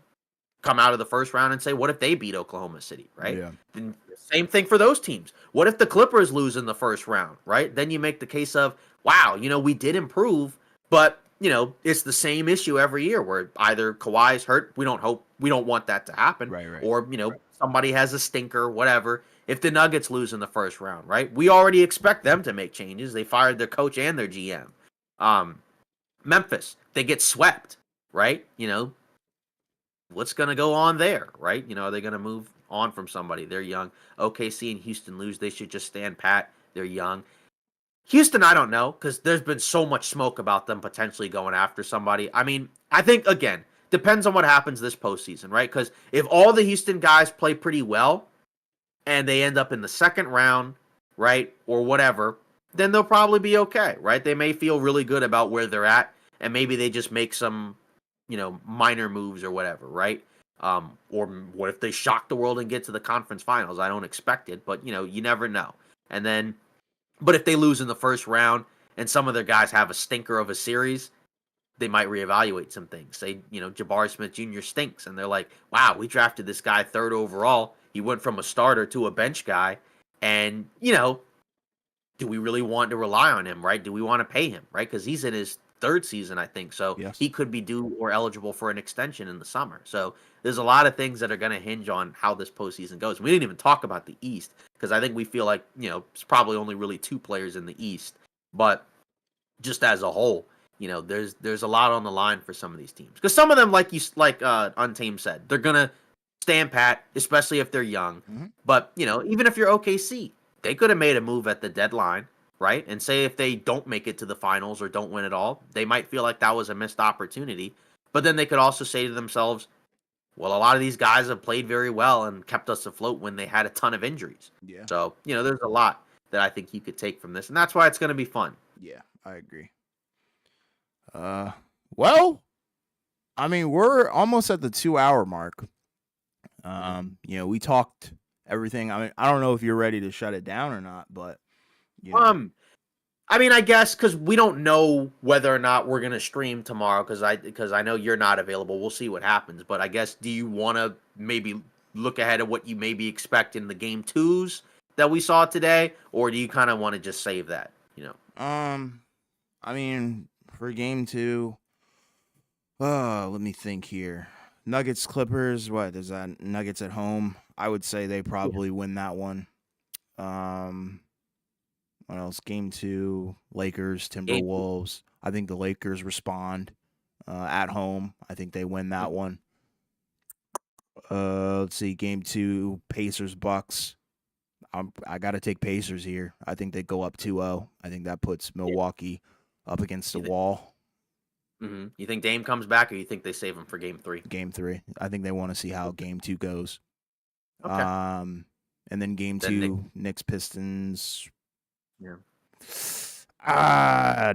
come out of the first round and say, what if they beat Oklahoma City, right? Yeah. Then same thing for those teams. What if the Clippers lose in the first round, right? Then you make the case of, wow, we did improve, but it's the same issue every year where either Kawhi's hurt, we don't want that to happen, Right. or somebody has a stinker, whatever. If the Nuggets lose in the first round, right? We already expect them to make changes. They fired their coach and their GM. Memphis, they get swept, right? What's going to go on there, right? Are they going to move on from somebody? They're young. OKC and Houston lose. They should just stand pat. They're young. Houston, I don't know, because there's been so much smoke about them potentially going after somebody. I mean, I think, again, depends on what happens this postseason, right? Because if all the Houston guys play pretty well and they end up in the second round, right, or whatever, then they'll probably be okay, right? They may feel really good about where they're at, and maybe they just make some minor moves or whatever, right? Or what if they shock the world and get to the conference finals? I don't expect it, but you never know. And then But if they lose in the first round and some of their guys have a stinker of a series, they might reevaluate some things. Say, Jabari Smith Jr. stinks, and they're like, wow, we drafted this guy 3rd overall. He went from a starter to a bench guy, and, do we really want to rely on him, right? Do we want to pay him, right? Because he's in his 3rd season, I think. So Yes. he could be due or eligible for an extension in the summer. So there's a lot of things that are going to hinge on how this postseason goes. We didn't even talk about the East because I think we feel like, it's probably only really 2 players in the East. But just as a whole, there's a lot on the line for some of these teams. Because some of them, like Untamed said, they're going to stand pat, especially if they're young. Mm-hmm. But, even if you're OKC, they could have made a move at the deadline, right? And say if they don't make it to the finals or don't win at all, they might feel like that was a missed opportunity. But then they could also say to themselves, well, a lot of these guys have played very well and kept us afloat when they had a ton of injuries. Yeah. So, there's a lot that I think you could take from this. And that's why it's going to be fun. Yeah, I agree. Well, I mean, we're almost at the 2-hour mark. We talked everything. I mean, I don't know if you're ready to shut it down or not, but I mean, I guess because we don't know whether or not we're gonna stream tomorrow because I know you're not available. We'll see what happens. But I guess, do you want to maybe look ahead at what you maybe expect in the game 2s that we saw today, or do you kind of want to just save that? I mean, for game 2, let me think here. Nuggets Clippers. What is that? Nuggets at home. I would say they probably win that one. What else? Game 2, Lakers, Timberwolves. I think the Lakers respond at home. I think they win that one. Let's see. Game 2, Pacers, Bucks. I got to take Pacers here. I think they go up 2-0. I think that puts Milwaukee up against the wall. Mm-hmm. You think Dame comes back, or you think they save him for game 3? Game 3. I think they want to see how game 2 goes. Okay. And then game 2, Knicks, Pistons. Yeah.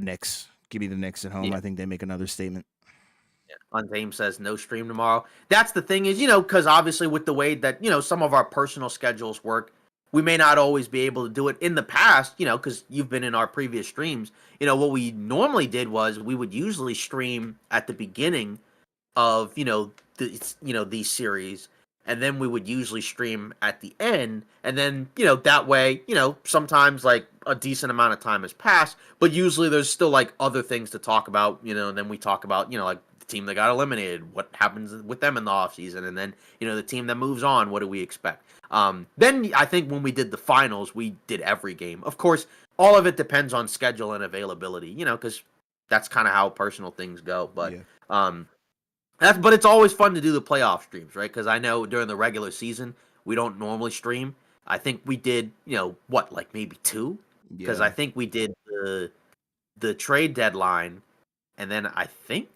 Knicks. Give me the Knicks at home. Yeah. I think they make another statement. Yeah. Untamed says no stream tomorrow. That's the thing is, because obviously with the way that, some of our personal schedules work, we may not always be able to do it. In the past, because you've been in our previous streams, what we normally did was we would usually stream at the beginning of, these series. And then we would usually stream at the end. And then, that way, sometimes like a decent amount of time has passed. But usually there's still like other things to talk about, and then we talk about, like the team that got eliminated, what happens with them in the offseason. And then, the team that moves on, what do we expect? Then I think when we did the finals, we did every game. Of course, all of it depends on schedule and availability, because that's kind of how personal things go. But, but it's always fun to do the playoff streams, right? Because I know during the regular season, we don't normally stream. I think we did, like maybe 2? Because I think we did the trade deadline, and then I think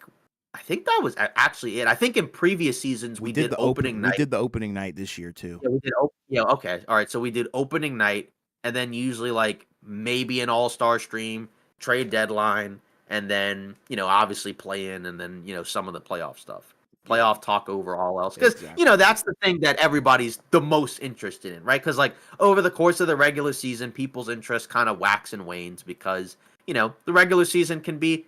that was actually it. I think in previous seasons we did the opening night. We did the opening night this year too. Yeah, we did. Okay, all right. So we did opening night, and then usually like maybe an all-star stream, trade deadline, and then, obviously play in, and then, some of the playoff stuff. Playoff talk over all else. Because, that's the thing that everybody's the most interested in, right? Because, like, over the course of the regular season, people's interest kind of wax and wanes because, the regular season can be,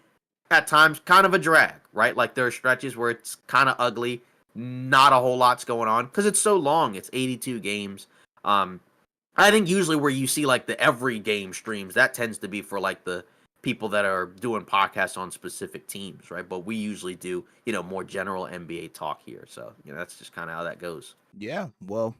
at times, kind of a drag, right? Like, there are stretches where it's kind of ugly, not a whole lot's going on, because it's so long. It's 82 games. I think usually where you see, like, the every game streams, that tends to be for, like, the people that are doing podcasts on specific teams, right? But we usually do, more general NBA talk here. So, that's just kind of how that goes. Yeah. Well,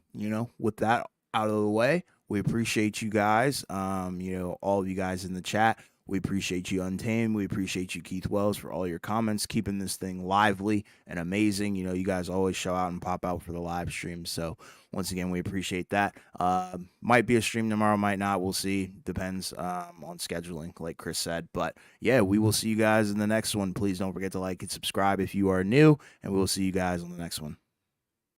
with that out of the way, we appreciate you guys. All of you guys in the chat. We appreciate you, Untamed. We appreciate you, Keith Wells, for all your comments, keeping this thing lively and amazing. You guys always show out and pop out for the live stream. So once again, we appreciate that. Might be a stream tomorrow, might not. We'll see. Depends on scheduling, like Chris said. But yeah, we will see you guys in the next one. Please don't forget to like and subscribe if you are new, and we'll see you guys on the next one.